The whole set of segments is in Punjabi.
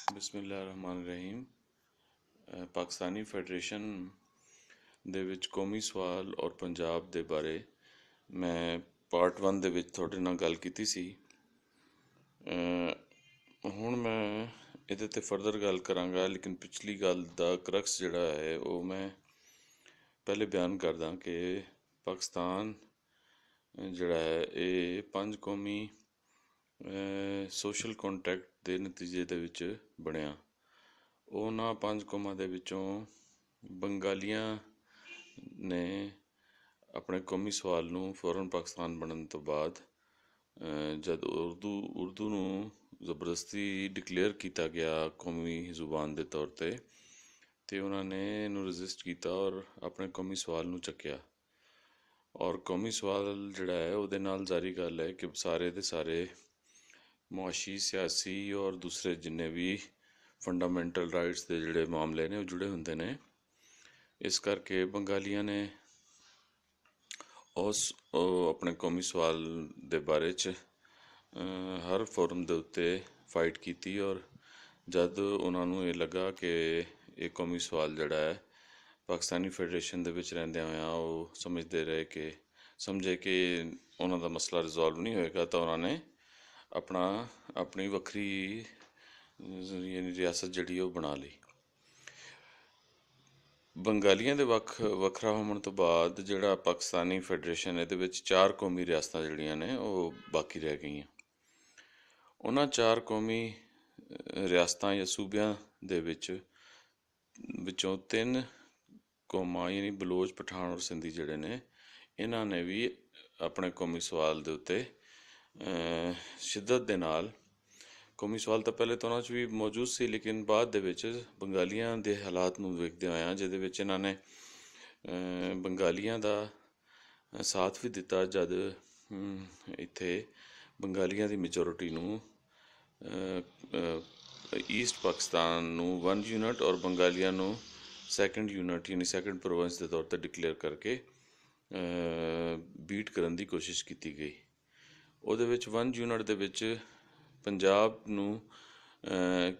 बिस्मिल्लाहिर्रहमानिर्रहीम। पाकिस्तानी फैडरेशन ਦੇ ਵਿੱਚ ਕੌਮੀ ਸਵਾਲ ਔਰ ਪੰਜਾਬ ਦੇ ਬਾਰੇ ਮੈਂ ਪਾਰਟ 1 ਦੇ ਵਿੱਚ ਤੁਹਾਡੇ ਨਾਲ ਗੱਲ ਕੀਤੀ ਸੀ। ਹੁਣ ਮੈਂ ਇਹਦੇ 'ਤੇ ਫਰਦਰ ਗੱਲ ਕਰਾਂਗਾ, ਲੇਕਿਨ ਪਿਛਲੀ ਗੱਲ ਦਾ ਕਰਕਸ ਜਿਹੜਾ ਹੈ ਉਹ ਮੈਂ ਪਹਿਲੇ ਬਿਆਨ ਕਰਦਾ ਕਿ ਪਾਕਿਸਤਾਨ ਜਿਹੜਾ ਹੈ ਇਹ 5 ਕੌਮੀ ਸੋਸ਼ਲ ਕੰਟਰੈਕਟ ਦੇ ਨਤੀਜੇ ਦੇ ਵਿੱਚ ਬਣਿਆ। ਉਹਨਾਂ 5 ਕੌਮਾਂ ਦੇ ਵਿੱਚੋਂ ਬੰਗਾਲੀਆਂ ਨੇ ਆਪਣੇ ਕੌਮੀ ਸਵਾਲ ਨੂੰ ਫੌਰਨ ਪਾਕਿਸਤਾਨ ਬਣਨ ਤੋਂ ਬਾਅਦ ਜਦ ਉਰਦੂ ਨੂੰ ਜ਼ਬਰਦਸਤੀ ਡਿਕਲੇਅਰ ਕੀਤਾ ਗਿਆ ਕੌਮੀ ਜ਼ੁਬਾਨ ਦੇ ਤੌਰ 'ਤੇ ਅਤੇ ਉਹਨਾਂ ਨੇ ਇਹਨੂੰ ਰਜਿਸਟ ਕੀਤਾ ਔਰ ਆਪਣੇ ਕੌਮੀ ਸਵਾਲ ਨੂੰ ਚੱਕਿਆ। ਔਰ ਕੌਮੀ ਸਵਾਲ ਜਿਹੜਾ ਹੈ ਉਹਦੇ ਨਾਲ ਜ਼ਾਰੀ ਗੱਲ ਹੈ ਕਿ ਸਾਰੇ ਦੇ ਸਾਰੇ ਮੁਆਸ਼ੀ, ਸਿਆਸੀ ਔਰ ਦੂਸਰੇ ਜਿੰਨੇ ਵੀ ਫੰਡਾਮੈਂਟਲ ਰਾਈਟਸ ਦੇ ਜਿਹੜੇ ਮਾਮਲੇ ਨੇ ਉਹ ਜੁੜੇ ਹੁੰਦੇ ਨੇ। ਇਸ ਕਰਕੇ ਬੰਗਾਲੀਆਂ ਨੇ ਆਪਣੇ ਕੌਮੀ ਸਵਾਲ ਦੇ ਬਾਰੇ 'ਚ ਹਰ ਫੋਰਮ ਦੇ ਉੱਤੇ ਫਾਈਟ ਕੀਤੀ ਔਰ ਜਦ ਉਹਨਾਂ ਨੂੰ ਇਹ ਲੱਗਾ ਕਿ ਇਹ ਕੌਮੀ ਸਵਾਲ ਜਿਹੜਾ ਹੈ ਪਾਕਿਸਤਾਨੀ ਫੈਡਰੇਸ਼ਨ ਦੇ ਵਿੱਚ ਰਹਿੰਦਿਆਂ ਹੋਇਆਂ ਉਹ ਸਮਝੇ ਕਿ ਉਹਨਾਂ ਦਾ ਮਸਲਾ ਰਿਜ਼ੋਲਵ ਨਹੀਂ ਹੋਏਗਾ, ਤਾਂ ਉਹਨਾਂ ਨੇ ਆਪਣੀ ਵੱਖਰੀ ਰਿਆਸਤ ਜਿਹੜੀ ਉਹ ਬਣਾ ਲਈ। ਬੰਗਾਲੀਆਂ ਦੇ ਵੱਖਰਾ ਹੋਣ ਤੋਂ ਬਾਅਦ ਜਿਹੜਾ ਪਾਕਿਸਤਾਨੀ ਫੈਡਰੇਸ਼ਨ ਇਹਦੇ ਵਿੱਚ 4 ਕੌਮੀ ਰਿਆਸਤਾਂ ਜਿਹੜੀਆਂ ਨੇ ਉਹ ਬਾਕੀ ਰਹਿ ਗਈਆਂ। ਉਹਨਾਂ 4 ਕੌਮੀ ਰਿਆਸਤਾਂ ਜਾਂ ਸੂਬਿਆਂ ਦੇ ਵਿੱਚੋਂ 3 ਕੌਮਾਂ ਯਾਨੀ ਬਲੋਚ, ਪਠਾਨ ਔਰ ਸਿੰਧੀ ਜਿਹੜੇ ਨੇ ਇਹਨਾਂ ਨੇ ਵੀ ਆਪਣੇ ਕੌਮੀ ਸਵਾਲ ਦੇ ਉੱਤੇ ਸ਼ਿੱਦਤ ਦੇ ਨਾਲ ਕੌਮੀ ਸਵਾਲ ਤਾਂ ਪਹਿਲੇ ਤਾਂ ਉਹਨਾਂ 'ਚ ਵੀ ਮੌਜੂਦ ਸੀ, ਲੇਕਿਨ ਬਾਅਦ ਦੇ ਵਿੱਚ ਬੰਗਾਲੀਆਂ ਦੇ ਹਾਲਾਤ ਨੂੰ ਵੇਖਦੇ ਹੋਇਆਂ ਜਿਹਦੇ ਵਿੱਚ ਇਹਨਾਂ ਨੇ ਬੰਗਾਲੀਆਂ ਦਾ ਸਾਥ ਵੀ ਦਿੱਤਾ ਜਦ ਇੱਥੇ ਬੰਗਾਲੀਆਂ ਦੀ ਮੈਜੋਰਿਟੀ ਨੂੰ ਈਸਟ ਪਾਕਿਸਤਾਨ ਨੂੰ 1 ਯੂਨਿਟ ਔਰ ਬੰਗਾਲੀਆਂ ਨੂੰ 2nd ਯੂਨਿਟ ਯਾਨੀ 2nd ਪ੍ਰੋਵਿੰਸ ਦੇ ਤੌਰ 'ਤੇ ਡਿਕਲੇਅਰ ਕਰਕੇ ਬੀਟ ਕਰਨ ਦੀ ਕੋਸ਼ਿਸ਼ ਕੀਤੀ ਗਈ। ਉਹਦੇ ਵਿੱਚ 1 ਯੂਨਿਟ ਦੇ ਵਿੱਚ ਪੰਜਾਬ ਨੂੰ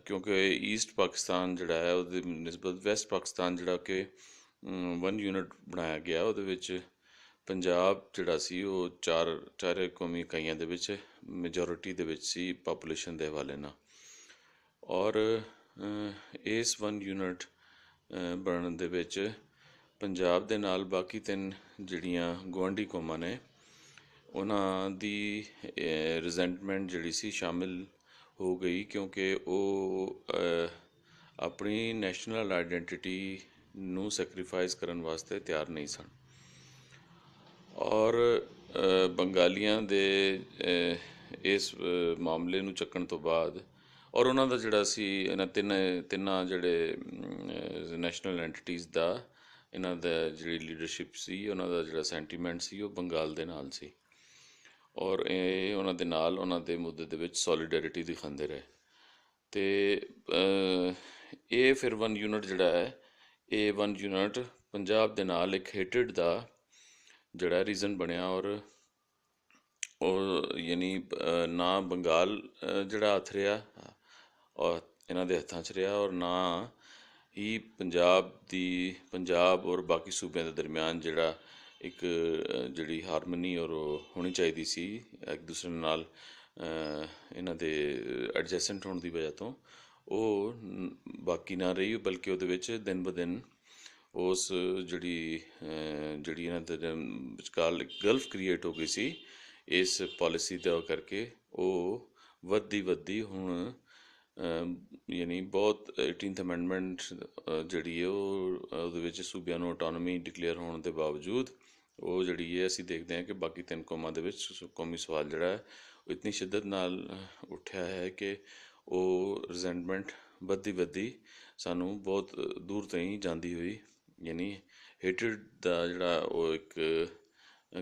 ਕਿਉਂਕਿ ਈਸਟ ਪਾਕਿਸਤਾਨ ਜਿਹੜਾ ਹੈ ਉਹਦੇ ਨਿਸਬਤ ਵੈਸਟ ਪਾਕਿਸਤਾਨ ਜਿਹੜਾ ਕਿ 1 ਯੂਨਿਟ ਬਣਾਇਆ ਗਿਆ, ਉਹਦੇ ਵਿੱਚ ਪੰਜਾਬ ਜਿਹੜਾ ਸੀ ਉਹ ਚਾਰੇ ਕੌਮੀ ਇਕਾਈਆਂ ਦੇ ਵਿੱਚ ਮੈਜੋਰਿਟੀ ਦੇ ਵਿੱਚ ਸੀ ਪਾਪੂਲੇਸ਼ਨ ਦੇ ਹਵਾਲੇ ਨਾਲ। ਔਰ ਇਸ 1 ਯੂਨਿਟ ਬਣਨ ਦੇ ਵਿੱਚ ਪੰਜਾਬ ਦੇ ਨਾਲ ਬਾਕੀ 3 ਜਿਹੜੀਆਂ ਗੁਆਂਢੀ ਕੌਮਾਂ ਨੇ ਉਹਨਾਂ ਦੀ ਰਿਜ਼ੈਂਟਮੈਂਟ ਜਿਹੜੀ ਸੀ ਸ਼ਾਮਿਲ ਹੋ ਗਈ, ਕਿਉਂਕਿ ਉਹ ਆਪਣੀ ਨੈਸ਼ਨਲ ਆਈਡੈਂਟੀਟੀ ਨੂੰ ਸੈਕਰੀਫਾਈਸ ਕਰਨ ਵਾਸਤੇ ਤਿਆਰ ਨਹੀਂ ਸਨ। ਔਰ ਬੰਗਾਲੀਆਂ ਦੇ ਇਸ ਮਾਮਲੇ ਨੂੰ ਚੱਕਣ ਤੋਂ ਬਾਅਦ ਔਰ ਉਹਨਾਂ ਦਾ ਜਿਹੜਾ ਸੀ ਇਹਨਾਂ ਤਿੰਨਾਂ ਜਿਹੜੇ ਨੈਸ਼ਨਲ ਐਂਟੀਟੀਜ਼ ਦਾ ਇਹਨਾਂ ਦਾ ਜਿਹੜੀ ਲੀਡਰਸ਼ਿਪ ਸੀ ਉਹਨਾਂ ਦਾ ਜਿਹੜਾ ਸੈਂਟੀਮੈਂਟ ਸੀ ਉਹ ਬੰਗਾਲ ਦੇ ਨਾਲ ਸੀ ਔਰ ਇਹ ਉਹਨਾਂ ਦੇ ਨਾਲ ਉਹਨਾਂ ਦੇ ਮੁੱਦੇ ਦੇ ਵਿੱਚ ਸੋਲੀਡੈਰਿਟੀ ਦਿਖਾਉਂਦੇ ਰਹੇ। ਅਤੇ ਇਹ ਫਿਰ 1 ਯੂਨਿਟ ਜਿਹੜਾ ਹੈ ਇਹ 1 ਯੂਨਿਟ ਪੰਜਾਬ ਦੇ ਨਾਲ ਇੱਕ ਹੇਟਡ ਦਾ ਜਿਹੜਾ ਰੀਜ਼ਨ ਬਣਿਆ ਔਰ ਯਾਨੀ ਨਾ ਬੰਗਾਲ ਜਿਹੜਾ ਹੱਥ ਰਿਹਾ ਔਰ ਇਹਨਾਂ ਦੇ ਹੱਥਾਂ 'ਚ ਰਿਹਾ ਔਰ ਨਾ ਹੀ ਪੰਜਾਬ ਔਰ ਬਾਕੀ ਸੂਬਿਆਂ ਦੇ ਦਰਮਿਆਨ ਜਿਹੜਾ ਇੱਕ ਜਿਹੜੀ ਹਾਰਮਨੀ ਔਰ ਹੋਣੀ ਚਾਹੀਦੀ ਸੀ ਇੱਕ ਦੂਸਰੇ ਨਾਲ ਇਹਨਾਂ ਦੇ ਐਡਜੈਸੈਂਟ ਹੋਣ ਦੀ ਵਜ੍ਹਾ ਤੋਂ ਉਹ ਬਾਕੀ ਨਾ ਰਹੀ, ਬਲਕਿ ਉਹਦੇ ਵਿੱਚ ਦਿਨ ਬ ਦਿਨ ਉਸ ਜਿਹੜੀ ਇਹਨਾਂ ਦੇ ਵਿਚਕਾਰ ਗਲਫ ਕ੍ਰੀਏਟ ਹੋ ਗਈ ਸੀ ਇਸ ਪੋਲਿਸੀ ਦਾ ਕਰਕੇ ਉਹ ਵੱਧਦੀ ਹੁਣ ਯਾਨੀ ਬਹੁਤ 18th ਅਮੈਂਡਮੈਂਟ ਜਿਹੜੀ ਹੈ ਉਹਦੇ ਵਿੱਚ ਸੂਬਿਆਂ ਨੂੰ ਆਟੋਨਮੀ ਡਿਕਲੇਅਰ ਹੋਣ ਦੇ ਬਾਵਜੂਦ ਉਹ ਜਿਹੜੀ ਹੈ ਅਸੀਂ ਦੇਖਦੇ ਹਾਂ ਕਿ ਬਾਕੀ 3 ਕੌਮਾਂ ਦੇ ਵਿੱਚ ਕੌਮੀ ਸਵਾਲ ਜਿਹੜਾ ਹੈ ਉਹ ਇਤਨੀ ਸ਼ਿੱਦਤ ਨਾਲ ਉੱਠਿਆ ਹੈ ਕਿ ਉਹ ਰਿਜ਼ੈਂਟਮੈਂਟ ਵੱਧਦੀ ਸਾਨੂੰ ਬਹੁਤ ਦੂਰ ਤਾਈਂ ਜਾਂਦੀ ਹੋਈ ਯਾਨੀ ਹੇਟਡ ਦਾ ਜਿਹੜਾ ਉਹ ਇੱਕ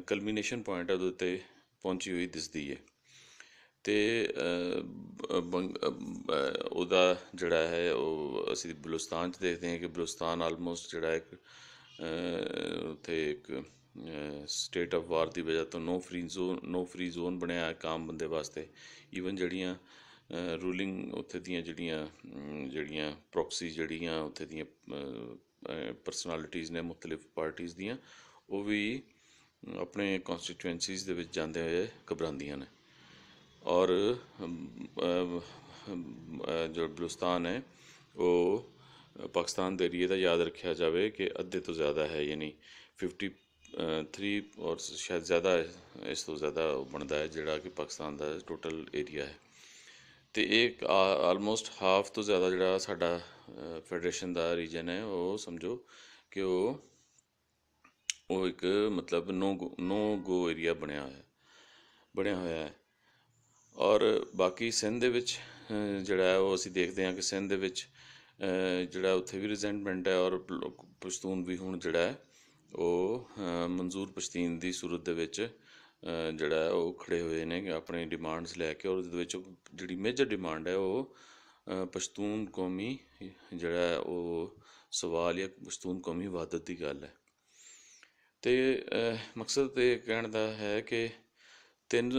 ਕਲਮੀਨੇਸ਼ਨ ਪੁਆਇੰਟ ਉਹਦੇ ਉੱਤੇ ਪਹੁੰਚੀ ਹੋਈ ਦਿਸਦੀ ਹੈ। ਅਤੇ ਉਹਦਾ ਜਿਹੜਾ ਹੈ ਉਹ ਅਸੀਂ ਬਲੂਚਿਸਤਾਨ 'ਚ ਦੇਖਦੇ ਹਾਂ ਕਿ ਬਲੂਚਿਸਤਾਨ ਆਲਮੋਸਟ ਜਿਹੜਾ ਇੱਕ ਉੱਥੇ ਇੱਕ ਸਟੇਟ ਆਫ ਵਾਰ ਦੀ ਵਜ੍ਹਾ ਤੋਂ ਨੋ ਫਰੀ ਜ਼ੋਨ ਬਣਿਆ ਇੱਕ ਆਮ ਬੰਦੇ ਵਾਸਤੇ। ਈਵਨ ਜਿਹੜੀਆਂ ਰੂਲਿੰਗ ਉੱਥੇ ਦੀਆਂ ਜਿਹੜੀਆਂ ਪ੍ਰੋਕਸੀ ਜਿਹੜੀਆਂ ਉੱਥੇ ਦੀਆਂ ਪਰਸਨੈਲਿਟੀਜ਼ ਨੇ ਮੁਖਤਲਿਫ ਪਾਰਟੀਜ਼ ਦੀਆਂ, ਉਹ ਵੀ ਆਪਣੇ ਕੌਂਸਟੀਟੂਐਂਸੀਜ਼ ਦੇ ਵਿੱਚ ਜਾਂਦੇ ਹੋਏ ਘਬਰਾਉਂਦੀਆਂ ਨੇ। ਔਰ ਜੋ ਬਲੂਚਿਸਤਾਨ ਹੈ ਉਹ ਪਾਕਿਸਤਾਨ ਦੇ ਏਰੀਏ ਦਾ ਯਾਦ ਰੱਖਿਆ ਜਾਵੇ ਕਿ ਅੱਧੇ ਤੋਂ ਜ਼ਿਆਦਾ ਹੈ, ਯਾਨੀ 53 ਔਰ ਸ਼ਾਇਦ ਜ਼ਿਆਦਾ, ਇਸ ਤੋਂ ਜ਼ਿਆਦਾ ਬਣਦਾ ਹੈ ਜਿਹੜਾ ਕਿ ਪਾਕਿਸਤਾਨ ਦਾ ਟੋਟਲ ਏਰੀਆ ਹੈ। ਅਤੇ ਇਹ ਆਲਮੋਸਟ ਹਾਫ ਤੋਂ ਜ਼ਿਆਦਾ ਜਿਹੜਾ ਸਾਡਾ ਫੈਡਰੇਸ਼ਨ ਦਾ ਰੀਜਨ ਹੈ, ਉਹ ਸਮਝੋ ਕਿ ਉਹ ਇੱਕ ਮਤਲਬ ਨੋ ਗੋ ਏਰੀਆ ਬਣਿਆ ਹੋਇਆ ਹੈ। ਔਰ ਬਾਕੀ ਸਿੰਧ ਦੇ ਵਿੱਚ ਜਿਹੜਾ ਹੈ ਉਹ ਅਸੀਂ ਦੇਖਦੇ ਹਾਂ ਕਿ ਸਿੰਧ ਦੇ ਵਿੱਚ ਜਿਹੜਾ ਉੱਥੇ ਵੀ ਰਿਜ਼ੈਂਟਮੈਂਟ ਹੈ, ਔਰ ਪਸ਼ਤੂਨ ਵੀ ਹੁਣ ਜਿਹੜਾ ਹੈ ਉਹ ਮਨਜ਼ੂਰ ਪਸ਼ਤੀਨ ਦੀ ਸੂਰਤ ਦੇ ਵਿੱਚ ਜਿਹੜਾ ਹੈ ਉਹ ਖੜ੍ਹੇ ਹੋਏ ਨੇ ਆਪਣੇ ਡਿਮਾਂਡਸ ਲੈ ਕੇ। ਔਰ ਉਹਦੇ ਵਿੱਚ ਜਿਹੜੀ ਮੇਜਰ ਡਿਮਾਂਡ ਹੈ ਉਹ ਪਸ਼ਤੂਨ ਕੌਮੀ ਜਿਹੜਾ ਹੈ ਉਹ ਸਵਾਲ ਜਾਂ ਪਸ਼ਤੂਨ ਕੌਮੀ ਵਹਾਦਤ ਦੀ ਗੱਲ ਹੈ। ਅਤੇ ਮਕਸਦ ਤਾਂ ਇਹ ਕਹਿਣ ਦਾ ਹੈ ਕਿ 3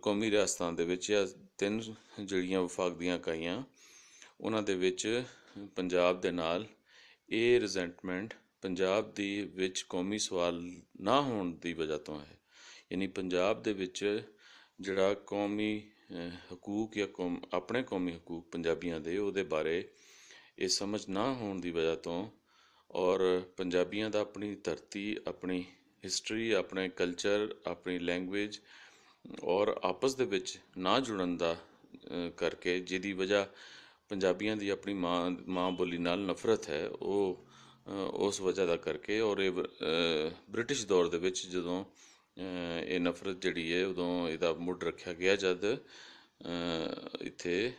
ਕੌਮੀ ਰਿਆਸਤਾਂ ਦੇ ਵਿੱਚ ਜਾਂ 3 ਜਿਹੜੀਆਂ ਵਫਾਕ ਦੀਆਂ ਇਕਾਈਆਂ, ਉਹਨਾਂ ਦੇ ਵਿੱਚ ਪੰਜਾਬ ਦੇ ਨਾਲ ਇਹ ਰਿਜ਼ੈਂਟਮੈਂਟ ਪੰਜਾਬ ਦੀ ਵਿੱਚ ਕੌਮੀ ਸਵਾਲ ਨਾ ਹੋਣ ਦੀ ਵਜ੍ਹਾ ਤੋਂ ਹੈ। ਯਾਨੀ ਪੰਜਾਬ ਦੇ ਵਿੱਚ ਜਿਹੜਾ ਕੌਮੀ ਹਕੂਕ ਜਾਂ ਆਪਣੇ ਕੌਮੀ ਹਕੂਕ ਪੰਜਾਬੀਆਂ ਦੇ, ਉਹਦੇ ਬਾਰੇ ਇਹ ਸਮਝ ਨਾ ਹੋਣ ਦੀ ਵਜ੍ਹਾ ਤੋਂ, ਔਰ ਪੰਜਾਬੀਆਂ ਦਾ ਆਪਣੀ ਧਰਤੀ, ਆਪਣੀ ਹਿਸਟਰੀ, ਆਪਣੇ ਕਲਚਰ, ਆਪਣੀ ਲੈਂਗੁਏਜ ਔਰ ਆਪਸ ਦੇ ਵਿੱਚ ਨਾ ਜੁੜਨ ਦਾ ਕਰਕੇ, ਜਿਹਦੀ ਵਜ੍ਹਾ ਪੰਜਾਬੀਆਂ ਦੀ ਆਪਣੀ ਮਾਂ ਬੋਲੀ ਨਾਲ ਨਫ਼ਰਤ ਹੈ, ਉਹ ਉਸ ਵਜ੍ਹਾ ਦਾ ਕਰਕੇ। ਔਰ ਇਹ ਬ੍ਰਿਟਿਸ਼ ਦੌਰ ਦੇ ਵਿੱਚ ਜਦੋਂ ਇਹ ਨਫ਼ਰਤ ਜਿਹੜੀ ਹੈ ਉਦੋਂ ਇਹਦਾ ਮੁੱਢ ਰੱਖਿਆ ਗਿਆ, ਜਦ ਇੱਥੇ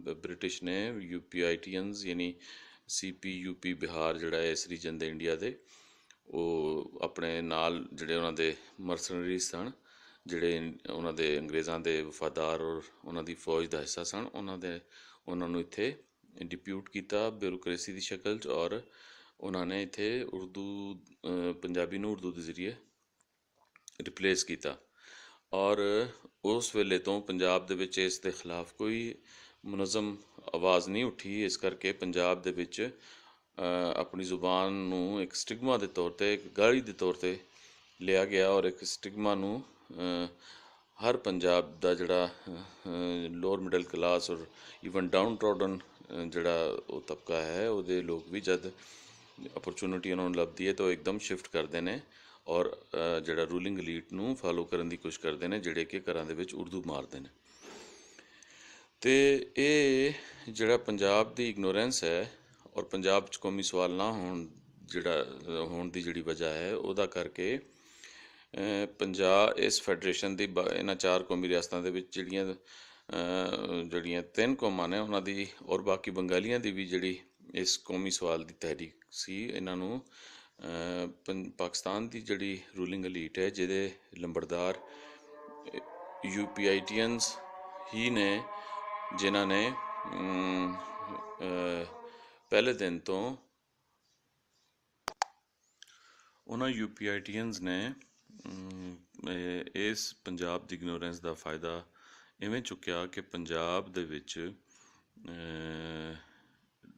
ਬ੍ਰਿਟਿਸ਼ ਨੇ UPITians ਯਾਨੀ CP UP ਬਿਹਾਰ ਜਿਹੜਾ ਹੈ ਇਸ ਰੀਜਨ ਦੇ ਇੰਡੀਆ ਦੇ, ਉਹ ਆਪਣੇ ਨਾਲ ਜਿਹੜੇ ਉਹਨਾਂ ਦੇ ਮਰਸਨਰੀ ਸਨ, ਜਿਹੜੇ ਉਹਨਾਂ ਦੇ ਅੰਗਰੇਜ਼ਾਂ ਦੇ ਵਫਾਦਾਰ ਔਰ ਉਹਨਾਂ ਦੀ ਫੌਜ ਦਾ ਹਿੱਸਾ ਸਨ, ਉਹਨਾਂ ਨੂੰ ਇੱਥੇ ਡਿਪਿਊਟ ਕੀਤਾ ਬਿਊਰੋਕਰੇਸੀ ਦੀ ਸ਼ਕਲ 'ਚ। ਔਰ ਉਹਨਾਂ ਨੇ ਇੱਥੇ ਪੰਜਾਬੀ ਨੂੰ ਉਰਦੂ ਦੇ ਜ਼ਰੀਏ ਰਿਪਲੇਸ ਕੀਤਾ। ਔਰ ਉਸ ਵੇਲੇ ਤੋਂ ਪੰਜਾਬ ਦੇ ਵਿੱਚ ਇਸ ਦੇ ਖਿਲਾਫ ਕੋਈ ਮੁਨਜ਼ਮ ਆਵਾਜ਼ ਨਹੀਂ ਉੱਠੀ। ਇਸ ਕਰਕੇ ਪੰਜਾਬ ਦੇ ਵਿੱਚ ਆਪਣੀ ਜ਼ੁਬਾਨ ਨੂੰ ਇੱਕ ਸਟਿਗਮਾ ਦੇ ਤੌਰ 'ਤੇ, ਇੱਕ ਗਾਲੀ ਦੇ ਤੌਰ 'ਤੇ ਲਿਆ ਗਿਆ। ਔਰ ਇੱਕ ਸਟਿਗਮਾ ਨੂੰ ਹਰ ਪੰਜਾਬ ਦਾ ਜਿਹੜਾ ਲੋਅਰ ਮਿਡਲ ਕਲਾਸ ਔਰ ਈਵਨ ਡਾਊਨ ਟ੍ਰੋਡਨ ਜਿਹੜਾ ਉਹ ਤਬਕਾ ਹੈ, ਉਹਦੇ ਲੋਕ ਵੀ ਜਦ ਅਪਰਚੁਨਿਟੀ ਉਹਨਾਂ ਨੂੰ ਲੱਭਦੀ ਹੈ ਤਾਂ ਉਹ ਇੱਕਦਮ ਸ਼ਿਫਟ ਕਰਦੇ ਨੇ ਔਰ ਜਿਹੜਾ ਰੂਲਿੰਗ ਲੀਡ ਨੂੰ ਫਾਲੋ ਕਰਨ ਦੀ ਕੋਸ਼ਿਸ਼ ਕਰਦੇ ਨੇ, ਜਿਹੜੇ ਕਿ ਘਰਾਂ ਦੇ ਵਿੱਚ ਉਰਦੂ ਮਾਰਦੇ ਨੇ। ਅਤੇ ਇਹ ਜਿਹੜਾ ਪੰਜਾਬ ਦੀ ਇਗਨੋਰੈਂਸ ਹੈ ਔਰ ਪੰਜਾਬ 'ਚ ਕੌਮੀ ਸਵਾਲ ਨਾ ਹੋਣ ਹੋਣ ਦੀ ਜਿਹੜੀ ਵਜ੍ਹਾ ਹੈ, ਉਹਦਾ ਕਰਕੇ ਇਸ ਫੈਡਰੇਸ਼ਨ ਦੀ ਇਹਨਾਂ 4 ਕੌਮੀ ਰਿਆਸਤਾਂ ਦੇ ਵਿੱਚ ਜਿਹੜੀਆਂ 3 ਕੌਮਾਂ ਨੇ ਉਹਨਾਂ ਦੀ, ਔਰ ਬਾਕੀ ਬੰਗਾਲੀਆਂ ਦੀ ਵੀ ਜਿਹੜੀ ਇਸ ਕੌਮੀ ਸਵਾਲ ਦੀ ਤਹਿਰੀਕ ਸੀ, ਇਹਨਾਂ ਨੂੰ ਪਾਕਿਸਤਾਨ ਦੀ ਜਿਹੜੀ ਰੂਲਿੰਗ ਅਲੀਟ ਹੈ, ਜਿਹਦੇ ਲੰਬੜਦਾਰ UPITians ਹੀ ਨੇ, ਜਿਨ੍ਹਾਂ ਨੇ ਪਹਿਲੇ ਦਿਨ ਤੋਂ ਉਹਨਾਂ UPITians ਨੇ ਇਸ ਪੰਜਾਬ ਦੀ ਇਗਨੋਰੈਂਸ ਦਾ ਫਾਇਦਾ ਇਵੇਂ ਚੁੱਕਿਆ ਕਿ ਪੰਜਾਬ ਦੇ ਵਿੱਚ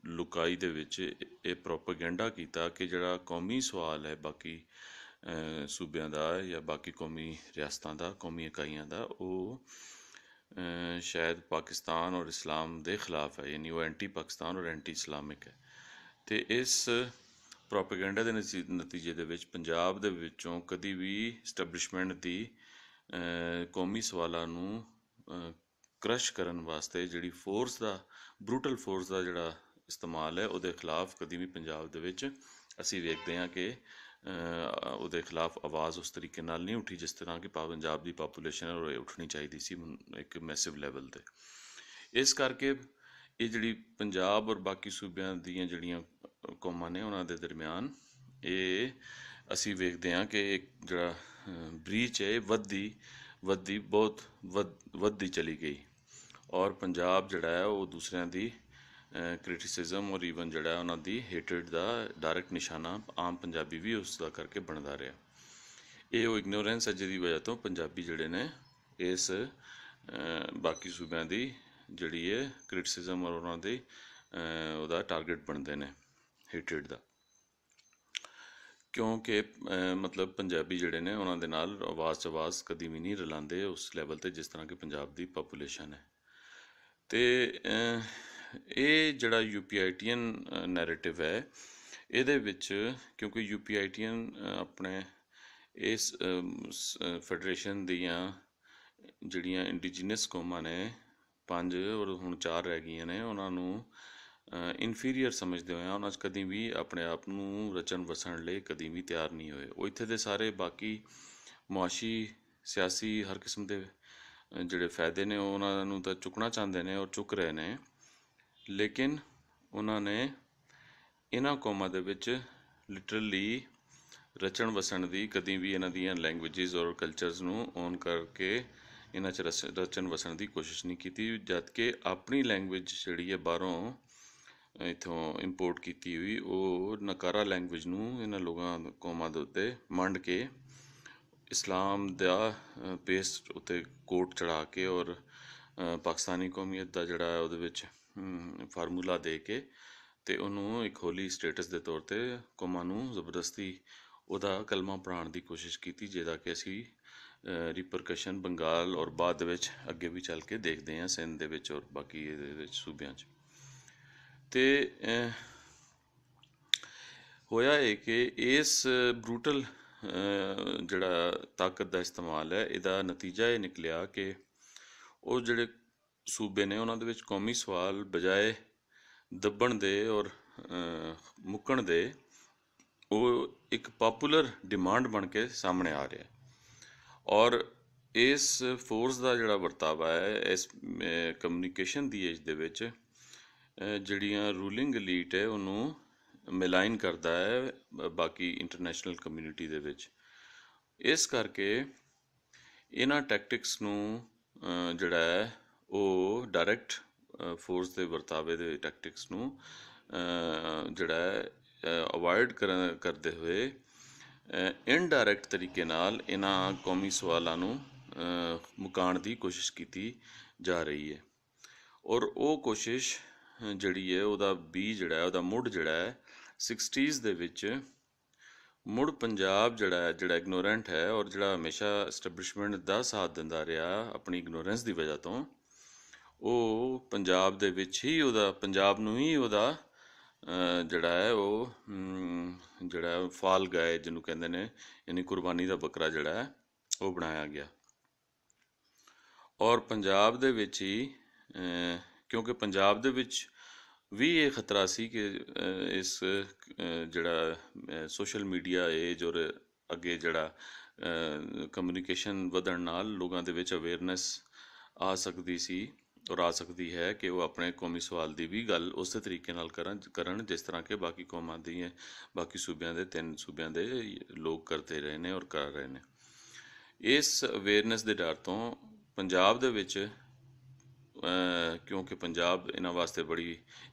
ਲੁਕਾਈ ਦੇ ਵਿੱਚ ਇਹ ਪ੍ਰੋਪੇਗੈਂਡਾ ਕੀਤਾ ਕਿ ਜਿਹੜਾ ਕੌਮੀ ਸਵਾਲ ਹੈ ਬਾਕੀ ਸੂਬਿਆਂ ਦਾ ਜਾਂ ਬਾਕੀ ਕੌਮੀ ਰਿਆਸਤਾਂ ਦਾ, ਕੌਮੀ ਇਕਾਈਆਂ ਦਾ, ਉਹ ਸ਼ਾਇਦ ਪਾਕਿਸਤਾਨ ਔਰ ਇਸਲਾਮ ਦੇ ਖਿਲਾਫ ਹੈ, ਯਾਨੀ ਉਹ ਐਂਟੀ ਪਾਕਿਸਤਾਨ ਔਰ ਐਂਟੀ ਇਸਲਾਮਿਕ ਹੈ। ਅਤੇ ਇਸ ਪ੍ਰੋਪੇਗੈਂਡਾ ਦੇ ਨਤੀਜੇ ਦੇ ਵਿੱਚ ਪੰਜਾਬ ਦੇ ਵਿੱਚੋਂ ਕਦੀ ਵੀ ਸਟੈਬਲਿਸ਼ਮੈਂਟ ਦੀ ਕੌਮੀ ਸਵਾਲਾਂ ਨੂੰ ਕ੍ਰਸ਼ ਕਰਨ ਵਾਸਤੇ ਜਿਹੜੀ ਬਰੂਟਲ ਫੋਰਸ ਦਾ ਜਿਹੜਾ ਇਸਤੇਮਾਲ ਹੈ, ਉਹਦੇ ਖਿਲਾਫ ਕਦੀ ਵੀ ਪੰਜਾਬ ਦੇ ਵਿੱਚ ਅਸੀਂ ਵੇਖਦੇ ਹਾਂ ਕਿ ਉਹਦੇ ਖਿਲਾਫ ਆਵਾਜ਼ ਉਸ ਤਰੀਕੇ ਨਾਲ ਨਹੀਂ ਉੱਠੀ ਜਿਸ ਤਰ੍ਹਾਂ ਕਿ ਪੰਜਾਬ ਦੀ ਪਾਪੂਲੇਸ਼ਨ ਉਹ ਉੱਠਣੀ ਚਾਹੀਦੀ ਸੀ ਇੱਕ ਮੈਸਿਵ ਲੈਵਲ 'ਤੇ। ਇਸ ਕਰਕੇ ਇਹ ਜਿਹੜੀ ਪੰਜਾਬ ਔਰ ਬਾਕੀ ਸੂਬਿਆਂ ਦੀਆਂ ਜਿਹੜੀਆਂ ਕੌਮਾਂ ਨੇ, ਉਹਨਾਂ ਦੇ ਦਰਮਿਆਨ ਇਹ ਅਸੀਂ ਵੇਖਦੇ ਹਾਂ ਕਿ ਇੱਕ ਜਿਹੜਾ ਬ੍ਰੀਚ ਹੈ, ਬਹੁਤ ਵੱਧਦੀ ਚਲੀ ਗਈ। ਔਰ ਪੰਜਾਬ ਜਿਹੜਾ ਹੈ ਉਹ ਦੂਸਰਿਆਂ ਦੀ ਕ੍ਰਿਟਿਸਿਜ਼ਮ ਔਰ ਈਵਨ ਜਿਹੜਾ ਉਹਨਾਂ ਦੀ ਹੇਟਰਡ ਦਾ ਡਾਇਰੈਕਟ ਨਿਸ਼ਾਨਾ ਆਮ ਪੰਜਾਬੀ ਵੀ ਉਸ ਦਾ ਕਰਕੇ ਬਣਦਾ ਰਿਹਾ। ਇਹ ਉਹ ਇਗਨੋਰੈਂਸ ਹੈ ਜਿਹਦੀ ਵਜ੍ਹਾ ਤੋਂ ਪੰਜਾਬੀ ਜਿਹੜੇ ਨੇ ਇਸ ਬਾਕੀ ਸੂਬਿਆਂ ਦੀ ਜਿਹੜੀ ਹੈ ਕ੍ਰਿਟਿਸਿਜ਼ਮ ਔਰ ਉਹਨਾਂ ਦੇ ਉਹਦਾ ਟਾਰਗੇਟ ਬਣਦੇ ਨੇ ਹੇਟਰੇਡ ਦਾ, ਕਿਉਂਕਿ ਮਤਲਬ ਪੰਜਾਬੀ ਜਿਹੜੇ ਨੇ ਉਹਨਾਂ ਦੇ ਨਾਲ ਆਵਾਜ਼ 'ਚ ਆਵਾਜ਼ ਕਦੀ ਵੀ ਨਹੀਂ ਰਲਾਉਂਦੇ ਉਸ ਲੈਵਲ 'ਤੇ ਜਿਸ ਤਰ੍ਹਾਂ ਕਿ ਪੰਜਾਬ ਦੀ ਪਾਪੂਲੇਸ਼ਨ ਹੈ। ਅਤੇ ਇਹ ਜਿਹੜਾ UPITN ਨੈਰੇਟਿਵ ਹੈ ਇਹਦੇ ਵਿੱਚ, ਕਿਉਂਕਿ UPITN ਆਪਣੇ ਇਸ ਫੈਡਰੇਸ਼ਨ ਦੀਆਂ ਜਿਹੜੀਆਂ ਇੰਡੀਜੀਨਸ ਕੌਮਾਂ ਨੇ 5 ਔਰ ਹੁਣ 4 ਰਹਿ ਗਈਆਂ ਨੇ, ਉਹਨਾਂ ਨੂੰ ਇਨਫੀਰੀਅਰ ਸਮਝਦੇ ਹੋਏ ਉਹਨਾਂ 'ਚ ਕਦੀ ਵੀ ਆਪਣੇ ਆਪ ਨੂੰ ਰਚਣ ਵਸਣ ਲਈ ਕਦੀ ਵੀ ਤਿਆਰ ਨਹੀਂ ਹੋਏ। ਉਹ ਇੱਥੇ ਦੇ ਸਾਰੇ ਬਾਕੀ ਮੁਆਸ਼ੀ ਸਿਆਸੀ ਹਰ ਕਿਸਮ ਦੇ ਜਿਹੜੇ ਫਾਇਦੇ ਨੇ ਉਹਨਾਂ ਨੂੰ ਤਾਂ ਚੁੱਕਣਾ ਚਾਹੁੰਦੇ ਨੇ ਔਰ ਚੁੱਕ ਰਹੇ ਨੇ, ਲੇਕਿਨ ਉਹਨਾਂ ਨੇ ਇਹਨਾਂ ਕੌਮਾਂ ਦੇ ਵਿੱਚ ਲਿਟਰਲੀ ਰਚਣ ਵਸਣ ਦੀ ਕਦੀ ਵੀ ਇਹਨਾਂ ਦੀਆਂ ਲੈਂਗੁਏਜਿਸ ਔਰ ਕਲਚਰਸ ਨੂੰ ਓਨ ਕਰਕੇ ਇਹਨਾਂ 'ਚ ਰਚਣ ਵਸਣ ਦੀ ਕੋਸ਼ਿਸ਼ ਨਹੀਂ ਕੀਤੀ, ਜਦ ਕਿ ਆਪਣੀ ਲੈਂਗੁਏਜ ਜਿਹੜੀ ਹੈ ਬਾਹਰੋਂ ਇੱਥੋਂ ਇੰਪੋਰਟ ਕੀਤੀ ਹੋਈ ਉਹ ਨਕਾਰਾ ਲੈਂਗੁਏਜ ਨੂੰ ਇਹਨਾਂ ਲੋਕਾਂ ਕੌਮਾਂ ਦੇ ਉੱਤੇ ਮੰਡ ਕੇ ਇਸਲਾਮ ਦਾ ਪੇਸਟ ਉੱਤੇ ਕੋਟ ਚੜਾ ਕੇ ਔਰ ਪਾਕਿਸਤਾਨੀ ਕੌਮੀਅਤ ਦਾ ਜਿਹੜਾ ਉਹਦੇ ਵਿੱਚ ਫਾਰਮੂਲਾ ਦੇ ਕੇ ਅਤੇ ਉਹਨੂੰ ਇੱਕ ਹੋਲੀ ਸਟੇਟਸ ਦੇ ਤੌਰ 'ਤੇ ਕੌਮਾਂ ਨੂੰ ਜ਼ਬਰਦਸਤੀ ਉਹਦਾ ਕਲਮਾ ਪੜ੍ਹਾਉਣ ਦੀ ਕੋਸ਼ਿਸ਼ ਕੀਤੀ, ਜਿਹਦਾ ਕਿ ਅਸੀਂ ਰਿਪਰਕਸ਼ਨ ਬੰਗਾਲ ਔਰ ਬਾਅਦ ਦੇ ਵਿੱਚ ਅੱਗੇ ਵੀ ਚੱਲ ਕੇ ਦੇਖਦੇ ਹਾਂ ਸਿੰਧ ਦੇ ਵਿੱਚ ਔਰ ਬਾਕੀ ਇਹਦੇ ਵਿੱਚ ਸੂਬਿਆਂ 'ਚ। ਅਤੇ ਹੋਇਆ ਇਹ ਕਿ ਇਸ ਬਰੂਟਲ ਜਿਹੜਾ ਤਾਕਤ ਦਾ ਇਸਤੇਮਾਲ ਹੈ, ਇਹਦਾ ਨਤੀਜਾ ਇਹ ਨਿਕਲਿਆ ਕਿ ਉਹ ਜਿਹੜੇ ਸੂਬੇ ਨੇ ਉਹਨਾਂ ਦੇ ਵਿੱਚ ਕੌਮੀ ਸਵਾਲ ਬਜਾਏ ਦੱਬਣ ਦੇ ਔਰ ਮੁੱਕਣ ਦੇ ਉਹ ਇੱਕ ਪਾਪੂਲਰ ਡਿਮਾਂਡ ਬਣ ਕੇ ਸਾਹਮਣੇ ਆ ਰਿਹਾ। ਔਰ ਇਸ ਫੋਰਸ ਦਾ ਜਿਹੜਾ ਵਰਤਾਵਾ ਹੈ ਇਸ ਕਮਿਊਨੀਕੇਸ਼ਨ ਦੀ ਏਜ ਦੇ ਵਿੱਚ ਜਿਹੜੀਆਂ ਰੂਲਿੰਗ ਐਲੀਟ ਹੈ ਉਹਨੂੰ ਮਿਲਾਈਨ ਕਰਦਾ ਹੈ ਬਾਕੀ ਇੰਟਰਨੈਸ਼ਨਲ ਕਮਿਊਨਿਟੀ ਦੇ ਵਿੱਚ। ਇਸ ਕਰਕੇ ਇਹਨਾਂ ਟੈਕਟਿਕਸ ਨੂੰ ਜਿਹੜਾ ਹੈ ਉਹ ਡਾਇਰੈਕਟ ਫੋਰਸ ਦੇ ਵਰਤਾਵੇ ਦੇ ਟੈਕਟਿਕਸ ਨੂੰ ਜਿਹੜਾ ਹੈ ਅਵੋਇਡ ਕਰਦੇ ਹੋਏ ਇਨਡਾਇਰੈਕਟ ਤਰੀਕੇ ਨਾਲ ਇਹਨਾਂ ਕੌਮੀ ਸਵਾਲਾਂ ਨੂੰ ਮੁਕਾਉਣ ਦੀ ਕੋਸ਼ਿਸ਼ ਕੀਤੀ ਜਾ ਰਹੀ ਹੈ। ਔਰ ਉਹ ਕੋਸ਼ਿਸ਼ ਜਿਹੜੀ ਹੈ ਉਹਦਾ ਜਿਹੜਾ ਉਹਦਾ ਮੁੱਢ ਜਿਹੜਾ ਹੈ 60s ਦੇ ਵਿੱਚ ਮੁੜ ਪੰਜਾਬ ਜਿਹੜਾ ਇਗਨੋਰੈਂਟ ਹੈ ਔਰ ਜਿਹੜਾ ਹਮੇਸ਼ਾ ਐਸਟੈਬਲਿਸ਼ਮੈਂਟ ਦਾ ਸਾਥ ਦਿੰਦਾ ਰਿਹਾ ਆਪਣੀ ਇਗਨੋਰੈਂਸ ਦੀ ਵਜ੍ਹਾ ਤੋਂ, ਉਹ ਪੰਜਾਬ ਦੇ ਵਿੱਚ ਹੀ ਪੰਜਾਬ ਨੂੰ ਹੀ ਉਹਦਾ ਜਿਹੜਾ ਹੈ ਉਹ ਜਿਹੜਾ ਫਾਲ ਗਾਏ ਜਿਹਨੂੰ ਕਹਿੰਦੇ ਨੇ, ਯਾਨੀ ਕੁਰਬਾਨੀ ਦਾ ਬੱਕਰਾ ਜਿਹੜਾ ਹੈ ਉਹ ਬਣਾਇਆ ਗਿਆ। ਔਰ ਪੰਜਾਬ ਦੇ ਵਿੱਚ ਹੀ ਕਿਉਂਕਿ ਪੰਜਾਬ ਦੇ ਵਿੱਚ ਵੀ ਇਹ ਖਤਰਾ ਸੀ ਕਿ ਇਸ ਜਿਹੜਾ ਸੋਸ਼ਲ ਮੀਡੀਆ ਏਜ ਔਰ ਅੱਗੇ ਜਿਹੜਾ ਕਮਿਊਨੀਕੇਸ਼ਨ ਵਧਣ ਨਾਲ ਲੋਕਾਂ ਦੇ ਵਿੱਚ ਅਵੇਅਰਨੈਸ ਆ ਸਕਦੀ ਸੀ ਔਰ ਆ ਸਕਦੀ ਹੈ ਕਿ ਉਹ ਆਪਣੇ ਕੌਮੀ ਸਵਾਲ ਦੀ ਵੀ ਗੱਲ ਉਸੇ ਤਰੀਕੇ ਨਾਲ ਕਰਨ ਜਿਸ ਤਰ੍ਹਾਂ ਕਿ ਬਾਕੀ ਕੌਮਾਂ ਦੀ ਬਾਕੀ ਸੂਬਿਆਂ ਦੇ 3 ਸੂਬਿਆਂ ਦੇ ਲੋਕ ਕਰਦੇ ਰਹੇ ਨੇ ਔਰ ਕਰ ਰਹੇ ਨੇ। ਇਸ ਅਵੇਅਰਨੈਸ ਦੇ ਡਰ ਤੋਂ ਪੰਜਾਬ ਦੇ ਵਿੱਚ ਕਿਉਂਕਿ ਪੰਜਾਬ ਇਹਨਾਂ ਵਾਸਤੇ ਬੜੀ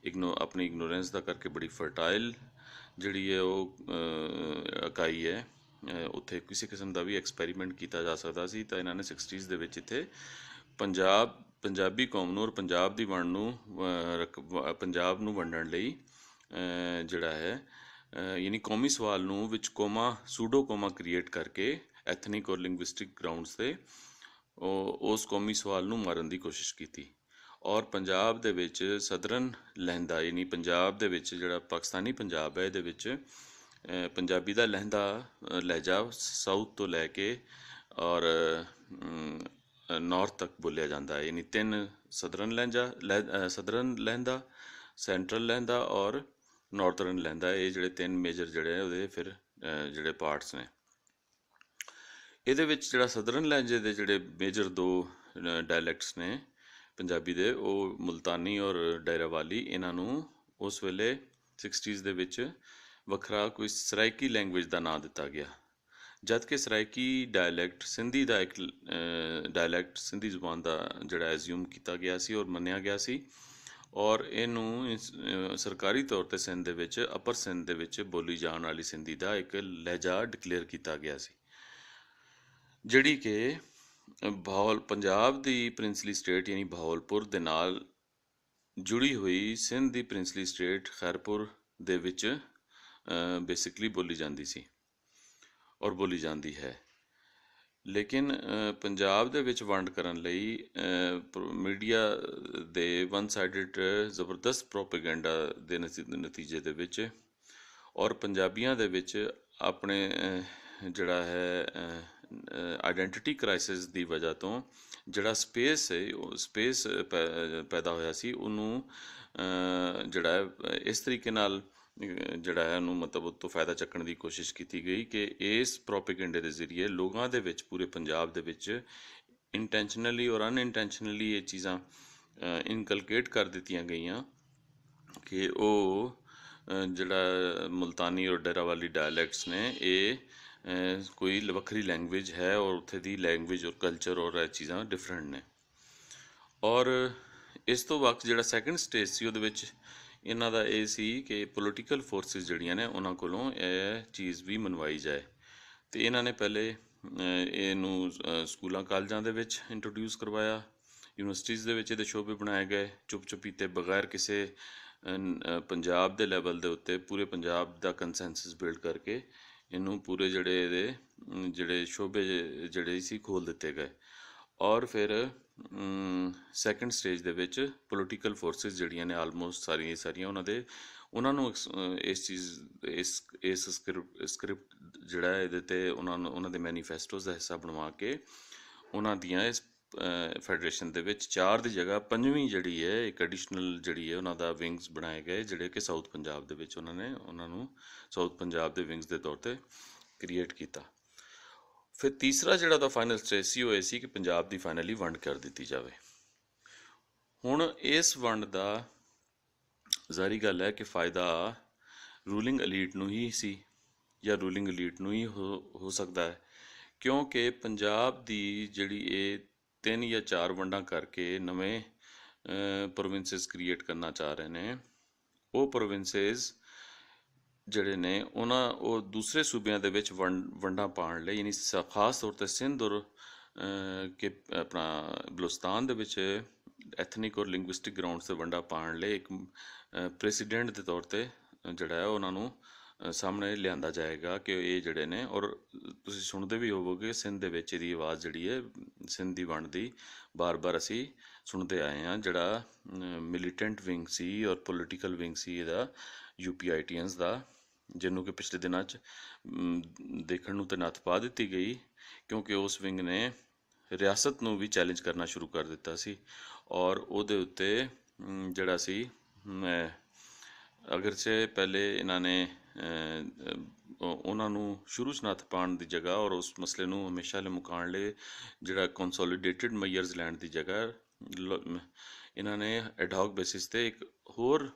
ਆਪਣੀ ਇਗਨੋਰੈਂਸ ਦਾ ਕਰਕੇ ਬੜੀ ਫਰਟਾਈਲ ਜਿਹੜੀ ਹੈ ਉਹ ਇਕਾਈ ਹੈ, ਉੱਥੇ ਕਿਸੇ ਕਿਸਮ ਦਾ ਵੀ ਐਕਸਪੈਰੀਮੈਂਟ ਕੀਤਾ ਜਾ ਸਕਦਾ ਸੀ। ਤਾਂ ਇਹਨਾਂ ਨੇ 60s ਦੇ ਵਿੱਚ ਇੱਥੇ ਪੰਜਾਬੀ ਕੌਮ ਨੂੰ ਔਰ ਪੰਜਾਬ ਦੀ ਵੰਡ ਨੂੰ ਪੰਜਾਬ ਨੂੰ ਵੰਡਣ ਲਈ ਜਿਹੜਾ ਹੈ ਯਾਨੀ ਕੌਮੀ ਸਵਾਲ ਨੂੰ ਵਿੱਚ ਸੂਡੋ ਕੋਮਾ ਕ੍ਰੀਏਟ ਕਰਕੇ ਐਥਨਿਕ ਔਰ ਲਿੰਗੁਇਸਟਿਕ ਗਰਾਊਂਡਸ 'ਤੇ ਉਸ ਕੌਮੀ ਸਵਾਲ ਨੂੰ ਮਾਰਨ ਦੀ ਕੋਸ਼ਿਸ਼ ਕੀਤੀ। ਔਰ ਪੰਜਾਬ ਦੇ ਵਿੱਚ ਸਦਰਨ ਲਹਿੰਦਾ ਯਾਨੀ ਪੰਜਾਬ ਦੇ ਵਿੱਚ ਜਿਹੜਾ ਪਾਕਿਸਤਾਨੀ ਪੰਜਾਬ ਹੈ ਇਹਦੇ ਵਿੱਚ ਪੰਜਾਬੀ ਦਾ ਲਹਿਜਾ ਸਾਊਥ ਤੋਂ ਲੈ ਕੇ ਔਰ ਨਾਰਥ ਤੱਕ ਬੋਲਿਆ ਜਾਂਦਾ ਹੈ, ਯਾਨੀ 3 ਸਦਰਨ ਲਹਿੰਦਾ, ਸੈਂਟਰਲ ਲਹਿੰਦਾ ਔਰ ਨਾਰਥਰਨ ਲਹਿੰਦਾ, ਇਹ ਜਿਹੜੇ 3 ਮੇਜਰ ਜਿਹੜੇ ਉਹਦੇ ਫਿਰ ਜਿਹੜੇ ਪਾਰਟਸ ਨੇ। ਇਹਦੇ ਵਿੱਚ ਜਿਹੜਾ ਸਦਰਨ ਲਹਿਜੇ ਦੇ ਜਿਹੜੇ ਮੇਜਰ 2 ਡਾਇਲੈਕਟਸ ਨੇ ਪੰਜਾਬੀ ਦੇ, ਉਹ ਮੁਲਤਾਨੀ ਔਰ ਡਾਇਰਾਵਾਲੀ, ਇਹਨਾਂ ਨੂੰ ਉਸ ਵੇਲੇ 60s ਦੇ ਵਿੱਚ ਵੱਖਰਾ ਕੋਈ ਸਰਾਇਕੀ ਲੈਂਗੁਏਜ ਦਾ ਨਾਂ ਦਿੱਤਾ ਗਿਆ, ਜਦ ਕਿ ਸਰਾਇਕੀ ਡਾਇਲੈਕਟ ਸਿੰਧੀ ਦਾ ਇੱਕ ਡਾਇਲੈਕਟ ਸਿੰਧੀ ਜ਼ੁਬਾਨ ਦਾ ਜਿਹੜਾ ਐਜ਼ਿਊਮ ਕੀਤਾ ਗਿਆ ਸੀ ਔਰ ਮੰਨਿਆ ਗਿਆ ਸੀ। ਔਰ ਇਹਨੂੰ ਸਰਕਾਰੀ ਤੌਰ 'ਤੇ ਸਿੰਧ ਦੇ ਵਿੱਚ ਅਪਰ ਸਿੰਧ ਦੇ ਵਿੱਚ ਬੋਲੀ ਜਾਣ ਵਾਲੀ ਸਿੰਧੀ ਦਾ ਇੱਕ ਲਹਿਜਾ ਡਿਕਲੇਅਰ ਕੀਤਾ ਗਿਆ ਸੀ, ਜਿਹੜੀ ਕਿ ਭਾਵਲ ਪੰਜਾਬ ਦੀ ਪ੍ਰਿੰਸਲੀ ਸਟੇਟ ਯਾਨੀ ਭਾਵਲਪੁਰ ਦੇ ਨਾਲ ਜੁੜੀ ਹੋਈ ਸਿੰਧ ਦੀ ਪ੍ਰਿੰਸਲੀ ਸਟੇਟ ਖੈਰਪੁਰ ਦੇ ਵਿੱਚ ਬੇਸਿਕਲੀ ਬੋਲੀ ਜਾਂਦੀ ਸੀ ਔਰ ਬੋਲੀ ਜਾਂਦੀ ਹੈ। ਲੇਕਿਨ ਪੰਜਾਬ ਦੇ ਵਿੱਚ ਵੰਡ ਕਰਨ ਲਈ ਮੀਡੀਆ ਦੇ ਵਨ ਸਾਈਡਡ ਜ਼ਬਰਦਸਤ ਪ੍ਰੋਪੇਗੈਂਡਾ ਦੇ ਨਤੀਜੇ ਦੇ ਵਿੱਚ ਔਰ ਪੰਜਾਬੀਆਂ ਦੇ ਵਿੱਚ ਆਪਣੇ ਜਿਹੜਾ ਹੈ ਆਈਡੈਂਟੀਟੀ ਕ੍ਰਾਈਸਿਸ ਦੀ ਵਜ੍ਹਾ ਤੋਂ ਜਿਹੜਾ ਸਪੇਸ ਹੈ ਉਹ ਸਪੇਸ ਪੈਦਾ ਹੋਇਆ ਸੀ, ਉਹਨੂੰ ਜਿਹੜਾ ਹੈ ਇਸ ਤਰੀਕੇ ਨਾਲ ਜਿਹੜਾ ਹੈ ਉਹਨੂੰ ਮਤਲਬ ਉਹ ਤੋਂ ਫਾਇਦਾ ਚੱਕਣ ਦੀ ਕੋਸ਼ਿਸ਼ ਕੀਤੀ ਗਈ ਕਿ ਇਸ ਪ੍ਰੋਪੇਗੈਂਡੇ ਦੇ ਜ਼ਰੀਏ ਲੋਕਾਂ ਦੇ ਵਿੱਚ ਪੂਰੇ ਪੰਜਾਬ ਦੇ ਵਿੱਚ ਇੰਟੈਂਸ਼ਨਲੀ ਔਰ ਅਨਇੰਟੈਂਸ਼ਨਲੀ ਇਹ ਚੀਜ਼ਾਂ ਇਨਕਲਕੇਟ ਕਰ ਦਿੱਤੀਆਂ ਗਈਆਂ ਕਿ ਉਹ ਜਿਹੜਾ ਮੁਲਤਾਨੀ ਔਰ ਡੇਰਾਵਾਲੀ ਡਾਇਲੈਕਟਸ ਨੇ ਇਹ ਕੋਈ ਵੱਖਰੀ ਲੈਂਗੁਏਜ ਹੈ ਔਰ ਉੱਥੇ ਦੀ ਲੈਂਗੁਏਜ ਔਰ ਕਲਚਰ ਔਰ ਇਹ ਚੀਜ਼ਾਂ ਡਿਫਰੈਂਟ ਨੇ। ਔਰ ਇਸ ਤੋਂ ਵਕਤ ਜਿਹੜਾ ਸੈਕੰਡ ਸਟੇਜ ਸੀ ਉਹਦੇ ਵਿੱਚ ਇਹਨਾਂ ਦਾ ਇਹ ਸੀ ਕਿ ਪੋਲੀਟੀਕਲ ਫੋਰਸਿਸ ਜਿਹੜੀਆਂ ਨੇ ਉਹਨਾਂ ਕੋਲੋਂ ਇਹ ਚੀਜ਼ ਵੀ ਮਨਵਾਈ ਜਾਏ, ਅਤੇ ਇਹਨਾਂ ਨੇ ਪਹਿਲੇ ਇਹਨੂੰ ਸਕੂਲਾਂ ਕਾਲਜਾਂ ਦੇ ਵਿੱਚ ਇੰਟਰੋਡਿਊਸ ਕਰਵਾਇਆ, ਯੂਨੀਵਰਸਿਟੀਜ਼ ਦੇ ਵਿੱਚ ਇਹਦੇ ਸ਼ੋਬੇ ਬਣਾਏ ਗਏ, ਚੁੱਪ ਚੁਪੀਤੇ ਬਗੈਰ ਕਿਸੇ ਪੰਜਾਬ ਦੇ ਲੈਵਲ ਦੇ ਉੱਤੇ ਪੂਰੇ ਪੰਜਾਬ ਦਾ ਕੰਸੈਂਸਸ ਬਿਲਡ ਕਰਕੇ ਇਹਨੂੰ ਪੂਰੇ ਜਿਹੜੇ ਸ਼ੋਬੇ ਜਿਹੜੇ ਸੀ ਖੋਲ੍ਹ ਦਿੱਤੇ ਗਏ। ਔਰ ਫਿਰ ਸੈਕੰਡ ਸਟੇਜ ਦੇ ਵਿੱਚ ਪੋਲੀਟੀਕਲ ਫੋਰਸਿਸ ਜਿਹੜੀਆਂ ਨੇ ਆਲਮੋਸਟ ਸਾਰੀਆਂ ਉਹਨਾਂ ਨੂੰ ਇਸ ਚੀਜ਼ ਇਸ ਸਕ੍ਰਿਪਟ ਜਿਹੜਾ ਇਹਦੇ 'ਤੇ ਉਹਨਾਂ ਦੇ ਮੈਨੀਫੈਸਟੋਜ਼ ਦਾ ਹਿੱਸਾ ਬਣਵਾ ਕੇ ਉਹਨਾਂ ਦੀਆਂ ਇਸ ਫੈਡਰੇਸ਼ਨ ਦੇ ਵਿੱਚ 4 ਦੀ ਜਗ੍ਹਾ 5ਵੀਂ ਜਿਹੜੀ ਹੈ ਇੱਕ ਐਡੀਸ਼ਨਲ ਜਿਹੜੀ ਹੈ ਉਹਨਾਂ ਦਾ ਵਿੰਗਸ ਬਣਾਏ ਗਏ, ਜਿਹੜੇ ਕਿ ਸਾਊਥ ਪੰਜਾਬ ਦੇ ਵਿੱਚ ਉਹਨਾਂ ਨੂੰ ਸਾਊਥ ਪੰਜਾਬ ਦੇ ਵਿੰਗਸ ਦੇ ਤੌਰ 'ਤੇ ਕ੍ਰੀਏਟ ਕੀਤਾ। ਫਿਰ ਤੀਸਰਾ ਜਿਹੜਾ ਦਾ ਫਾਈਨਲ ਸਟੇਜ ਸੀ ਉਹ ਇਹ ਸੀ ਕਿ ਪੰਜਾਬ ਦੀ ਫਾਈਨਲੀ ਵੰਡ ਕਰ ਦਿੱਤੀ ਜਾਵੇ। ਹੁਣ ਇਸ ਵੰਡ ਦਾ ਜ਼ਾਹਰੀ ਗੱਲ ਹੈ ਕਿ ਫਾਇਦਾ ਰੂਲਿੰਗ ਐਲੀਟ ਨੂੰ ਹੀ ਸੀ ਜਾਂ ਰੂਲਿੰਗ ਐਲੀਟ ਨੂੰ ਹੀ ਹੋ ਸਕਦਾ ਹੈ, ਕਿਉਂਕਿ ਪੰਜਾਬ ਦੀ ਜਿਹੜੀ ਇਹ 3 ਜਾਂ 4 ਵੰਡਾਂ ਕਰਕੇ ਨਵੇਂ ਪ੍ਰੋਵਿੰਸਿਸ ਕ੍ਰੀਏਟ ਕਰਨਾ ਚਾਹ ਰਹੇ ਨੇ, ਉਹ ਪ੍ਰੋਵਿੰਸਿਸ ਜਿਹੜੇ ਨੇ ਉਹ ਦੂਸਰੇ ਸੂਬਿਆਂ ਦੇ ਵਿੱਚ ਵੰਡਾਂ ਪਾਉਣ ਲਈ ਯਾਨੀ ਖਾਸ ਤੌਰ 'ਤੇ ਸਿੰਧ ਔਰ ਆਪਣਾ ਬਲੋਚਿਸਤਾਨ ਦੇ ਵਿੱਚ ਐਥਨਿਕ ਔਰ ਲਿੰਗੁਇਸਟਿਕ ਗਰਾਊਂਡਸ 'ਤੇ ਵੰਡਾਂ ਪਾਉਣ ਲਈ ਇੱਕ ਪ੍ਰੈਸੀਡੈਂਟ ਦੇ ਤੌਰ 'ਤੇ ਜਿਹੜਾ ਹੈ ਉਹਨਾਂ ਨੂੰ ਸਾਹਮਣੇ ਲਿਆਂਦਾ ਜਾਏਗਾ ਕਿ ਇਹ ਜਿਹੜੇ ਨੇ, ਔਰ ਤੁਸੀਂ ਸੁਣਦੇ ਵੀ ਹੋਵੋਗੇ ਸਿੰਧ ਦੇ ਵਿੱਚ ਇਹਦੀ ਆਵਾਜ਼ ਜਿਹੜੀ ਹੈ ਸਿੰਧ ਦੀ ਵੰਡ ਦੀ ਬਾਰ-ਬਾਰ ਅਸੀਂ ਸੁਣਦੇ ਆਏ ਹਾਂ। ਜਿਹੜਾ ਮਿਲੀਟੈਂਟ ਵਿੰਗ ਸੀ ਔਰ ਪੋਲੀਟੀਕਲ ਵਿੰਗ ਸੀ ਇਹਦਾ UPITians ਦਾ, ਜਿਹਨੂੰ ਕਿ ਪਿਛਲੇ ਦਿਨਾਂ 'ਚ ਦੇਖਣ ਨੂੰ ਤਾਂ ਨੱਥ ਪਾ ਦਿੱਤੀ ਗਈ ਕਿਉਂਕਿ ਉਸ ਵਿੰਗ ਨੇ ਰਿਆਸਤ ਨੂੰ ਵੀ ਚੈਲੰਜ ਕਰਨਾ ਸ਼ੁਰੂ ਕਰ ਦਿੱਤਾ ਸੀ ਔਰ ਉਹਦੇ ਉੱਤੇ ਜਿਹੜਾ ਸੀ ਅਗਰਚੇ ਪਹਿਲੇ ਇਹਨਾਂ ਨੇ ਉਹਨਾਂ ਨੂੰ ਸ਼ੁਰੂ 'ਚ ਨੱਥ ਪਾਉਣ ਦੀ ਜਗ੍ਹਾ ਔਰ ਉਸ ਮਸਲੇ ਨੂੰ ਹਮੇਸ਼ਾ ਲਈ ਮੁਕਾਉਣ ਲਈ ਜਿਹੜਾ ਕੰਸੋਲੀਡੇਟਿਡ ਮੇਜਰਸ ਲੈਣ ਦੀ ਜਗ੍ਹਾ ਇਹਨਾਂ ਨੇ ਐਡਹੌਕ ਬੇਸਿਸ 'ਤੇ ਇੱਕ ਹੋਰ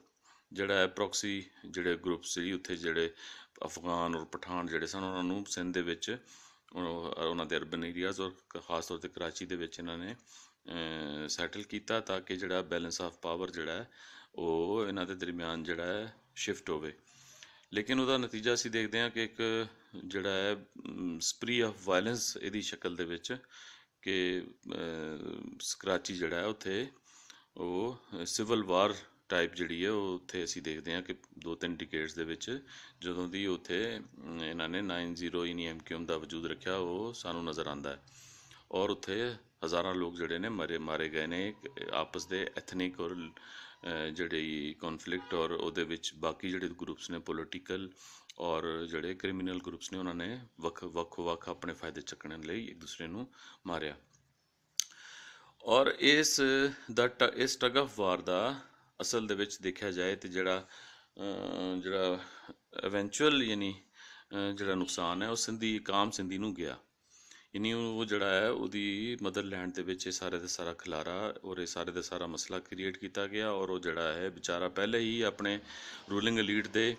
ਜਿਹੜਾ ਹੈ ਪ੍ਰੋਕਸੀ ਜਿਹੜੇ ਗਰੁੱਪਸ ਸੀ ਉੱਥੇ ਜਿਹੜੇ ਅਫਗਾਨ ਔਰ ਪਠਾਨ ਜਿਹੜੇ ਸਨ ਉਹਨਾਂ ਨੂੰ ਸਿੰਧ ਦੇ ਵਿੱਚ ਉਹਨਾਂ ਦੇ ਅਰਬਨ ਏਰੀਆਜ਼ ਔਰ ਖਾਸ ਤੌਰ 'ਤੇ ਕਰਾਚੀ ਦੇ ਵਿੱਚ ਇਹਨਾਂ ਨੇ ਸੈਟਲ ਕੀਤਾ ਤਾਂ ਕਿ ਜਿਹੜਾ ਬੈਲੈਂਸ ਆਫ ਪਾਵਰ ਜਿਹੜਾ ਉਹ ਇਹਨਾਂ ਦੇ ਦਰਮਿਆਨ ਜਿਹੜਾ ਹੈ ਸ਼ਿਫਟ ਹੋਵੇ। ਲੇਕਿਨ ਉਹਦਾ ਨਤੀਜਾ ਅਸੀਂ ਦੇਖਦੇ ਹਾਂ ਕਿ ਇੱਕ ਜਿਹੜਾ ਹੈ ਸਪਰੀ ਆਫ ਵਾਇਲੈਂਸ ਇਹਦੀ ਸ਼ਕਲ ਦੇ ਵਿੱਚ ਕਿ ਕਰਾਚੀ ਜਿਹੜਾ ਹੈ ਉੱਥੇ ਉਹ ਸਿਵਲ ਵਾਰ ਟਾਈਪ ਜਿਹੜੀ ਹੈ ਉਹ ਉੱਥੇ ਅਸੀਂ ਦੇਖਦੇ ਹਾਂ ਕਿ 2-3 ਡਿਕੇਡਸ ਦੇ ਵਿੱਚ ਜਦੋਂ ਦੀ ਉੱਥੇ ਇਹਨਾਂ ਨੇ 90 ਯਾਨੀ MQM ਦਾ ਵਜੂਦ ਰੱਖਿਆ ਉਹ ਸਾਨੂੰ ਨਜ਼ਰ ਆਉਂਦਾ ਹੈ ਔਰ ਉੱਥੇ ਹਜ਼ਾਰਾਂ ਲੋਕ ਜਿਹੜੇ ਨੇ ਮਾਰੇ ਗਏ ਨੇ ਆਪਸ ਦੇ ਐਥਨਿਕ ਔਰ ਜਿਹੜੀ ਕੌਨਫਲਿਕਟ ਔਰ ਉਹਦੇ ਵਿੱਚ ਬਾਕੀ ਜਿਹੜੇ ਗਰੁੱਪਸ ਨੇ ਪੋਲੀਟੀਕਲ ਔਰ ਜਿਹੜੇ ਕ੍ਰਿਮੀਨਲ ਗਰੁੱਪਸ ਨੇ ਉਹਨਾਂ ਨੇ ਵੱਖ ਆਪਣੇ ਫਾਇਦੇ ਚੱਕਣ ਲਈ ਇੱਕ ਦੂਸਰੇ ਨੂੰ ਮਾਰਿਆ। ਔਰ ਇਸ ਟਗ ਆਫ ਵਾਰ ਦਾ ਅਸਲ ਦੇ ਵਿੱਚ ਦੇਖਿਆ ਜਾਏ ਤੇ ਜਿਹੜਾ ਇਵੈਂਚੁਅਲ ਯਾਨੀ ਜਿਹੜਾ ਨੁਕਸਾਨ ਹੈ ਉਹ ਆਮ ਸਿੰਧੀ ਨੂੰ ਗਿਆ, ਯਾਨੀ ਉਹ ਜਿਹੜਾ ਹੈ ਉਹਦੀ ਮਦਰਲੈਂਡ ਦੇ ਵਿੱਚ ਇਹ ਸਾਰੇ ਦਾ ਸਾਰਾ ਖਿਲਾਰਾ ਔਰ ਇਹ ਸਾਰੇ ਦਾ ਸਾਰਾ ਮਸਲਾ ਕ੍ਰੀਏਟ ਕੀਤਾ ਗਿਆ ਔਰ ਉਹ ਜਿਹੜਾ ਹੈ ਵਿਚਾਰਾ ਪਹਿਲੇ ਹੀ ਆਪਣੇ ਰੂਲਿੰਗ ਐਲੀਟ ਦੇ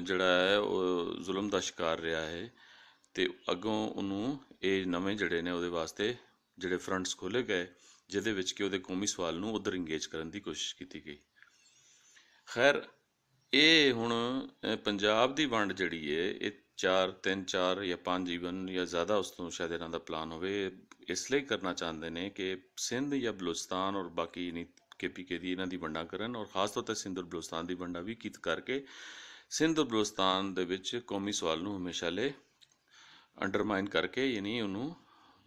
ਜਿਹੜਾ ਹੈ ਉਹ ਜ਼ੁਲਮ ਦਾ ਸ਼ਿਕਾਰ ਰਿਹਾ ਹੈ ਅਤੇ ਅੱਗੋਂ ਉਹਨੂੰ ਇਹ ਨਵੇਂ ਜਿਹੜੇ ਨੇ ਉਹਦੇ ਵਾਸਤੇ ਜਿਹੜੇ ਫਰੰਟਸ ਖੋਲ੍ਹੇ ਗਏ ਜਿਹਦੇ ਵਿੱਚ ਕਿ ਉਹਦੇ ਕੌਮੀ ਸਵਾਲ ਨੂੰ ਉੱਧਰ ਇੰਗੇਜ ਕਰਨ ਦੀ ਕੋਸ਼ਿਸ਼ ਕੀਤੀ ਗਈ। ਖੈਰ ਇਹ ਹੁਣ ਪੰਜਾਬ ਦੀ ਵੰਡ ਜਿਹੜੀ ਹੈ ਇਹ 3, 4 ਜਾਂ 5 ਈਵਨ ਜਾਂ ਜ਼ਿਆਦਾ ਉਸ ਤੋਂ ਸ਼ਾਇਦ ਇਹਨਾਂ ਦਾ ਪਲਾਨ ਹੋਵੇ, ਇਸ ਲਈ ਕਰਨਾ ਚਾਹੁੰਦੇ ਨੇ ਕਿ ਸਿੰਧ ਜਾਂ ਬਲੋਚਿਸਤਾਨ ਔਰ ਬਾਕੀ ਨਹੀਂ KPK ਦੀ ਇਹਨਾਂ ਦੀ ਵੰਡਾਂ ਕਰਨ, ਔਰ ਖਾਸ ਤੌਰ 'ਤੇ ਸਿੰਧ ਔਰ ਬਲੋਚਿਸਤਾਨ ਦੀ ਵੰਡਾਂ ਵੀ ਕਰਕੇ ਸਿੰਧ ਔਰ ਬਲੋਚਿਸਤਾਨ ਦੇ ਵਿੱਚ ਕੌਮੀ ਸਵਾਲ ਨੂੰ ਹਮੇਸ਼ਾ ਲਈ ਅੰਡਰਮਾਈਨ ਕਰਕੇ, ਯਾਨੀ ਉਹਨੂੰ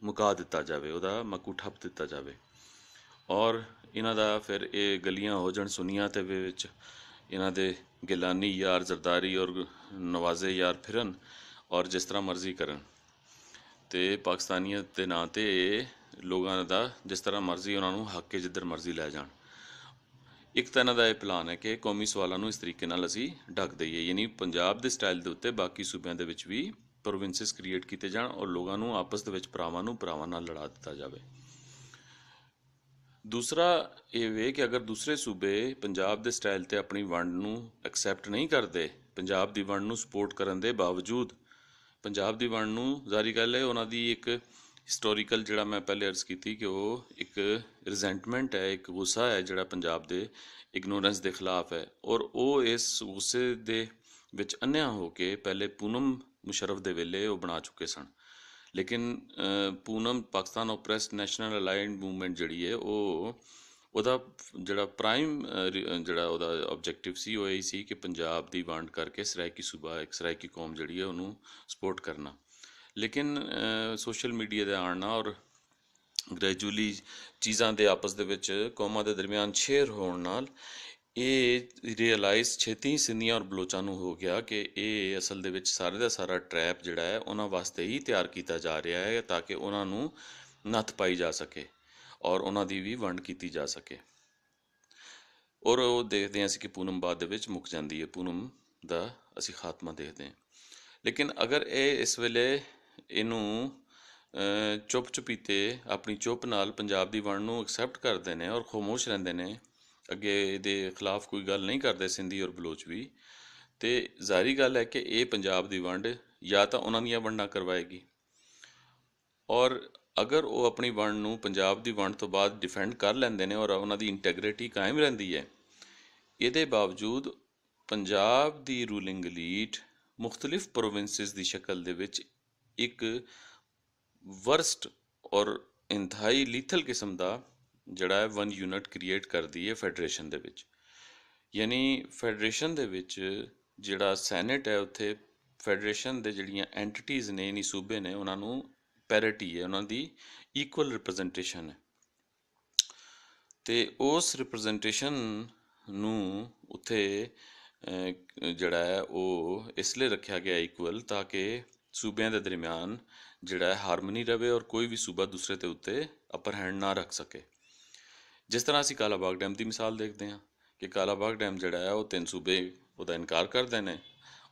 ਮੁਕਾ ਦਿੱਤਾ ਜਾਵੇ, ਉਹਦਾ ਮੱਕੂ ਠੱਪ ਦਿੱਤਾ ਜਾਵੇ। ਔਰ ਇਹਨਾਂ ਦਾ ਫਿਰ ਇਹ ਗਲੀਆਂ ਹੋ ਜਾਣ ਸੁਨੀਆਂ ਦੇ ਵਿੱਚ, ਇਹਨਾਂ ਦੇ ਗਿਲਾਨੀ ਯਾਰ ਜ਼ਰਦਾਰੀ ਔਰ ਨਵਾਜ਼ੇ ਯਾਰ ਫਿਰਨ ਔਰ ਜਿਸ ਤਰ੍ਹਾਂ ਮਰਜ਼ੀ ਕਰਨ, ਅਤੇ ਪਾਕਿਸਤਾਨੀਅਤ ਦੇ ਨਾਂ 'ਤੇ ਇਹ ਲੋਕਾਂ ਦਾ ਜਿਸ ਤਰ੍ਹਾਂ ਮਰਜ਼ੀ ਉਹਨਾਂ ਨੂੰ ਹੱਕ ਕੇ ਜਿੱਧਰ ਮਰਜ਼ੀ ਲੈ ਜਾਣ। ਇੱਕ ਤਾਂ ਇਹਨਾਂ ਦਾ ਇਹ ਪਲਾਨ ਹੈ ਕਿ ਕੌਮੀ ਸਵਾਲਾਂ ਨੂੰ ਇਸ ਤਰੀਕੇ ਨਾਲ ਅਸੀਂ ਢੱਕ ਦਈਏ, ਯਾਨੀ ਪੰਜਾਬ ਦੇ ਸਟਾਈਲ ਦੇ ਉੱਤੇ ਬਾਕੀ ਸੂਬਿਆਂ ਦੇ ਵਿੱਚ ਵੀ ਪ੍ਰੋਵਿੰਸਿਸ ਕ੍ਰੀਏਟ ਕੀਤੇ ਜਾਣ ਔਰ ਲੋਕਾਂ ਨੂੰ ਆਪਸ ਦੇ ਵਿੱਚ ਭਰਾਵਾਂ ਨਾਲ ਲੜਾ ਦਿੱਤਾ ਜਾਵੇ। ਦੂਸਰਾ ਇਹ ਵੇ ਕਿ ਅਗਰ ਦੂਸਰੇ ਸੂਬੇ ਪੰਜਾਬ ਦੇ ਸਟਾਈਲ 'ਤੇ ਆਪਣੀ ਵੰਡ ਨੂੰ ਐਕਸੈਪਟ ਨਹੀਂ ਕਰਦੇ, ਪੰਜਾਬ ਦੀ ਵੰਡ ਨੂੰ ਸਪੋਰਟ ਕਰਨ ਦੇ ਬਾਵਜੂਦ, ਪੰਜਾਬ ਦੀ ਵੰਡ ਨੂੰ ਜ਼ਾਹਰੀ ਗੱਲ ਹੈ ਉਹਨਾਂ ਦੀ ਇੱਕ ਹਿਸਟੋਰੀਕਲ, ਜਿਹੜਾ ਮੈਂ ਪਹਿਲੇ ਅਰਜ਼ ਕੀਤੀ ਕਿ ਉਹ ਇੱਕ ਰਿਜ਼ੈਂਟਮੈਂਟ ਹੈ, ਇੱਕ ਗੁੱਸਾ ਹੈ ਜਿਹੜਾ ਪੰਜਾਬ ਦੇ ਇਗਨੋਰੈਂਸ ਦੇ ਖਿਲਾਫ ਹੈ, ਔਰ ਉਹ ਇਸ ਗੁੱਸੇ ਦੇ ਵਿੱਚ ਅੰਨ੍ਹਿਆ ਹੋ ਕੇ ਪਹਿਲੇ ਪੂਨਮ ਮੁਸ਼ਰਫ ਦੇ ਵੇਲੇ ਉਹ ਬਣਾ ਚੁੱਕੇ ਸਨ। ਲੇਕਿਨ PONAM Pakistan oppressed national aligned movement ਜਿਹੜੀ ਹੈ ਉਹਦਾ ਜਿਹੜਾ ਪ੍ਰਾਈਮ ਜਿਹੜਾ ਉਹਦਾ ਆਬਜੈਕਟਿਵ ਸੀ ਉਹ ਇਹ ਸੀ ਕਿ ਪੰਜਾਬ ਦੀ ਵੰਡ ਕਰਕੇ ਸਰਾਇਕੀ ਸੂਬਾ, ਇੱਕ ਸਰਾਇਕੀ ਕੌਮ ਜਿਹੜੀ ਹੈ ਉਹਨੂੰ ਸਪੋਰਟ ਕਰਨਾ। ਲੇਕਿਨ ਸੋਸ਼ਲ ਮੀਡੀਆ ਦੇ ਆਉਣ ਨਾਲ ਔਰ ਗ੍ਰੈਜੂਅਲੀ ਚੀਜ਼ਾਂ ਦੇ ਆਪਸ ਦੇ ਵਿੱਚ ਕੌਮਾਂ ਦੇ ਦਰਮਿਆਨ ਸ਼ੇਅਰ ਹੋਣ ਨਾਲ ਇਹ ਰੀਅਲਾਈਜ਼ ਛੇਤੀ ਸਿੰਧੀਆਂ ਔਰ ਬਲੋਚਾਂ ਨੂੰ ਹੋ ਗਿਆ ਕਿ ਇਹ ਅਸਲ ਦੇ ਵਿੱਚ ਸਾਰੇ ਦਾ ਸਾਰਾ ਟਰੈਪ ਜਿਹੜਾ ਹੈ ਉਹਨਾਂ ਵਾਸਤੇ ਹੀ ਤਿਆਰ ਕੀਤਾ ਜਾ ਰਿਹਾ ਹੈ ਤਾਂ ਕਿ ਉਹਨਾਂ ਨੂੰ ਨੱਥ ਪਾਈ ਜਾ ਸਕੇ ਔਰ ਉਹਨਾਂ ਦੀ ਵੀ ਵੰਡ ਕੀਤੀ ਜਾ ਸਕੇ। ਔਰ ਉਹ ਦੇਖਦੇ ਹਾਂ ਅਸੀਂ ਕਿ ਪੂਨਮ ਬਾਅਦ ਦੇ ਵਿੱਚ ਮੁੱਕ ਜਾਂਦੀ ਹੈ, ਪੂਨਮ ਦਾ ਅਸੀਂ ਖਾਤਮਾ ਦੇਖਦੇ ਹਾਂ। ਲੇਕਿਨ ਅਗਰ ਇਹ ਇਸ ਵੇਲੇ ਇਹਨੂੰ ਚੁੱਪ ਚੁਪੀਤੇ ਆਪਣੀ ਚੁੱਪ ਨਾਲ ਪੰਜਾਬ ਦੀ ਵੰਡ ਨੂੰ ਐਕਸੈਪਟ ਕਰਦੇ ਨੇ ਔਰ ਖਾਮੋਸ਼ ਰਹਿੰਦੇ ਨੇ, ਅੱਗੇ ਇਹਦੇ ਖਿਲਾਫ ਕੋਈ ਗੱਲ ਨਹੀਂ ਕਰਦੇ ਸਿੰਧੀ ਔਰ ਬਲੋਚ ਵੀ, ਅਤੇ ਜ਼ਾਹਰੀ ਗੱਲ ਹੈ ਕਿ ਇਹ ਪੰਜਾਬ ਦੀ ਵੰਡ ਜਾਂ ਤਾਂ ਉਹਨਾਂ ਦੀਆਂ ਵੰਡਾਂ ਕਰਵਾਏਗੀ, ਔਰ ਅਗਰ ਉਹ ਆਪਣੀ ਵੰਡ ਨੂੰ ਪੰਜਾਬ ਦੀ ਵੰਡ ਤੋਂ ਬਾਅਦ ਡਿਫੈਂਡ ਕਰ ਲੈਂਦੇ ਨੇ ਔਰ ਉਹਨਾਂ ਦੀ ਇੰਟੈਗਰਿਟੀ ਕਾਇਮ ਰਹਿੰਦੀ ਹੈ, ਇਹਦੇ ਬਾਵਜੂਦ ਪੰਜਾਬ ਦੀ ਰੂਲਿੰਗ ਐਲੀਟ ਮੁਖਤਲਿਫ ਪ੍ਰੋਵਿੰਸਿਸ ਦੀ ਸ਼ਕਲ ਦੇ ਵਿੱਚ ਇੱਕ ਵਰਸਟ ਔਰ ਇੰਤਹਾਈ ਲੀਥਲ ਕਿਸਮ ਦਾ ਜਿਹੜਾ ਹੈ ਵਨ ਯੂਨਿਟ ਕ੍ਰੀਏਟ ਕਰਦੀ ਹੈ ਫੈਡਰੇਸ਼ਨ ਦੇ ਵਿੱਚ। ਯਾਨੀ ਫੈਡਰੇਸ਼ਨ ਦੇ ਵਿੱਚ ਜਿਹੜਾ ਸੈਨੇਟ ਹੈ, ਉੱਥੇ ਫੈਡਰੇਸ਼ਨ ਦੇ ਜਿਹੜੀਆਂ ਐਂਟੀਟੀਜ਼ ਨੇ, ਯਾਨੀ ਸੂਬੇ ਨੇ, ਉਹਨਾਂ ਨੂੰ ਪੈਰਿਟੀ ਹੈ, ਉਹਨਾਂ ਦੀ ਇਕੁਅਲ ਰਿਪਰੈਜ਼ੈਂਟੇਸ਼ਨ ਹੈ, ਅਤੇ ਉਸ ਰਿਪਰੈਜ਼ੈਂਟੇਸ਼ਨ ਨੂੰ ਉੱਥੇ ਜਿਹੜਾ ਹੈ ਉਹ ਇਸ ਲਈ ਰੱਖਿਆ ਗਿਆ ਇਕੁਅਲ ਤਾਂ ਕਿ ਸੂਬਿਆਂ ਦੇ ਦਰਮਿਆਨ ਜਿਹੜਾ ਹੈ ਹਾਰਮਨੀ ਰਵੇ ਔਰ ਕੋਈ ਵੀ ਸੂਬਾ ਦੂਸਰੇ ਦੇ ਉੱਤੇ ਅਪਰ ਹੈਂਡ ਨਾ ਰੱਖ ਸਕੇ। ਜਿਸ ਤਰ੍ਹਾਂ ਅਸੀਂ ਕਾਲਾਬਾਗ ਡੈਮ ਦੀ ਮਿਸਾਲ ਦੇਖਦੇ ਹਾਂ ਕਿ ਕਾਲਾਬਾਗ ਡੈਮ ਜਿਹੜਾ ਹੈ ਉਹ 3 ਸੂਬੇ ਉਹਦਾ ਇਨਕਾਰ ਕਰਦੇ ਨੇ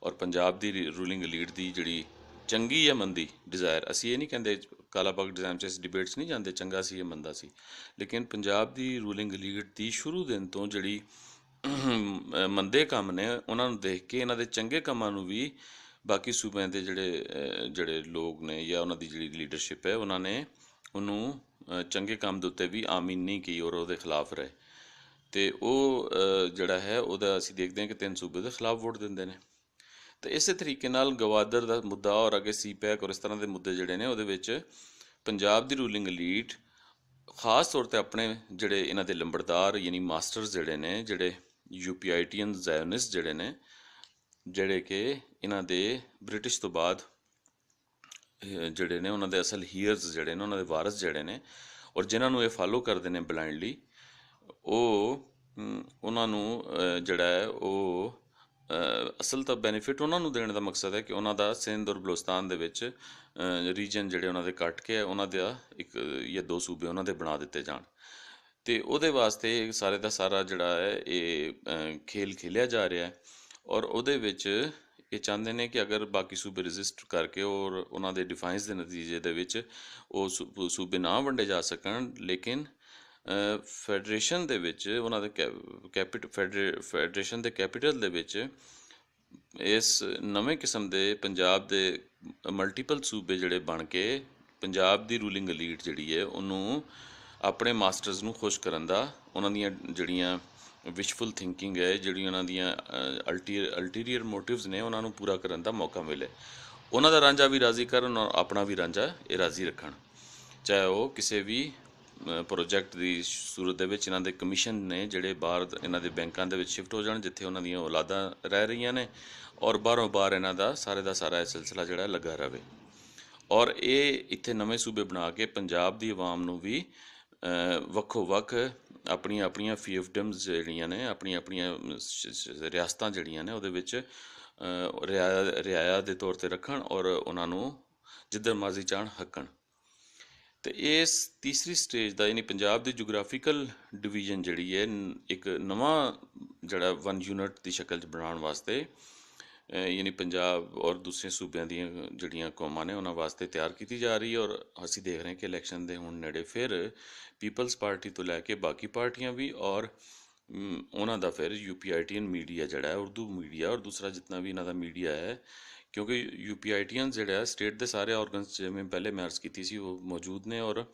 ਔਰ ਪੰਜਾਬ ਦੀ ਰੂਲਿੰਗ ਐਲੀਟ ਦੀ ਜਿਹੜੀ ਚੰਗੀ ਹੈ ਮੰਦੀ ਡਿਜ਼ਾਇਰ, ਅਸੀਂ ਇਹ ਨਹੀਂ ਕਹਿੰਦੇ ਕਾਲਾਬਾਗ ਡੈਮ 'ਚ ਅਸੀਂ ਡਿਬੇਟ 'ਚ ਨਹੀਂ ਜਾਂਦੇ, ਚੰਗਾ ਸੀ ਇਹ ਮੰਦਾ ਸੀ, ਲੇਕਿਨ ਪੰਜਾਬ ਦੀ ਰੂਲਿੰਗ ਐਲੀਟ ਦੀ ਸ਼ੁਰੂ ਦਿਨ ਤੋਂ ਜਿਹੜੀ ਮੰਦੇ ਕੰਮ ਨੇ ਉਹਨਾਂ ਨੂੰ ਦੇਖ ਕੇ ਇਹਨਾਂ ਦੇ ਚੰਗੇ ਕੰਮਾਂ ਨੂੰ ਵੀ ਬਾਕੀ ਸੂਬਿਆਂ ਦੇ ਜਿਹੜੇ ਲੋਕ ਨੇ ਜਾਂ ਉਹਨਾਂ ਦੀ ਜਿਹੜੀ ਲੀਡਰਸ਼ਿਪ ਹੈ ਉਹਨਾਂ ਨੇ ਉਹਨੂੰ ਚੰਗੇ ਕੰਮ ਦੇ ਉੱਤੇ ਵੀ ਆਮੀਨ ਨਹੀਂ ਕੀ ਔਰ ਉਹਦੇ ਖਿਲਾਫ ਰਹੇ, ਅਤੇ ਉਹ ਜਿਹੜਾ ਹੈ ਉਹਦਾ ਅਸੀਂ ਦੇਖਦੇ ਹਾਂ ਕਿ 3 ਸੂਬੇ ਦੇ ਖਿਲਾਫ ਵੋਟ ਦਿੰਦੇ ਨੇ। ਅਤੇ ਇਸੇ ਤਰੀਕੇ ਨਾਲ ਗਵਾਦਰ ਦਾ ਮੁੱਦਾ ਔਰ ਅੱਗੇ CPEC ਔਰ ਇਸ ਤਰ੍ਹਾਂ ਦੇ ਮੁੱਦੇ ਜਿਹੜੇ ਨੇ ਉਹਦੇ ਵਿੱਚ ਪੰਜਾਬ ਦੀ ਰੂਲਿੰਗ ਐਲੀਟ ਖਾਸ ਤੌਰ 'ਤੇ ਆਪਣੇ ਜਿਹੜੇ ਇਹਨਾਂ ਦੇ ਲੰਬੜਦਾਰ ਯਾਨੀ ਮਾਸਟਰਸ ਜਿਹੜੇ ਨੇ, ਜਿਹੜੇ UPITian ਜ਼ਾਇਓਨਿਸਟ ਜਿਹੜੇ ਨੇ, ਜਿਹੜੇ ਕਿ ਇਹਨਾਂ ਦੇ ਬ੍ਰਿਟਿਸ਼ ਤੋਂ ਬਾਅਦ ਜਿਹੜੇ ਨੇ ਉਹਨਾਂ ਦੇ ਅਸਲ ਹੀਅਰਸ ਜਿਹੜੇ ਨੇ, ਉਹਨਾਂ ਦੇ ਵਾਰਸ ਜਿਹੜੇ ਨੇ, ਔਰ ਜਿਨ੍ਹਾਂ ਨੂੰ ਇਹ ਫਾਲੋ ਕਰਦੇ ਨੇ ਬਲਾਈਂਡਲੀ, ਉਹਨਾਂ ਨੂੰ ਜਿਹੜਾ ਹੈ ਉਹ ਅਸਲ ਤਾਂ ਬੈਨੀਫਿਟ ਉਹਨਾਂ ਨੂੰ ਦੇਣ ਦਾ ਮਕਸਦ ਹੈ ਕਿ ਉਹਨਾਂ ਦਾ ਸਿੰਧ ਔਰ ਬਲੋਚਿਸਤਾਨ ਦੇ ਵਿੱਚ ਰੀਜਨ ਜਿਹੜੇ ਉਹਨਾਂ ਦੇ ਕੱਟ ਕੇ ਉਹਨਾਂ ਦਾ ਇੱਕ ਜਾਂ 2 ਸੂਬੇ ਉਹਨਾਂ ਦੇ ਬਣਾ ਦਿੱਤੇ ਜਾਣ, ਅਤੇ ਉਹਦੇ ਵਾਸਤੇ ਸਾਰੇ ਦਾ ਸਾਰਾ ਜਿਹੜਾ ਹੈ ਇਹ ਖੇਲ ਖੇਲਿਆ ਜਾ ਰਿਹਾ ਹੈ। ਔਰ ਉਹਦੇ ਵਿੱਚ ਇਹ ਚਾਹੁੰਦੇ ਨੇ ਕਿ ਅਗਰ ਬਾਕੀ ਸੂਬੇ ਰਜਿਸਟ ਕਰਕੇ ਔਰ ਉਹਨਾਂ ਦੇ ਡਿਫਾਈਨਸ ਦੇ ਨਤੀਜੇ ਦੇ ਵਿੱਚ ਉਹ ਸੂਬੇ ਨਾ ਵੰਡੇ ਜਾ ਸਕਣ, ਲੇਕਿਨ ਫੈਡਰੇਸ਼ਨ ਦੇ ਵਿੱਚ ਉਹਨਾਂ ਦੇ ਫੈਡਰੇਸ਼ਨ ਦੇ ਕੈਪੀਟਲ ਦੇ ਵਿੱਚ ਇਸ ਨਵੇਂ ਕਿਸਮ ਦੇ ਪੰਜਾਬ ਦੇ ਮਲਟੀਪਲ ਸੂਬੇ ਜਿਹੜੇ ਬਣ ਕੇ ਪੰਜਾਬ ਦੀ ਰੂਲਿੰਗ ਐਲੀਟ ਜਿਹੜੀ ਹੈ ਉਹਨੂੰ ਆਪਣੇ ਮਾਸਟਰਸ ਨੂੰ ਖੁਸ਼ ਕਰਨ ਦਾ, ਉਹਨਾਂ ਦੀਆਂ ਜਿਹੜੀਆਂ ਵਿਸ਼ਫੁਲ ਥਿੰਕਿੰਗ ਹੈ, ਜਿਹੜੀ ਉਹਨਾਂ ਦੀਆਂ ਅਲਟੀਰੀਅਰ ਮੋਟਿਵਸ ਨੇ, ਉਹਨਾਂ ਨੂੰ ਪੂਰਾ ਕਰਨ ਦਾ ਮੌਕਾ ਮਿਲੇ, ਉਹਨਾਂ ਦਾ ਰਾਂਝਾ ਵੀ ਰਾਜ਼ੀ ਕਰਨ ਔਰ ਆਪਣਾ ਵੀ ਰਾਂਝਾ ਇਹ ਰਾਜ਼ੀ ਰੱਖਣ। ਚਾਹੇ ਉਹ ਕਿਸੇ ਵੀ ਪ੍ਰੋਜੈਕਟ ਦੀ ਸੂਰਤ ਦੇ ਵਿੱਚ ਇਹਨਾਂ ਦੇ ਕਮਿਸ਼ਨ ਨੇ ਜਿਹੜੇ ਬਾਹਰ ਇਹਨਾਂ ਦੇ ਬੈਂਕਾਂ ਦੇ ਵਿੱਚ ਸ਼ਿਫਟ ਹੋ ਜਾਣ, ਜਿੱਥੇ ਉਹਨਾਂ ਦੀਆਂ ਔਲਾਦਾਂ ਰਹਿ ਰਹੀਆਂ ਨੇ, ਔਰ ਬਾਹਰੋਂ ਬਾਹਰ ਇਹਨਾਂ ਦਾ ਸਾਰਾ ਇਹ ਸਿਲਸਿਲਾ ਜਿਹੜਾ ਲੱਗਾ ਰਹੇ। ਔਰ ਇਹ ਇੱਥੇ ਨਵੇਂ ਸੂਬੇ ਬਣਾ ਕੇ ਪੰਜਾਬ ਦੀ ਆਵਾਮ ਨੂੰ ਵੀ ਵੱਖੋ ਵੱਖ ਆਪਣੀਆਂ ਆਪਣੀਆਂ ਫੀਫਡਮਸ ਜਿਹੜੀਆਂ ਨੇ, ਆਪਣੀਆਂ ਆਪਣੀਆਂ ਰਿਆਸਤਾਂ ਜਿਹੜੀਆਂ ਨੇ ਉਹਦੇ ਵਿੱਚ ਰਿਆਇਆ ਦੇ ਤੌਰ 'ਤੇ ਰੱਖਣ ਔਰ ਉਹਨਾਂ ਨੂੰ ਜਿੱਧਰ ਮਰਜ਼ੀ ਚਾਹਣ ਹੱਕਣ। ਤੇ ਇਸ ਤੀਸਰੀ ਸਟੇਜ ਦਾ ਯਾਨੀ ਪੰਜਾਬ ਦੀ ਜੋਗ੍ਰਾਫੀਕਲ ਡਿਵੀਜ਼ਨ ਜਿਹੜੀ ਹੈ ਇੱਕ ਨਵਾਂ ਜਿਹੜਾ 1 ਯੂਨਿਟ ਦੀ ਸ਼ਕਲ 'ਚ ਬਣਾਉਣ ਵਾਸਤੇ ਯਾਨੀ ਪੰਜਾਬ ਔਰ ਦੂਸਰੇ ਸੂਬਿਆਂ ਦੀਆਂ ਜਿਹੜੀਆਂ ਕੌਮਾਂ ਨੇ ਉਹਨਾਂ ਵਾਸਤੇ ਤਿਆਰ ਕੀਤੀ ਜਾ ਰਹੀ ਹੈ। ਔਰ ਅਸੀਂ ਦੇਖ ਰਹੇ ਹਾਂ ਕਿ ਇਲੈਕਸ਼ਨ ਦੇ ਹੁਣ ਨੇੜੇ ਫਿਰ ਪੀਪਲਸ ਪਾਰਟੀ ਤੋਂ ਲੈ ਕੇ ਬਾਕੀ ਪਾਰਟੀਆਂ ਵੀ ਔਰ ਉਹਨਾਂ ਦਾ ਫਿਰ UPITN ਮੀਡੀਆ ਜਿਹੜਾ ਹੈ, ਉਰਦੂ ਮੀਡੀਆ ਔਰ ਦੂਸਰਾ ਜਿੰਨਾ ਵੀ ਇਹਨਾਂ ਦਾ ਮੀਡੀਆ ਹੈ, ਕਿਉਂਕਿ UPITN ਜਿਹੜਾ ਸਟੇਟ ਦੇ ਸਾਰੇ ਔਰਗਨਸ ਜਿਵੇਂ ਪਹਿਲੇ ਮੈਂ ਅਰਜ਼ ਕੀਤੀ ਸੀ ਉਹ ਮੌਜੂਦ ਨੇ ਔਰ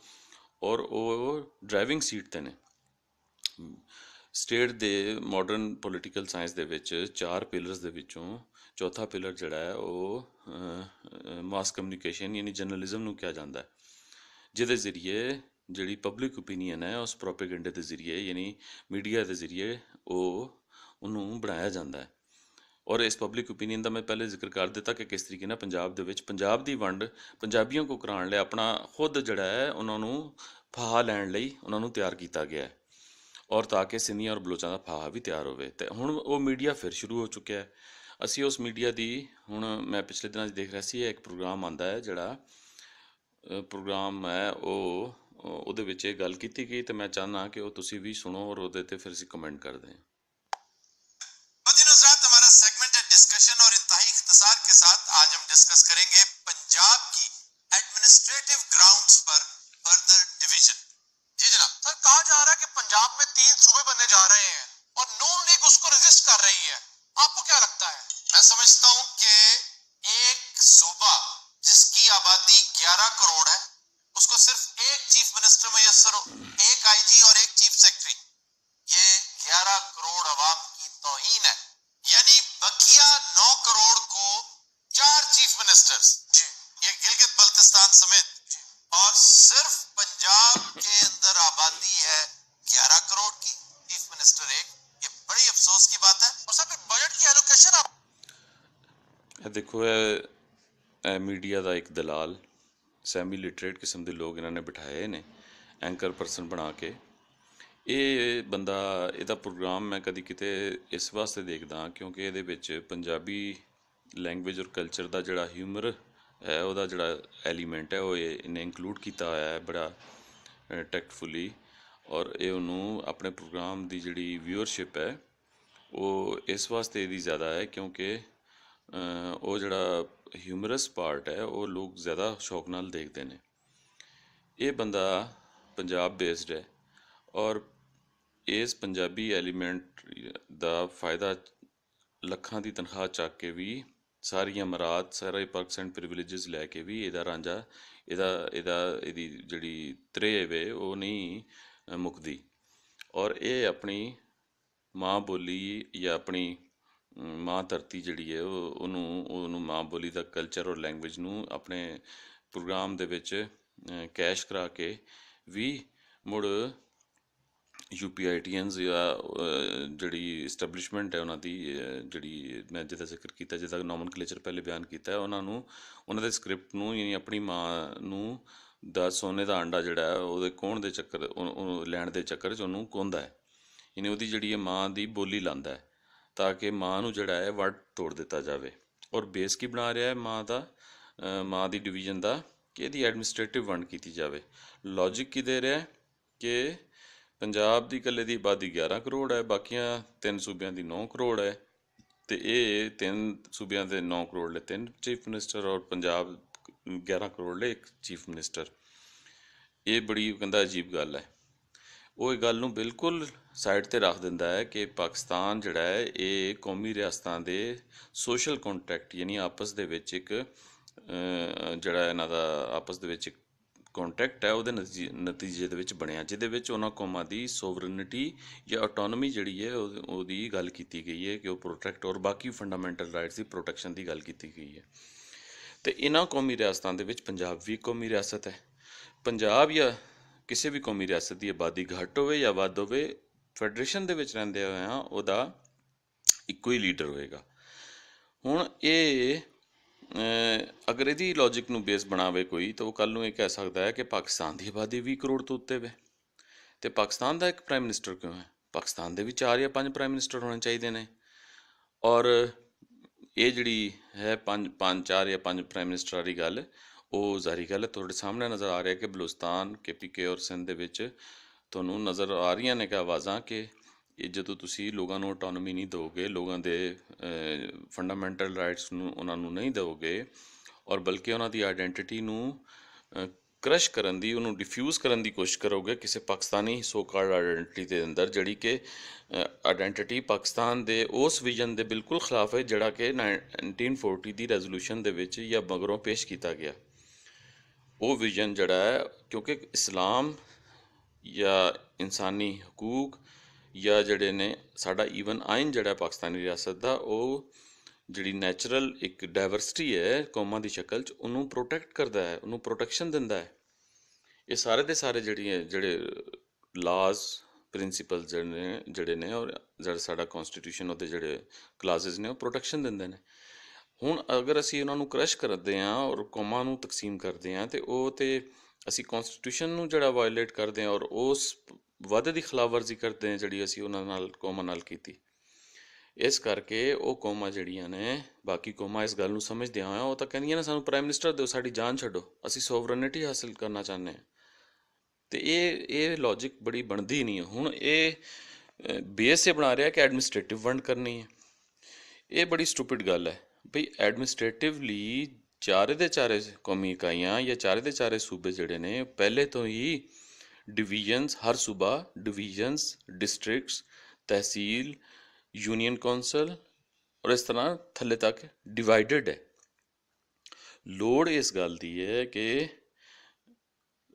ਉਹ ਡਰਾਈਵਿੰਗ ਸੀਟ 'ਤੇ ਨੇ। ਸਟੇਟ ਦੇ ਮਾਡਰਨ ਪੋਲੀਟੀਕਲ ਸਾਇੰਸ ਦੇ ਵਿੱਚ 4 ਪਿਲਰਸ ਦੇ ਵਿੱਚੋਂ ਚੌਥਾ ਪਿਲਰ ਜਿਹੜਾ ਹੈ ਉਹ ਮਾਸ ਕਮਿਊਨੀਕੇਸ਼ਨ ਯਾਨੀ ਜਰਨਲਿਜ਼ਮ ਨੂੰ ਕਿਹਾ ਜਾਂਦਾ ਹੈ, ਜਿਹਦੇ ਜ਼ਰੀਏ ਜਿਹੜੀ ਪਬਲਿਕ ਓਪੀਨੀਅਨ ਹੈ ਉਸ ਪ੍ਰੋਪੇਗੈਂਡੇ ਦੇ ਜ਼ਰੀਏ ਯਾਨੀ ਮੀਡੀਆ ਦੇ ਜ਼ਰੀਏ ਉਹਨੂੰ ਬਣਾਇਆ ਜਾਂਦਾ ਹੈ। ਔਰ ਇਸ ਪਬਲਿਕ ਓਪੀਨੀਅਨ ਦਾ ਮੈਂ ਪਹਿਲੇ ਜ਼ਿਕਰ ਕਰ ਦਿੱਤਾ ਕਿ ਕਿਸ ਤਰੀਕੇ ਨਾਲ ਪੰਜਾਬ ਦੇ ਵਿੱਚ ਪੰਜਾਬ ਦੀ ਵੰਡ ਪੰਜਾਬੀਆਂ ਕੋ ਕਰਾਉਣ ਲਈ ਆਪਣਾ ਖੁਦ ਜਿਹੜਾ ਹੈ ਉਹਨਾਂ ਨੂੰ ਫਾਹਾ ਲੈਣ ਲਈ ਉਹਨਾਂ ਨੂੰ ਤਿਆਰ ਕੀਤਾ ਗਿਆ ਹੈ ਔਰ ਤਾਂ ਕਿ ਸਿੰਧੀਆਂ ਔਰ ਬਲੋਚਾਂ ਦਾ ਫਾਹਾ ਵੀ ਤਿਆਰ ਹੋਵੇ। ਅਤੇ ਹੁਣ ਉਹ ਮੀਡੀਆ ਫਿਰ ਸ਼ੁਰੂ ਹੋ ਚੁੱਕਿਆ ਹੈ। ਅਸੀਂ ਉਸ ਮੀਡੀਆ ਦੀ ਹੁਣ ਮੈਂ ਪਿਛਲੇ ਦਿਨਾਂ 'ਚ ਦੇਖ ਰਿਹਾ ਸੀ, ਇੱਕ ਪ੍ਰੋਗਰਾਮ ਆਉਂਦਾ ਹੈ ਜਿਹੜਾ ਪ੍ਰੋਗਰਾਮ ਹੈ ਉਹਦੇ ਵਿੱਚ ਇਹ ਗੱਲ ਕੀਤੀ ਗਈ ਅਤੇ ਮੈਂ ਚਾਹੁੰਦਾ ਕਿ ਉਹ ਤੁਸੀਂ ਵੀ ਸੁਣੋ ਔਰ ਉਹਦੇ 'ਤੇ ਫਿਰ ਅਸੀਂ ਕਮੈਂਟ ਕਰਦੇ हैं। हमारा सेगमेंट है डिस्कशन और इंतहाई इख्तिसार के साथ आज हम डिस्कस करेंगे पंजाब की एडमिनिस्ट्रेटिव ग्राउंड्स पर फर्दर डिवीजन। जी जनाब। सर कहा जा रहा है कि पंजाब में 3 सूबे बनने जा रहे हैं और नून लीग उसको रेजिस्ट कर रही है, आपको क्या लगता है? मैं समझता हूं कि एक सूबा जिसकी आबादी 11 करोड़ है उसको सिर्फ एक चीफ मिनिस्टर मैसर हो, एक IG और एक चीफ सेक्रेटरी, ये 11 करोड़ अवाम की तौहीन है। यानी बकिया 9 करोड़ को 4 चीफ मिनिस्टर्स, ये गिलगित बल्तिस्तान समेत, और सिर्फ पंजाब के अंदर आबादी है 11 करोड़ की, चीफ मिनिस्टर एक, ये बड़ी अफसोस की बात है। और सर बजट की एलोकेशन आप देखो ਇਹ ਮੀਡੀਆ ਦਾ ਇੱਕ ਦਲਾਲ ਸੈਮੀ ਲਿਟਰੇਟ ਕਿਸਮ ਦੇ ਲੋਕ ਇਹਨਾਂ ਨੇ ਬਿਠਾਏ ਨੇ ਐਂਕਰ ਪਰਸਨ ਬਣਾ ਕੇ। ਇਹ ਬੰਦਾ ਇਹਦਾ ਪ੍ਰੋਗਰਾਮ ਮੈਂ ਕਦੀ ਕਿਤੇ ਇਸ ਵਾਸਤੇ ਦੇਖਦਾ ਕਿਉਂਕਿ ਇਹਦੇ ਵਿੱਚ ਪੰਜਾਬੀ ਲੈਂਗੁਏਜ ਔਰ ਕਲਚਰ ਦਾ ਜਿਹੜਾ ਹਿਊਮਰ ਹੈ ਉਹਦਾ ਜਿਹੜਾ ਐਲੀਮੈਂਟ ਹੈ ਉਹ ਇਹਨੇ ਇਨਕਲੂਡ ਕੀਤਾ ਹੋਇਆ ਹੈ ਬੜਾ ਟੈਕਟਫੁਲੀ। ਔਰ ਇਹ ਉਹਨੂੰ ਆਪਣੇ ਪ੍ਰੋਗਰਾਮ ਦੀ ਜਿਹੜੀ ਵਿਊਅਰਸ਼ਿਪ ਹੈ ਉਹ ਇਸ ਵਾਸਤੇ ਇਹਦੀ ਜ਼ਿਆਦਾ ਹੈ ਕਿਉਂਕਿ ਉਹ ਜਿਹੜਾ ਹਿਊਮਰਸ ਪਾਰਟ ਹੈ ਉਹ ਲੋਕ ਜ਼ਿਆਦਾ ਸ਼ੌਕ ਨਾਲ ਦੇਖਦੇ ਨੇ। ਇਹ ਬੰਦਾ ਪੰਜਾਬ ਬੇਸਡ ਹੈ ਔਰ ਇਸ ਪੰਜਾਬੀ ਐਲੀਮੈਂਟ ਦਾ ਫਾਇਦਾ ਲੱਖਾਂ ਦੀ ਤਨਖਾਹ ਚੱਕ ਕੇ ਵੀ ਸਾਰੀਆਂ ਮਰਾਦ ਸਾਰੇ ਪਰਕਸ ਐਂਡ ਪ੍ਰਿਵਿਲੇਜਸ ਲੈ ਕੇ ਵੀ ਇਹਦਾ ਰਾਂਝਾ ਇਹਦੀ ਜਿਹੜੀ ਤ੍ਰੇਹ ਵੇ ਉਹ ਨਹੀਂ ਮੁੱਕਦੀ। ਔਰ ਇਹ ਆਪਣੀ ਮਾਂ ਬੋਲੀ ਜਾਂ ਆਪਣੀ ਮਾਂ ਧਰਤੀ ਜਿਹੜੀ ਹੈ ਉਹਨੂੰ ਮਾਂ ਬੋਲੀ ਦਾ ਕਲਚਰ ਔਰ ਲੈਂਗੁਏਜ ਨੂੰ ਆਪਣੇ ਪ੍ਰੋਗਰਾਮ ਦੇ ਵਿੱਚ ਕੈਸ਼ ਕਰਾ ਕੇ ਵੀ ਮੁੜ UPITNs ਜਾਂ ਜਿਹੜੀ ਇਸਟੈਬਲਿਸ਼ਮੈਂਟ ਹੈ ਉਹਨਾਂ ਦੀ ਜਿਹੜੀ ਮੈਂ ਜਿਹਦਾ ਜ਼ਿਕਰ ਕੀਤਾ ਜਿਹਦਾ ਨੋਮਨਕਲੇਚਰ ਪਹਿਲੇ ਬਿਆਨ ਕੀਤਾ ਉਹਨਾਂ ਨੂੰ ਉਹਨਾਂ ਦੇ ਸਕ੍ਰਿਪਟ ਨੂੰ ਯਾਨੀ ਆਪਣੀ ਮਾਂ ਨੂੰ ਦਾ ਸੋਨੇ ਦਾ ਆਂਡਾ ਜਿਹੜਾ ਹੈ ਉਹਦੇ ਕੋਹਣ ਦੇ ਚੱਕਰ ਉਹਨੂੰ ਲੈਣ ਦੇ ਚੱਕਰ 'ਚ ਉਹਨੂੰ ਕੋਹਦਾ ਹੈ ਯਾਨੀ ਉਹਦੀ ਜਿਹੜੀ ਮਾਂ ਦੀ ਬੋਲੀ ਲਾਉਂਦਾ ਹੈ ਤਾਂ ਕਿ ਮਾਂ ਨੂੰ ਜਿਹੜਾ ਹੈ ਵੱਢ ਤੋੜ ਦਿੱਤਾ ਜਾਵੇ। ਔਰ ਬੇਸ ਕੀ ਬਣਾ ਰਿਹਾ ਹੈ ਮਾਂ ਦੀ ਡਿਵੀਜ਼ਨ ਦਾ ਕਿ ਇਹਦੀ ਐਡਮਿਨਿਸਟ੍ਰੇਟਿਵ ਵੰਡ ਕੀਤੀ ਜਾਵੇ। ਲੌਜਿਕ ਕੀ ਦੇ ਰਿਹਾ ਕਿ ਪੰਜਾਬ ਦੀ ਇਕੱਲੇ ਦੀ ਆਬਾਦੀ 11 ਕਰੋੜ ਹੈ, ਬਾਕੀਆਂ 3 ਸੂਬਿਆਂ ਦੀ 9 ਕਰੋੜ ਹੈ ਅਤੇ ਇਹ 3 ਸੂਬਿਆਂ ਦੇ 9 ਕਰੋੜ ਲਈ 3 ਚੀਫ ਮਿਨਿਸਟਰ ਔਰ ਪੰਜਾਬ 11 ਕਰੋੜ ਲਈ 1 ਚੀਫ ਮਿਨਿਸਟਰ। ਇਹ ਬੜੀ ਕਹਿੰਦਾ ਅਜੀਬ ਗੱਲ ਹੈ। ਉਹ ਇਹ ਗੱਲ ਨੂੰ ਬਿਲਕੁਲ ਸਾਈਡ 'ਤੇ ਰੱਖ ਦਿੰਦਾ ਹੈ ਕਿ ਪਾਕਿਸਤਾਨ ਜਿਹੜਾ ਹੈ ਇਹ ਕੌਮੀ ਰਿਆਸਤਾਂ ਦੇ ਸੋਸ਼ਲ ਕੰਟਰੈਕਟ ਯਾਨੀ ਆਪਸ ਦੇ ਵਿੱਚ ਇੱਕ ਜਿਹੜਾ ਇਹਨਾਂ ਦਾ ਆਪਸ ਦੇ ਵਿੱਚ ਕੰਟਰੈਕਟ ਹੈ ਉਹਦੇ ਨਤੀਜੇ ਦੇ ਵਿੱਚ ਬਣਿਆ ਜਿਹਦੇ ਵਿੱਚ ਉਹਨਾਂ ਕੌਮਾਂ ਦੀ ਸੋਵਰਨਿਟੀ ਜਾਂ ਆਟੋਨਮੀ ਜਿਹੜੀ ਹੈ ਉਹਦੀ ਗੱਲ ਕੀਤੀ ਗਈ ਹੈ ਕਿ ਉਹ ਪ੍ਰੋਟੈਕਟ ਔਰ ਬਾਕੀ ਫੰਡਾਮੈਂਟਲ ਰਾਈਟਸ ਦੀ ਪ੍ਰੋਟੈਕਸ਼ਨ ਦੀ ਗੱਲ ਕੀਤੀ ਗਈ ਹੈ। ਅਤੇ ਇਹਨਾਂ ਕੌਮੀ ਰਿਆਸਤਾਂ ਦੇ ਵਿੱਚ ਪੰਜਾਬ ਵੀ ਕੌਮੀ ਰਿਆਸਤ ਹੈ। ਪੰਜਾਬ ਜਾਂ ਕਿਸੇ ਵੀ ਕੌਮੀ ਰਿਆਸਤ ਦੀ ਆਬਾਦੀ ਘੱਟ ਹੋਵੇ ਜਾਂ ਵੱਧ ਹੋਵੇ, ਫੈਡਰੇਸ਼ਨ ਦੇ ਵਿੱਚ ਰਹਿੰਦੇ ਹੋਇਆਂ ਉਹਦਾ ਇੱਕੋ ਹੀ ਲੀਡਰ ਹੋਏਗਾ। ਹੁਣ ਇਹ ਅਗਰ ਇਹਦੀ ਲੌਜਿਕ ਨੂੰ ਬੇਸ ਬਣਾਵੇ ਕੋਈ, ਤਾਂ ਉਹ ਕੱਲ੍ਹ ਨੂੰ ਇਹ ਕਹਿ ਸਕਦਾ ਹੈ ਕਿ ਪਾਕਿਸਤਾਨ ਦੀ ਆਬਾਦੀ 20 ਕਰੋੜ ਤੋਂ ਉੱਤੇ ਵੇ, ਅਤੇ ਪਾਕਿਸਤਾਨ ਦਾ ਇੱਕ ਪ੍ਰਾਈਮ ਮਿਨਿਸਟਰ ਕਿਉਂ ਹੈ? ਪਾਕਿਸਤਾਨ ਦੇ ਵੀ 4 ਜਾਂ 5 ਪ੍ਰਾਈਮ ਮਿਨਿਸਟਰ ਹੋਣੇ ਚਾਹੀਦੇ ਨੇ। ਔਰ ਇਹ ਜਿਹੜੀ ਹੈ 4 ਜਾਂ 5 ਪ੍ਰਾਈਮ ਮਿਨਿਸਟਰ ਵਾਲੀ ਗੱਲ, ਉਹ ਜ਼ਾਹਰੀ ਗੱਲ ਹੈ ਤੁਹਾਡੇ ਸਾਹਮਣੇ ਨਜ਼ਰ ਆ ਰਿਹਾ ਕਿ ਬਲੂਚਿਸਤਾਨ, KPK ਔਰ ਸਿੰਧ ਦੇ ਵਿੱਚ ਤੁਹਾਨੂੰ ਨਜ਼ਰ ਆ ਰਹੀਆਂ ਨੇ ਕਿ ਆਵਾਜ਼ਾਂ ਕਿ ਇਹ ਜਦੋਂ ਤੁਸੀਂ ਲੋਕਾਂ ਨੂੰ ਆਟੋਨੋਮੀ ਨਹੀਂ ਦਿਓਗੇ, ਲੋਕਾਂ ਦੇ ਫੰਡਾਮੈਂਟਲ ਰਾਈਟਸ ਨੂੰ ਉਹਨਾਂ ਨੂੰ ਨਹੀਂ ਦਿਓਗੇ, ਔਰ ਬਲਕਿ ਉਹਨਾਂ ਦੀ ਆਈਡੈਂਟੀਟੀ ਨੂੰ ਕ੍ਰਸ਼ ਕਰਨ ਦੀ, ਉਹਨੂੰ ਡਿਫਿਊਜ਼ ਕਰਨ ਦੀ ਕੋਸ਼ਿਸ਼ ਕਰੋਗੇ ਕਿਸੇ ਪਾਕਿਸਤਾਨੀ ਸੋ ਕਾਲਡ ਆਈਡੈਂਟੀਟੀ ਦੇ ਅੰਦਰ, ਜਿਹੜੀ ਕਿ ਆਈਡੈਂਟੀਟੀ ਪਾਕਿਸਤਾਨ ਦੇ ਉਸ ਵਿਜ਼ਨ ਦੇ ਬਿਲਕੁਲ ਖਿਲਾਫ ਹੈ ਜਿਹੜਾ ਕਿ 1940 ਦੀ ਰੈਜ਼ੋਲੂਸ਼ਨ ਦੇ ਵਿੱਚ ਜਾਂ ਮਗਰੋਂ ਪੇਸ਼ ਕੀਤਾ ਗਿਆ। ਉਹ ਵਿਜ਼ਨ ਜਿਹੜਾ ਹੈ, ਕਿਉਂਕਿ ਇਸਲਾਮ ਜਾਂ ਇਨਸਾਨੀ ਹਕੂਕ ਜਾਂ ਜਿਹੜੇ ਨੇ ਸਾਡਾ ਈਵਨ ਆਇਨ ਜਿਹੜਾ ਪਾਕਿਸਤਾਨੀ ਰਿਆਸਤ ਦਾ, ਉਹ ਜਿਹੜੀ ਨੈਚੁਰਲ ਇੱਕ ਡਾਇਵਰਸਿਟੀ ਹੈ ਕੌਮਾਂ ਦੀ ਸ਼ਕਲ 'ਚ, ਉਹਨੂੰ ਪ੍ਰੋਟੈਕਟ ਕਰਦਾ ਹੈ, ਉਹਨੂੰ ਪ੍ਰੋਟੈਕਸ਼ਨ ਦਿੰਦਾ ਹੈ। ਇਹ ਸਾਰੇ ਦੇ ਸਾਰੇ ਜਿਹੜੇ ਲਾਜ਼ ਪ੍ਰਿੰਸੀਪਲ ਜਿਹੜੇ ਨੇ ਔਰ ਜਿਹੜਾ ਸਾਡਾ ਕੌਨਸਟੀਟਿਊਸ਼ਨ, ਉਹਦੇ ਜਿਹੜੇ ਕਲਾਜ਼ਿਸ ਨੇ, ਉਹ ਪ੍ਰੋਟੈਕਸ਼ਨ ਦਿੰਦੇ ਨੇ। ਹੁਣ ਅਗਰ ਅਸੀਂ ਉਹਨਾਂ ਨੂੰ ਕ੍ਰਸ਼ ਕਰਦੇ ਹਾਂ ਔਰ ਕੌਮਾਂ ਨੂੰ ਤਕਸੀਮ ਕਰਦੇ ਹਾਂ, ਤੇ ਉਹ ਤੇ ਅਸੀਂ ਕੌਨਸਟੀਟਿਊਸ਼ਨ ਨੂੰ ਜਿਹੜਾ ਵਾਇਲੇਟ ਕਰਦੇ ਹਾਂ ਔਰ ਉਸ ਵਾਅਦੇ ਦੀ ਖਿਲਾਫਵਰਜ਼ੀ ਕਰਦੇ ਹਾਂ ਜਿਹੜੀ ਅਸੀਂ ਉਹਨਾਂ ਨਾਲ ਕੌਮਾਂ ਨਾਲ ਕੀਤੀ। ਇਸ ਕਰਕੇ ਉਹ ਕੌਮਾਂ ਜਿਹੜੀਆਂ ਨੇ, ਬਾਕੀ ਕੌਮਾਂ ਇਸ ਗੱਲ ਨੂੰ ਸਮਝਦਿਆਂ ਹੋਇਆ, ਉਹ ਤਾਂ ਕਹਿੰਦੀਆਂ ਨੇ ਸਾਨੂੰ ਪ੍ਰਾਈਮ ਮਿਨਿਸਟਰ ਦਿਓ, ਸਾਡੀ ਜਾਨ ਛੱਡੋ, ਅਸੀਂ ਸੋਵਰਨਿਟੀ ਹਾਸਿਲ ਕਰਨਾ ਚਾਹੁੰਦੇ ਹਾਂ। ਅਤੇ ਇਹ ਲੌਜਿਕ ਬੜੀ ਬਣਦੀ ਨਹੀਂ ਹੈ। ਹੁਣ ਇਹ ਬੇਸ ਇਹ ਬਣਾ ਰਿਹਾ ਕਿ ਐਡਮਿਨਿਸਟ੍ਰੇਟਿਵ ਵੰਡ ਕਰਨੀ ਹੈ। ਇਹ ਬੜੀ ਸਟੂਪਿਡ ਗੱਲ ਹੈ ਬਈ ਐਡਮਿਨਿਸਟ੍ਰੇਟਿਵਲੀ ਚਾਰੇ ਦੇ ਚਾਰੇ ਕੌਮੀ ਇਕਾਈਆਂ ਜਾਂ ਚਾਰੇ ਦੇ ਚਾਰੇ ਸੂਬੇ ਜਿਹੜੇ ਨੇ, ਪਹਿਲੇ ਤੋਂ ਹੀ ਡਿਵੀਜ਼ਨਸ, ਹਰ ਸੂਬਾ ਡਿਵੀਜ਼ਨਸ, ਡਿਸਟ੍ਰਿਕਟਸ, ਤਹਿਸੀਲ, ਯੂਨੀਅਨ ਕੌਂਸਲ ਔਰ ਇਸ ਤਰ੍ਹਾਂ ਥੱਲੇ ਤੱਕ ਡਿਵਾਈਡਡ ਹੈ। ਲੋੜ ਇਸ ਗੱਲ ਦੀ ਹੈ ਕਿ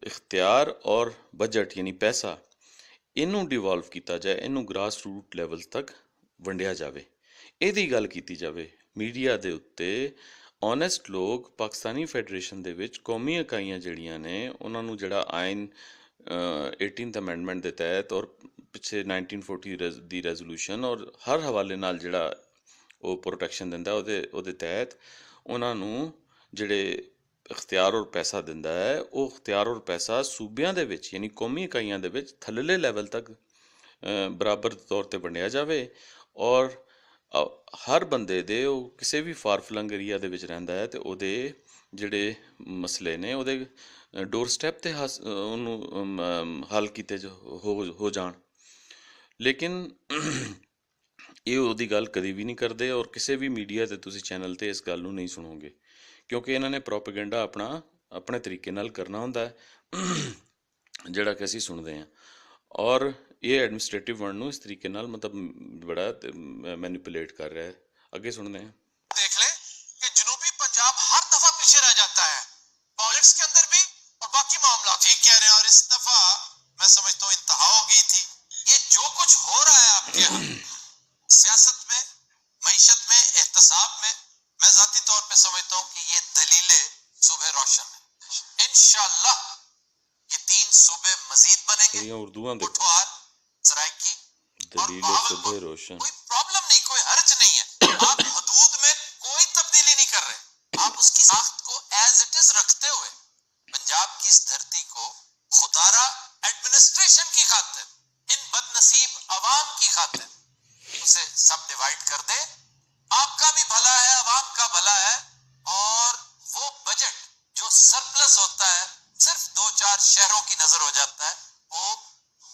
ਇਖਤਿਆਰ ਔਰ ਬਜਟ ਯਾਨੀ ਪੈਸਾ, ਇਹਨੂੰ ਡਿਵੋਲਵ ਕੀਤਾ ਜਾਏ, ਇਹਨੂੰ ਗ੍ਰਾਸ ਰੂਟ ਲੈਵਲ ਤੱਕ ਵੰਡਿਆ ਜਾਵੇ, ਇਹਦੀ ਗੱਲ ਕੀਤੀ ਜਾਵੇ ਮੀਡੀਆ ਦੇ ਉੱਤੇ। ਓਨੈਸਟ ਲੋਕ ਪਾਕਿਸਤਾਨੀ ਫੈਡਰੇਸ਼ਨ ਦੇ ਵਿੱਚ ਕੌਮੀ ਇਕਾਈਆਂ ਜਿਹੜੀਆਂ ਨੇ, ਉਹਨਾਂ ਨੂੰ ਜਿਹੜਾ ਆਇਨ 18th ਅਮੈਂਡਮੈਂਟ ਦੇ ਤਹਿਤ ਔਰ ਪਿੱਛੇ 1940 ਦੀ ਰੈਜ਼ੋਲੂਸ਼ਨ ਔਰ ਹਰ ਹਵਾਲੇ ਨਾਲ ਜਿਹੜਾ ਉਹ ਪ੍ਰੋਟੈਕਸ਼ਨ ਦਿੰਦਾ, ਉਹਦੇ ਤਹਿਤ ਉਹਨਾਂ ਨੂੰ ਜਿਹੜੇ ਇਖਤਿਆਰ ਔਰ ਪੈਸਾ ਦਿੰਦਾ ਹੈ, ਉਹ ਇਖਤਿਆਰ ਔਰ ਪੈਸਾ ਸੂਬਿਆਂ ਦੇ ਵਿੱਚ ਯਾਨੀ ਕੌਮੀ ਇਕਾਈਆਂ ਦੇ ਵਿੱਚ ਥੱਲੜੇ ਲੈਵਲ ਤੱਕ ਬਰਾਬਰ ਤੌਰ 'ਤੇ ਵੰਡਿਆ ਜਾਵੇ। ਔਰ ਹਰ ਬੰਦੇ ਦੇ, ਉਹ ਕਿਸੇ ਵੀ ਫਾਰ ਫਲੰਗ ਏਰੀਆ ਦੇ ਵਿੱਚ ਰਹਿੰਦਾ ਹੈ, ਅਤੇ ਉਹਦੇ ਜਿਹੜੇ ਮਸਲੇ ਨੇ ਉਹਦੇ ਡੋਰ ਸਟੈਪ 'ਤੇ ਉਹਨੂੰ ਹੱਲ ਕੀਤੇ ਹੋ ਜਾਣ। ਲੇਕਿਨ ਇਹ ਉਹਦੀ ਗੱਲ ਕਦੀ ਵੀ ਨਹੀਂ ਕਰਦੇ, ਔਰ ਕਿਸੇ ਵੀ ਮੀਡੀਆ 'ਤੇ ਤੁਸੀਂ ਚੈਨਲ 'ਤੇ ਇਸ ਗੱਲ ਨੂੰ ਨਹੀਂ ਸੁਣੋਗੇ, ਕਿਉਂਕਿ ਇਹਨਾਂ ਨੇ ਪ੍ਰੋਪੇਗੈਂਡਾ ਆਪਣੇ ਤਰੀਕੇ ਨਾਲ ਕਰਨਾ ਹੁੰਦਾ ਹੈ, ਜਿਹੜਾ ਕਿ ਅਸੀਂ ਸੁਣਦੇ ਹਾਂ। ਔਰ ਇਹ ਐਡਮਿਨਿਸਟ੍ਰੇਟਿਵ ਵੰਡ ਨੂੰ ਇਸ ਤਰੀਕੇ ਨਾਲ ਮਤਲਬ ਬੜਾ ਮੈਨੀਪੂਲੇਟ ਕਰ ਰਿਹਾ ਹੈ। ਅੱਗੇ ਸੁਣਦੇ हैं। देख ले कि जनूबी पंजाब हर दफा पीछे रह जाता है, पॉलिटिक्स के अंदर भी और बाकी मामला। ठीक कह रहे हैं, और इस दफा मैं समझता हूँ इंतहा हो गई थी। ये जो कुछ हो रहा है आपके यहाँ सियासत में, मईशत में, एहतसाब में, मैं जाती तौर पे समझता हूँ कि ये दलीलें सुबह रोशन है। इंशाल्लाह ये 3 सूबे मजीद बनेंगे, पुठवार, सराइकी और बहावलपुर। कोई प्रॉब्लम नहीं, कोई हर्ज नहीं है। आप हदूद में कोई तब्दीली नहीं कर रहे, आप उसकी साख्त को एज इट इज रखते हुए पंजाब की इस धरती को खुदारा एडमिनिस्ट्रेशन की खातिर, इन बदनसीब अवाम की खातिर उसे सब डिवाइड कर दे। आपका भी भला है, अवाम का भला है, और वो बजट जो सरप्लस होता है सिर्फ 2-4 शहरों की नजर हो जाता है, वो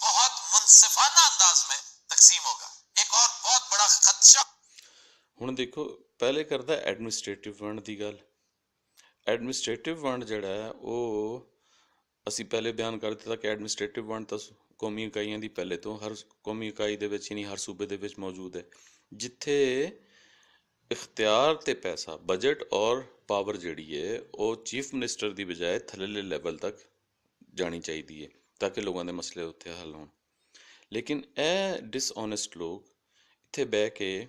बहुत मुनसिफाना अंदाज में तकसीम होगा। एक और बहुत बड़ा खदशा। ਹੁਣ ਦੇਖੋ, ਪਹਿਲੇ ਕਰਦਾ ਐਡਮਿਨਿਸਟ੍ਰੇਟਿਵ ਵੰਡ ਦੀ ਗੱਲ। ਐਡਮਿਨਿਸਟ੍ਰੇਟਿਵ ਵੰਡ ਜਿਹੜਾ ਹੈ, ਉਹ ਅਸੀਂ ਪਹਿਲੇ ਬਿਆਨ ਕਰ ਦਿੱਤਾ ਕਿ ਐਡਮਿਨਿਸਟ੍ਰੇਟਿਵ ਵੰਡ ਤਾਂ ਕੌਮੀ ਇਕਾਈਆਂ ਦੀ ਪਹਿਲੇ ਤੋਂ ਹਰ ਕੌਮੀ ਇਕਾਈ ਦੇ ਵਿੱਚ ਯਾਨੀ ਹਰ ਸੂਬੇ ਦੇ ਵਿੱਚ ਮੌਜੂਦ ਹੈ, ਜਿੱਥੇ ਇਖਤਿਆਰ ਤੇ ਪੈਸਾ, ਬਜਟ ਔਰ ਪਾਵਰ ਜਿਹੜੀ ਹੈ, ਉਹ ਚੀਫ ਮਿਨਿਸਟਰ ਦੀ ਬਜਾਏ ਥੱਲੇਲੇ ਲੈਵਲ ਤੱਕ ਜਾਣੀ ਚਾਹੀਦੀ ਹੈ ਤਾਂ ਕਿ ਲੋਕਾਂ ਦੇ ਮਸਲੇ ਉੱਥੇ ਹੱਲ ਹੋਣ। ਲੇਕਿਨ ਇਹ ਡਿਸਓਨੈਸਟ ਲੋਕ ਇੱਥੇ ਬਹਿ ਕੇ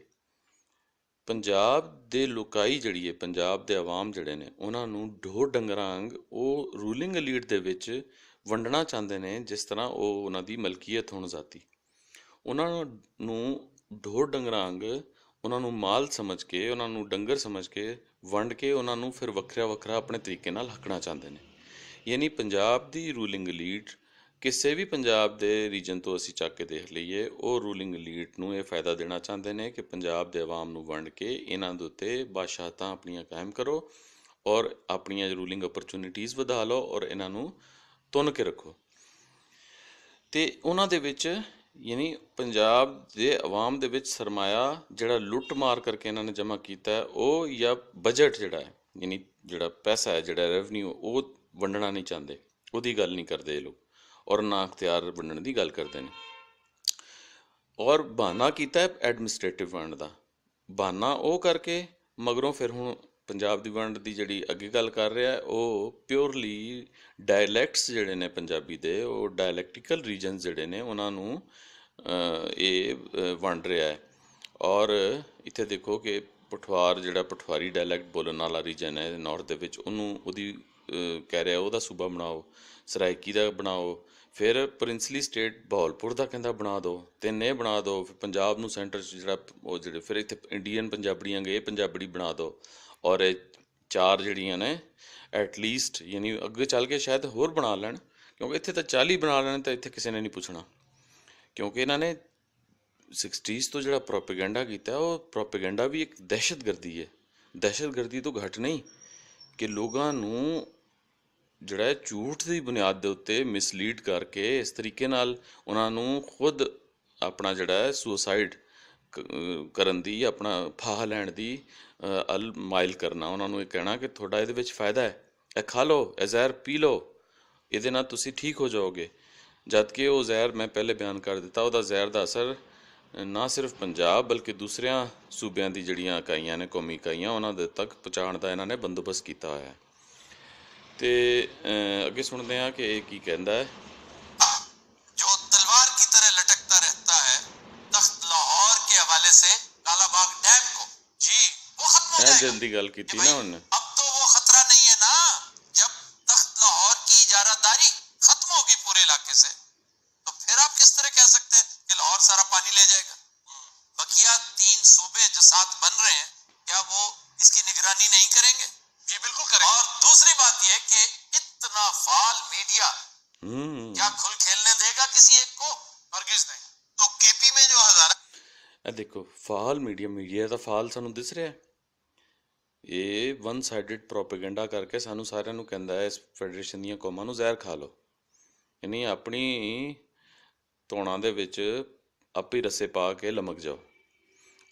ਪੰਜਾਬ ਦੇ ਲੋਕਾਈ ਜਿਹੜੀ ਹੈ, ਪੰਜਾਬ ਦੇ ਆਵਾਮ ਜਿਹੜੇ ਨੇ, ਉਹਨਾਂ ਨੂੰ ਢੋਰ ਡੰਗਰਾਂ ਵਾਂਗ ਉਹ ਰੂਲਿੰਗ ਐਲੀਟ ਦੇ ਵਿੱਚ ਵੰਡਣਾ ਚਾਹੁੰਦੇ ਨੇ, ਜਿਸ ਤਰ੍ਹਾਂ ਉਹ ਉਹਨਾਂ ਦੀ ਮਲਕੀਅਤ ਹੋਣ ਜ਼ਾਤੀ। ਉਹਨਾਂ ਨੂੰ ਢੋਰ ਡੰਗਰਾਂ ਵਾਂਗ ਉਹਨਾਂ ਨੂੰ ਮਾਲ ਸਮਝ ਕੇ, ਉਹਨਾਂ ਨੂੰ ਡੰਗਰ ਸਮਝ ਕੇ ਵੰਡ ਕੇ ਉਹਨਾਂ ਨੂੰ ਫਿਰ ਵੱਖਰਾ ਵੱਖਰਾ ਆਪਣੇ ਤਰੀਕੇ ਨਾਲ ਹੱਕਣਾ ਚਾਹੁੰਦੇ ਨੇ। ਯਾਨੀ ਪੰਜਾਬ ਦੀ ਰੂਲਿੰਗ ਐਲੀਟ, ਕਿਸੇ ਵੀ ਪੰਜਾਬ ਦੇ ਰੀਜਨ ਤੋਂ ਅਸੀਂ ਚੱਕ ਕੇ ਦੇਖ ਲਈਏ, ਉਹ ਰੂਲਿੰਗ ਐਲੀਟ ਨੂੰ ਇਹ ਫਾਇਦਾ ਦੇਣਾ ਚਾਹੁੰਦੇ ਨੇ ਕਿ ਪੰਜਾਬ ਦੇ ਆਵਾਮ ਨੂੰ ਵੰਡ ਕੇ ਇਹਨਾਂ ਦੇ ਉੱਤੇ ਬਾਦਸ਼ਾਹਤਾਂ ਆਪਣੀਆਂ ਕਾਇਮ ਕਰੋ ਔਰ ਆਪਣੀਆਂ ਰੂਲਿੰਗ ਅਪਰਚੁਨਿਟੀਜ਼ ਵਧਾ ਲਓ ਔਰ ਇਹਨਾਂ ਨੂੰ ਤੁੰਨ ਕੇ ਰੱਖੋ। ਤੇ ਉਹਨਾਂ ਦੇ ਵਿੱਚ ਯਾਨੀ ਪੰਜਾਬ ਦੇ ਆਵਾਮ ਦੇ ਵਿੱਚ ਸਰਮਾਇਆ ਜਿਹੜਾ ਲੁੱਟ ਮਾਰ ਕਰਕੇ ਇਹਨਾਂ ਨੇ ਜਮ੍ਹਾਂ ਕੀਤਾ ਹੈ, ਉਹ ਜਾਂ ਬਜਟ ਜਿਹੜਾ ਹੈ, ਯਾਨੀ ਜਿਹੜਾ ਪੈਸਾ ਹੈ, ਜਿਹੜਾ ਰੈਵਨਿਊ, ਉਹ ਵੰਡਣਾ ਨਹੀਂ ਚਾਹੁੰਦੇ, ਉਹਦੀ ਗੱਲ ਨਹੀਂ ਕਰਦੇ ਇਹ ਲੋਕ, ਔਰ ਨਾ ਅਖਤਿਆਰ ਵੰਡਣ ਦੀ ਗੱਲ ਕਰਦੇ ਨੇ। ਔਰ ਬਹਾਨਾ ਕੀਤਾ ਹੈ ਐਡਮਿਨਿਸਟ੍ਰੇਟਿਵ ਵੰਡ ਦਾ। ਬਹਾਨਾ ਉਹ ਕਰਕੇ ਮਗਰੋਂ ਫਿਰ ਹੁਣ ਪੰਜਾਬ ਦੀ ਵੰਡ ਦੀ ਜਿਹੜੀ ਅੱਗੇ ਗੱਲ ਕਰ ਰਿਹਾ, ਉਹ ਪਿਓਰਲੀ ਡਾਇਲੈਕਟਸ ਜਿਹੜੇ ਨੇ ਪੰਜਾਬੀ ਦੇ, ਉਹ ਡਾਇਲੈਕਟੀਕਲ ਰੀਜਨਸ ਜਿਹੜੇ ਨੇ, ਉਹਨਾਂ ਨੂੰ ਇਹ ਵੰਡ ਰਿਹਾ ਹੈ। ਔਰ ਇੱਥੇ ਦੇਖੋ ਕਿ ਪਠਵਾਰ, ਜਿਹੜਾ ਪਠਵਾਰੀ ਡਾਇਲੈਕਟ ਬੋਲਣ ਵਾਲਾ ਰੀਜਨ ਹੈ ਨਾਰਥ ਦੇ ਵਿੱਚ, ਉਹਦੀ ਕਹਿ ਰਿਹਾ ਉਹਦਾ ਸੂਬਾ ਬਣਾਓ, ਸਰਾਇਕੀ ਦਾ ਬਣਾਓ, ਫਿਰ ਪ੍ਰਿੰਸਲੀ ਸਟੇਟ ਬਹਾਵਲਪੁਰ ਦਾ ਕਹਿੰਦਾ ਬਣਾ ਦਿਓ, ਤਿੰਨ ਇਹ ਬਣਾ ਦਿਓ, ਫਿਰ ਪੰਜਾਬ ਨੂੰ ਸੈਂਟਰ 'ਚ ਜਿਹੜਾ ਉਹ ਜਿਹੜੇ ਫਿਰ ਇੱਥੇ ਇੰਡੀਅਨ ਪੰਜਾਬੜੀਆਂ ਗਏ, ਪੰਜਾਬੜੀ ਬਣਾ ਦਿਓ। ਔਰ ਇਹ ਚਾਰ ਜਿਹੜੀਆਂ ਨੇ ਐਟਲੀਸਟ, ਯਾਨੀ ਅੱਗੇ ਚੱਲ ਕੇ ਸ਼ਾਇਦ ਹੋਰ ਬਣਾ ਲੈਣ, ਕਿਉਂਕਿ ਇੱਥੇ ਤਾਂ 40 ਬਣਾ ਲੈਣ ਤਾਂ ਇੱਥੇ ਕਿਸੇ ਨੇ ਨਹੀਂ ਪੁੱਛਣਾ, ਕਿਉਂਕਿ ਇਹਨਾਂ ਨੇ 60s ਤੋਂ ਜਿਹੜਾ ਪ੍ਰੋਪੇਗੈਂਡਾ ਕੀਤਾ, ਉਹ ਪ੍ਰੋਪੇਗੈਂਡਾ ਵੀ ਇੱਕ ਦਹਿਸ਼ਤਗਰਦੀ ਹੈ। ਦਹਿਸ਼ਤਗਰਦੀ ਤੋਂ ਘੱਟ ਨਹੀਂ ਕਿ ਲੋਕਾਂ ਨੂੰ ਜਿਹੜਾ ਹੈ ਝੂਠ ਦੀ ਬੁਨਿਆਦ ਦੇ ਉੱਤੇ ਮਿਸਲੀਡ ਕਰਕੇ ਇਸ ਤਰੀਕੇ ਨਾਲ ਉਹਨਾਂ ਨੂੰ ਖੁਦ ਆਪਣਾ ਜਿਹੜਾ ਹੈ ਸੁਸਾਈਡ ਕਰਨ ਦੀ, ਆਪਣਾ ਫਾਹਾ ਲੈਣ ਦੀ ਅਲ ਮਾਇਲ ਕਰਨਾ, ਉਹਨਾਂ ਨੂੰ ਇਹ ਕਹਿਣਾ ਕਿ ਤੁਹਾਡਾ ਇਹਦੇ ਵਿੱਚ ਫਾਇਦਾ ਹੈ, ਇਹ ਖਾ ਲਓ, ਇਹ ਜ਼ਹਿਰ ਪੀ ਲਓ, ਇਹਦੇ ਨਾਲ ਤੁਸੀਂ ਠੀਕ ਹੋ ਜਾਓਗੇ। ਜਦ ਕਿ ਉਹ ਜ਼ਹਿਰ ਮੈਂ ਪਹਿਲੇ ਬਿਆਨ ਕਰ ਦਿੱਤਾ, ਉਹਦਾ ਜ਼ਹਿਰ ਦਾ ਅਸਰ ਨਾ ਸਿਰਫ ਪੰਜਾਬ ਬਲਕਿ ਦੂਸਰਿਆਂ ਸੂਬਿਆਂ ਦੀ ਜਿਹੜੀਆਂ ਇਕਾਈਆਂ ਨੇ, ਕੌਮੀ ਇਕਾਈਆਂ, ਉਹਨਾਂ ਦੇ ਤੱਕ ਪਹੁੰਚਾਉਣ ਦਾ ਇਹਨਾਂ ਨੇ ਬੰਦੋਬਸਤ ਕੀਤਾ ਹੋਇਆ ਹੈ। ਤੇ ਅੱਗੇ ਸੁਣਦੇ ਹਾਂ ਕਿ ਇਹ ਕੀ ਕਹਿੰਦਾ ਹੈ। जो तलवार की तरह लटकता रहता है तख्त लाहौर के हवाले से कालाबाग डैम को, जी वो खत्म हो ਇਹ जाएगा ਜल्ਦੀ ਗੱਲ ਕੀਤੀ कि ਨਾ भाई ਉਹਨੇ। अब तो वो खतरा नहीं है ना। जब तख्त लाहौर की इजारादारी खत्म होगी पूरे इलाके से, तो फिर आप किस तरह कह सकते हैं कि लाहौर सारा पानी ले जाएगा? बकिया 3 सूबे जो साथ बन रहे हैं, क्या वो इसकी निगरानी नहीं करेंगे? जी बिल्कुल करेंगे। और दूसरी बात यह कि इतना फाल मीडिया क्या खुल खेलने देगा किसी एक को? हरगिज नहीं। तो केपी में जो हजारा, ਇਹ ਦੇਖੋ ਫਾਲ ਮੀਡੀਆ ਦਾ ਫਾਲ ਸਾਨੂੰ ਦਿਸ ਰਿਹਾ। ਇਹ ਵਨ ਸਾਈਡਡ ਪ੍ਰੋਪੇਗੈਂਡਾ ਕਰਕੇ ਸਾਨੂੰ ਸਾਰਿਆਂ ਨੂੰ ਕਹਿੰਦਾ ਹੈ, ਇਸ ਫੈਡਰੇਸ਼ਨ ਦੀਆਂ ਕੌਮਾਂ ਨੂੰ ਜ਼ਹਿਰ ਖਾ ਲਓ, ਯਾਨੀ ਆਪਣੀ ਧੌਣਾਂ ਦੇ ਵਿੱਚ ਆਪੇ ਰੱਸੇ ਪਾ ਕੇ ਲਮਕ ਜਾਓ।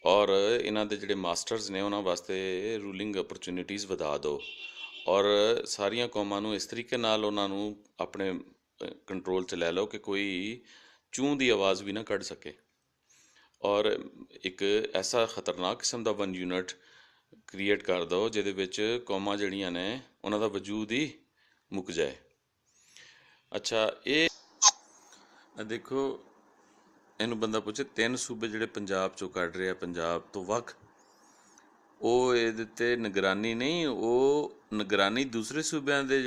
ਔਰ ਇਹਨਾਂ ਦੇ ਜਿਹੜੇ ਮਾਸਟਰਸ ਨੇ, ਉਹਨਾਂ ਵਾਸਤੇ ਰੂਲਿੰਗ ਅਪਰਚੁਨਿਟੀਜ਼ ਵਧਾ ਦਿਓ ਔਰ ਸਾਰੀਆਂ ਕੌਮਾਂ ਨੂੰ ਇਸ ਤਰੀਕੇ ਨਾਲ ਉਹਨਾਂ ਨੂੰ ਆਪਣੇ ਕੰਟਰੋਲ 'ਚ ਲੈ ਲਓ ਕਿ ਕੋਈ ਚੂੰ ਦੀ ਆਵਾਜ਼ ਵੀ ਨਾ ਕੱਢ ਸਕੇ। ਔਰ ਇੱਕ ਐਸਾ ਖਤਰਨਾਕ ਕਿਸਮ ਦਾ ਵਨ ਯੂਨਿਟ ਕ੍ਰੀਏਟ ਕਰ ਦਿਓ ਜਿਹਦੇ ਵਿੱਚ ਕੌਮਾਂ ਜਿਹੜੀਆਂ ਨੇ ਉਹਨਾਂ ਦਾ ਵਜੂਦ ਹੀ ਮੁੱਕ ਜਾਏ। ਅੱਛਾ, ਇਹ ਦੇਖੋ, ਇਹਨੂੰ ਬੰਦਾ ਪੁੱਛੇ 3 ਸੂਬੇ ਜਿਹੜੇ ਪੰਜਾਬ 'ਚੋਂ ਕੱਢ ਰਿਹਾ, ਪੰਜਾਬ ਤੋਂ ਵੱਖ, ਉਹ ਇਹਦੇ 'ਤੇ ਨਿਗਰਾਨੀ ਨਹੀਂ, ਉਹ ਨਿਗਰਾਨੀ ਦੂਸਰੇ ਸੂਬਿਆਂ ਦੇ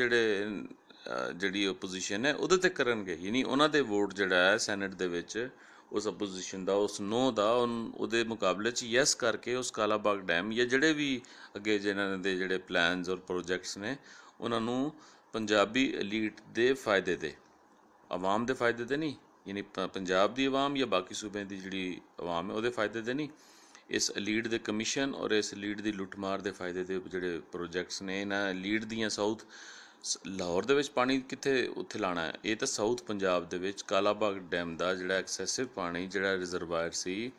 ਜਿਹੜੀ ਓਪੋਜੀਸ਼ਨ ਹੈ ਉਹਦੇ 'ਤੇ ਕਰਨਗੇ। ਯਾਨੀ ਉਹਨਾਂ ਦੇ ਵੋਟ ਜਿਹੜਾ ਹੈ ਸੈਨੇਟ ਦੇ ਵਿੱਚ ਉਸ ਅਪੋਜੀਸ਼ਨ ਦਾ, ਉਸ ਨੋ ਦਾ, ਉਹਦੇ ਮੁਕਾਬਲੇ 'ਚ ਯੈਸ ਕਰਕੇ ਉਸ ਕਾਲਾਬਾਗ ਡੈਮ ਜਾਂ ਜਿਹੜੇ ਵੀ ਅੱਗੇ ਜਿਹਨਾਂ ਦੇ ਜਿਹੜੇ ਪਲਾਨਸ ਔਰ ਪ੍ਰੋਜੈਕਟਸ ਨੇ, ਉਹਨਾਂ ਨੂੰ ਪੰਜਾਬੀ ਐਲੀਟ ਦੇ ਫਾਇਦੇ ਦੇ, ਆਵਾਮ ਦੇ ਫਾਇਦੇ ਦੇ ਨਹੀਂ, ਯਾਨੀ ਪੰਜਾਬ ਦੀ ਆਵਾਮ ਜਾਂ ਬਾਕੀ ਸੂਬਿਆਂ ਦੀ ਜਿਹੜੀ ਆਵਾਮ ਹੈ ਉਹਦੇ ਫਾਇਦੇ ਦੇ ਨਹੀਂ, ਇਸ ਐਲੀਟ ਦੇ ਕਮਿਸ਼ਨ ਔਰ ਇਸ ਐਲੀਟ ਦੀ ਲੁੱਟਮਾਰ ਦੇ ਫਾਇਦੇ ਦੇ ਜਿਹੜੇ ਪ੍ਰੋਜੈਕਟਸ ਨੇ। ਇਹਨਾਂ ਐਲੀਟ ਦੀਆਂ ਸਾਊਥ ਲਾਹੌਰ ਦੇ ਵਿੱਚ ਪਾਣੀ ਕਿੱਥੇ ਉੱਥੇ ਲਾਣਾ ਹੈ, ਇਹ ਤਾਂ ਸਾਊਥ ਪੰਜਾਬ ਦੇ ਵਿੱਚ ਕਾਲਾਬਾਗ ਡੈਮ ਦਾ ਜਿਹੜਾ ਐਕਸੈਸਿਵ ਪਾਣੀ, ਜਿਹੜਾ ਰਿਜ਼ਰਵਾਇਰ ਸੀ,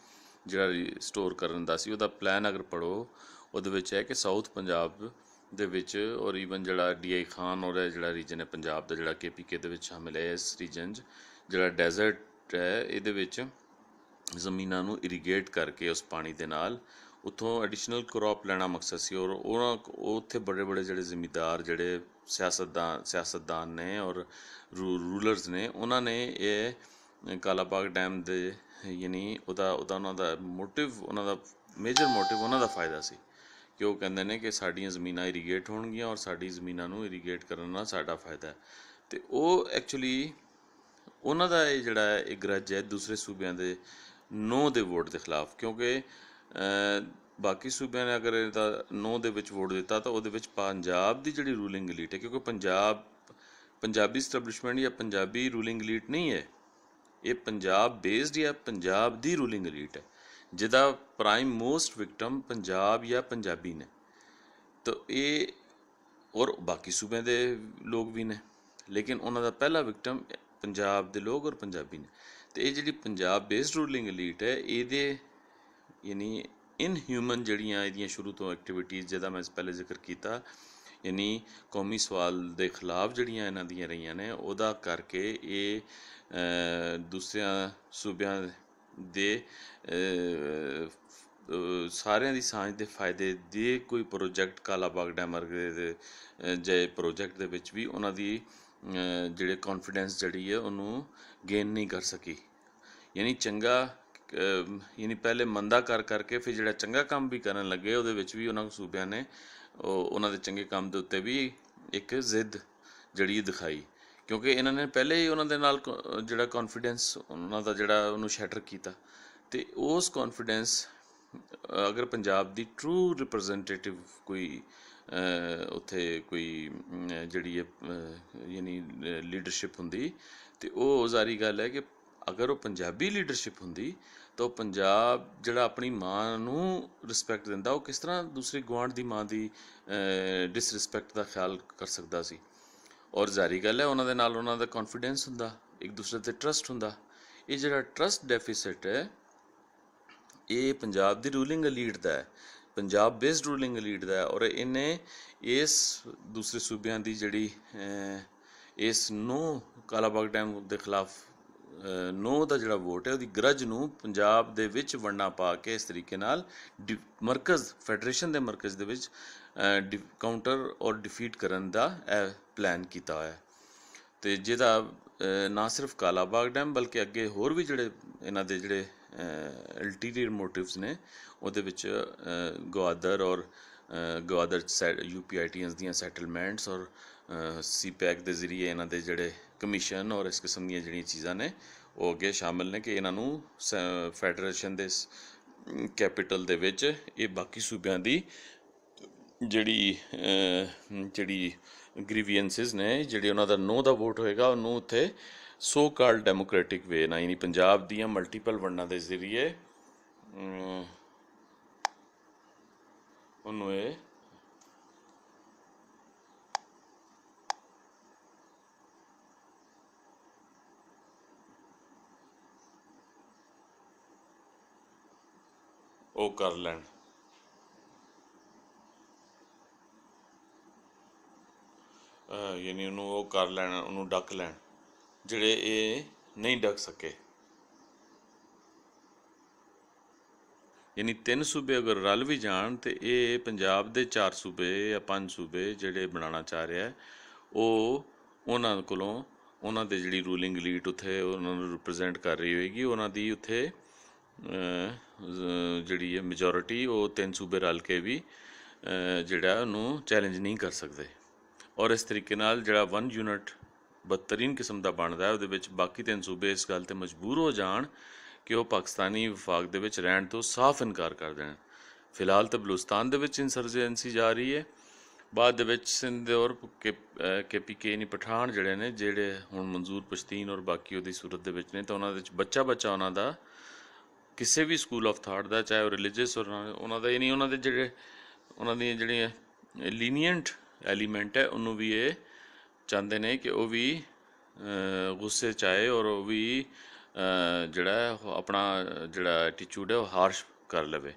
ਜਿਹੜਾ ਸਟੋਰ ਕਰਨ ਦਾ ਸੀ, ਉਹਦਾ ਪਲਾਨ ਅਗਰ ਪੜ੍ਹੋ, ਉਹਦੇ ਵਿੱਚ ਹੈ ਕਿ ਸਾਊਥ ਪੰਜਾਬ ਦੇ ਵਿੱਚ ਔਰ ਈਵਨ ਜਿਹੜਾ DI ਖਾਨ ਔਰ ਜਿਹੜਾ ਰੀਜਨ ਹੈ ਪੰਜਾਬ ਦਾ, ਜਿਹੜਾ KPK ਦੇ ਵਿੱਚ ਸ਼ਾਮਿਲ ਹੈ, ਇਸ ਰੀਜਨ 'ਚ ਜਿਹੜਾ ਡੈਜ਼ਰਟ ਹੈ, ਇਹਦੇ ਵਿੱਚ ਜ਼ਮੀਨਾਂ ਨੂੰ ਇਰੀਗੇਟ ਕਰਕੇ ਉਸ ਪਾਣੀ ਦੇ ਨਾਲ ਉੱਥੋਂ ਐਡੀਸ਼ਨਲ ਕਰੋਪ ਲੈਣਾ ਮਕਸਦ ਸੀ। ਔਰ ਉੱਥੇ ਬੜੇ ਬੜੇ ਜਿਹੜੇ ਜ਼ਿਮੀਂਦਾਰ, ਜਿਹੜੇ ਸਿਆਸਤਦਾਨ ਨੇ ਔਰ ਰੂਲਰਸ ਨੇ, ਉਹਨਾਂ ਨੇ ਇਹ ਕਾਲਾਬਾਗ ਡੈਮ ਦੇ, ਯਾਨੀ ਉਹਦਾ ਉਹਨਾਂ ਦਾ ਮੋਟਿਵ, ਉਹਨਾਂ ਦਾ ਮੇਜਰ ਮੋਟਿਵ ਉਹਨਾਂ ਦਾ ਫਾਇਦਾ ਸੀ ਕਿ ਉਹ ਕਹਿੰਦੇ ਨੇ ਕਿ ਸਾਡੀਆਂ ਜ਼ਮੀਨਾਂ ਇਰੀਗੇਟ ਹੋਣਗੀਆਂ ਔਰ ਸਾਡੀ ਜ਼ਮੀਨਾਂ ਨੂੰ ਇਰੀਗੇਟ ਕਰਨ ਨਾਲ ਸਾਡਾ ਫਾਇਦਾ ਹੈ। ਅਤੇ ਉਹ ਐਕਚੁਅਲੀ ਉਹਨਾਂ ਦਾ ਇਹ ਜਿਹੜਾ ਹੈ ਇਹ ਗਰਜ ਹੈ ਦੂਸਰੇ ਸੂਬਿਆਂ ਦੇ ਨੋ ਦੇ ਵੋਟ ਦੇ ਖਿਲਾਫ, ਕਿਉਂਕਿ ਬਾਕੀ ਸੂਬਿਆਂ ਨੇ ਅਗਰ ਇਹਦਾ ਨੋ ਦੇ ਵਿੱਚ ਵੋਟ ਦਿੱਤਾ ਤਾਂ ਉਹਦੇ ਵਿੱਚ ਪੰਜਾਬ ਦੀ ਜਿਹੜੀ ਰੂਲਿੰਗ ਐਲੀਟ ਹੈ, ਕਿਉਂਕਿ ਪੰਜਾਬੀ ਸਟੈਬਲਿਸ਼ਮੈਂਟ ਜਾਂ ਪੰਜਾਬੀ ਰੂਲਿੰਗ ਐਲੀਟ ਨਹੀਂ ਹੈ, ਇਹ ਪੰਜਾਬ ਬੇਸਡ ਜਾਂ ਪੰਜਾਬ ਦੀ ਰੂਲਿੰਗ ਐਲੀਟ ਹੈ, ਜਿਹਦਾ ਪ੍ਰਾਈਮ ਮੋਸਟ ਵਿਕਟਮ ਪੰਜਾਬ ਜਾਂ ਪੰਜਾਬੀ ਨੇ। ਤਾਂ ਇਹ ਔਰ ਬਾਕੀ ਸੂਬਿਆਂ ਦੇ ਲੋਕ ਵੀ ਨੇ, ਲੇਕਿਨ ਉਹਨਾਂ ਦਾ ਪਹਿਲਾ ਵਿਕਟਮ ਪੰਜਾਬ ਦੇ ਲੋਕ ਔਰ ਪੰਜਾਬੀ ਨੇ। ਅਤੇ ਇਹ ਜਿਹੜੀ ਪੰਜਾਬ ਬੇਸਡ ਰੂਲਿੰਗ ਐਲੀਟ ਹੈ ਇਹਦੇ ਯਾਨੀ ਇਨਹਿਊਮਨ ਜਿਹੜੀਆਂ ਇਹਦੀਆਂ ਸ਼ੁਰੂ ਤੋਂ ਐਕਟੀਵਿਟੀਜ਼, ਜਿਹਦਾ ਮੈਂ ਪਹਿਲੇ ਜ਼ਿਕਰ ਕੀਤਾ, ਯਾਨੀ ਕੌਮੀ ਸਵਾਲ ਦੇ ਖਿਲਾਫ ਜਿਹੜੀਆਂ ਇਹਨਾਂ ਦੀਆਂ ਰਹੀਆਂ ਨੇ, ਉਹਦਾ ਕਰਕੇ ਇਹ ਦੂਸਰਿਆਂ ਸੂਬਿਆਂ ਦੇ ਸਾਰਿਆਂ ਦੀ ਸਾਂਝ ਦੇ ਫਾਇਦੇ ਦੇ ਕੋਈ ਪ੍ਰੋਜੈਕਟ ਕਾਲਾ ਬਾਗ ਡੈਮ ਵਰਗੇ ਦੇ ਜੇ ਪ੍ਰੋਜੈਕਟ ਦੇ ਵਿੱਚ ਵੀ ਉਹਨਾਂ ਦੀ ਜਿਹੜੇ ਕੌਨਫੀਡੈਂਸ ਜਿਹੜੀ ਹੈ ਉਹਨੂੰ ਗੇਨ ਨਹੀਂ ਕਰ ਸਕੀ। ਯਾਨੀ ਚੰਗਾ ਯਾਨੀ ਪਹਿਲੇ ਮੰਦਾ ਕਰਕੇ ਫਿਰ ਜਿਹੜਾ ਚੰਗਾ ਕੰਮ ਵੀ ਕਰਨ ਲੱਗੇ ਉਹਦੇ ਵਿੱਚ ਵੀ ਉਹਨਾਂ ਸੂਬਿਆਂ ਨੇ ਉਹਨਾਂ ਦੇ ਚੰਗੇ ਕੰਮ ਦੇ ਉੱਤੇ ਵੀ ਇੱਕ ਜ਼ਿੱਦ ਜਿਹੜੀ ਦਿਖਾਈ, ਕਿਉਂਕਿ ਇਹਨਾਂ ਨੇ ਪਹਿਲੇ ਹੀ ਉਹਨਾਂ ਦੇ ਨਾਲ ਜਿਹੜਾ ਕੌਨਫੀਡੈਂਸ ਉਹਨਾਂ ਦਾ ਜਿਹੜਾ ਉਹਨੂੰ ਸ਼ੈਟਰ ਕੀਤਾ। ਅਤੇ ਉਸ ਕੌਨਫੀਡੈਂਸ ਅਗਰ ਪੰਜਾਬ ਦੀ ਟਰੂ ਰਿਪਰੈਜ਼ੈਂਟੇਟਿਵ ਕੋਈ ਉੱਥੇ ਕੋਈ ਜਿਹੜੀ ਹੈ ਯਾਨੀ ਲੀਡਰਸ਼ਿਪ ਹੁੰਦੀ, ਅਤੇ ਉਹ ਜ਼ਾਰੀ ਗੱਲ ਹੈ ਕਿ ਅਗਰ ਉਹ ਪੰਜਾਬੀ ਲੀਡਰਸ਼ਿਪ ਹੁੰਦੀ ਤਾਂ ਉਹ ਪੰਜਾਬ ਜਿਹੜਾ ਆਪਣੀ ਮਾਂ ਨੂੰ ਰਿਸਪੈਕਟ ਦਿੰਦਾ, ਉਹ ਕਿਸ ਤਰ੍ਹਾਂ ਦੂਸਰੀ ਗੁਆਂਢ ਦੀ ਮਾਂ ਦੀ ਡਿਸਰਿਸਪੈਕਟ ਦਾ ਖਿਆਲ ਕਰ ਸਕਦਾ ਸੀ। ਔਰ ਜ਼ਾਰੀ ਗੱਲ ਹੈ ਉਹਨਾਂ ਦੇ ਨਾਲ ਉਹਨਾਂ ਦਾ ਕੌਨਫੀਡੈਂਸ ਹੁੰਦਾ, ਇੱਕ ਦੂਸਰੇ 'ਤੇ ਟਰਸਟ ਹੁੰਦਾ। ਇਹ ਜਿਹੜਾ ਟਰਸਟ ਡੈਫੀਸਿਟ ਹੈ ਇਹ ਪੰਜਾਬ ਦੀ ਰੂਲਿੰਗ ਐਲੀਟ ਦਾ ਹੈ, ਪੰਜਾਬ ਬੇਸਡ ਰੂਲਿੰਗ ਐਲੀਟ ਦਾ ਹੈ। ਔਰ ਇਹਨੇ ਇਸ ਦੂਸਰੇ ਸੂਬਿਆਂ ਦੀ ਜਿਹੜੀ ਇਸ ਨੋ ਕਾਲਾ ਬਾਗ ਡੈਮ ਦੇ ਖਿਲਾਫ ਨੋ ਦਾ ਜਿਹੜਾ ਵੋਟ ਹੈ ਉਹਦੀ ਗਰਜ ਨੂੰ ਪੰਜਾਬ ਦੇ ਵਿੱਚ ਵੰਡਾਂ ਪਾ ਕੇ ਇਸ ਤਰੀਕੇ ਨਾਲ ਮਰਕਜ਼ ਫੈਡਰੇਸ਼ਨ ਦੇ ਮਰਕਜ਼ ਦੇ ਵਿੱਚ ਕਾਊਂਟਰ ਔਰ ਡਿਫੀਟ ਕਰਨ ਦਾ ਇਹ ਪਲਾਨ ਕੀਤਾ ਹੋਇਆ। ਅਤੇ ਜਿਹਦਾ ਨਾ ਸਿਰਫ ਕਾਲਾ ਬਾਗ ਡੈਮ ਬਲਕਿ ਅੱਗੇ ਹੋਰ ਵੀ ਜਿਹੜੇ ਇਹਨਾਂ ਦੇ ਜਿਹੜੇ ਅਲਟੀਰੀਅਰ ਮੋਟਿਵਸ ਨੇ ਉਹਦੇ ਵਿੱਚ ਗਵਾਦਰ ਔਰ ਗਵਾਦਰ UPITNs ਦੀਆਂ ਸੈਟਲਮੈਂਟਸ ਔਰ CPEC ਦੇ ਜ਼ਰੀਏ ਇਹਨਾਂ ਦੇ ਜਿਹੜੇ ਕਮਿਸ਼ਨ ਔਰ ਇਸ ਕਿਸਮ ਦੀਆਂ ਜਿਹੜੀਆਂ ਚੀਜ਼ਾਂ ਨੇ ਉਹ ਅੱਗੇ ਸ਼ਾਮਿਲ ਨੇ ਕਿ ਇਹਨਾਂ ਨੂੰ ਫੈਡਰੇਸ਼ਨ ਦੇ ਕੈਪੀਟਲ ਦੇ ਵਿੱਚ ਇਹ ਬਾਕੀ ਸੂਬਿਆਂ ਦੀ ਜਿਹੜੀ ਗ੍ਰੀਵੀਐਂਸਿਸ ਨੇ, ਜਿਹੜੇ ਉਹਨਾਂ ਦਾ ਨੋ ਦਾ ਵੋਟ ਹੋਏਗਾ ਉਹਨੂੰ ਉੱਥੇ ਸੋ ਕਾਲਡ ਡੈਮੋਕ੍ਰੈਟਿਕ ਵੇ ਨਾਲ ਯਾਨੀ ਪੰਜਾਬ ਦੀਆਂ ਮਲਟੀਪਲ ਵੰਡਾਂ ਦੇ ਜ਼ਰੀਏ ਉਹਨੂੰ ਇਹ ਉਹ ਕਰ ਲੈਣ। ਯਾਨੀ ਉਹਨੂੰ ਉਹ ਕਰ ਲੈਣ, ਉਹਨੂੰ ਡੱਕ ਲੈਣ ਜਿਹੜੇ ਇਹ ਨਹੀਂ ਡੱਕ ਸਕੇ। ਯਾਨੀ 3 ਸੂਬੇ ਅਗਰ ਰਲ ਵੀ ਜਾਣ ਤਾਂ ਇਹ ਪੰਜਾਬ ਦੇ 4 ਸੂਬੇ ਜਾਂ 5 ਸੂਬੇ ਜਿਹੜੇ ਬਣਾਉਣਾ ਚਾਹ ਰਿਹਾ ਉਹ ਉਹਨਾਂ ਕੋਲੋਂ ਉਹਨਾਂ ਦੇ ਜਿਹੜੀ ਰੂਲਿੰਗ ਐਲੀਟ ਉੱਥੇ ਉਹਨਾਂ ਨੂੰ ਰਿਪਰੈਜ਼ੈਂਟ ਕਰ ਰਹੀ ਹੋਏਗੀ, ਉਹਨਾਂ ਦੀ ਉੱਥੇ ਜਿਹੜੀ ਹੈ ਮੈਜੋਰਿਟੀ ਉਹ 3 ਸੂਬੇ ਰਲ ਕੇ ਵੀ ਜਿਹੜਾ ਉਹਨੂੰ ਚੈਲੰਜ ਨਹੀਂ ਕਰ ਸਕਦੇ। ਔਰ ਇਸ ਤਰੀਕੇ ਨਾਲ ਜਿਹੜਾ 1 ਯੂਨਿਟ ਬਦਤਰੀਨ ਕਿਸਮ ਦਾ ਬਣਦਾ ਹੈ ਉਹਦੇ ਵਿੱਚ ਬਾਕੀ 3 ਸੂਬੇ ਇਸ ਗੱਲ 'ਤੇ ਮਜਬੂਰ ਹੋ ਜਾਣ ਕਿ ਉਹ ਪਾਕਿਸਤਾਨੀ ਵਫਾਕ ਦੇ ਵਿੱਚ ਰਹਿਣ ਤੋਂ ਸਾਫ਼ ਇਨਕਾਰ ਕਰ ਦੇਣ। ਫਿਲਹਾਲ ਤਾਂ ਬਲੂਚਿਸਤਾਨ ਦੇ ਵਿੱਚ ਇਨਸਰਜੈਂਸੀ ਜਾ ਰਹੀ ਹੈ, ਬਾਅਦ ਦੇ ਵਿੱਚ ਸਿੰਧ ਔਰ KPK ਨਹੀਂ ਪਠਾਨ ਜਿਹੜੇ ਹੁਣ ਮਨਜ਼ੂਰ ਪਸ਼ਤੀਨ ਔਰ ਬਾਕੀ ਉਹਦੀ ਸੂਰਤ ਦੇ ਵਿੱਚ ਨੇ, ਤਾਂ ਉਹਨਾਂ ਦੇ ਵਿੱਚ ਬੱਚਾ ਉਹਨਾਂ ਦਾ ਕਿਸੇ ਵੀ ਸਕੂਲ ਆਫ ਥਾਟ ਦਾ, ਚਾਹੇ ਉਹ ਰਿਲੀਜੀਅਸ ਔਰ ਉਹਨਾਂ ਦਾ ਯਾਨੀ ਉਹਨਾਂ ਦੀਆਂ ਜਿਹੜੀਆਂ ਲੀਨੀਅੰਟ ਐਲੀਮੈਂਟ ਹੈ ਉਹਨੂੰ ਵੀ ਇਹ ਚਾਹੁੰਦੇ ਨੇ ਕਿ ਉਹ ਵੀ ਗੁੱਸੇ 'ਚ ਆਏ ਔਰ ਉਹ ਵੀ ਜਿਹੜਾ ਆਪਣਾ ਜਿਹੜਾ ਐਟੀਚਿਊਡ ਹੈ ਉਹ ਹਾਰਸ਼ ਕਰ ਲਵੇ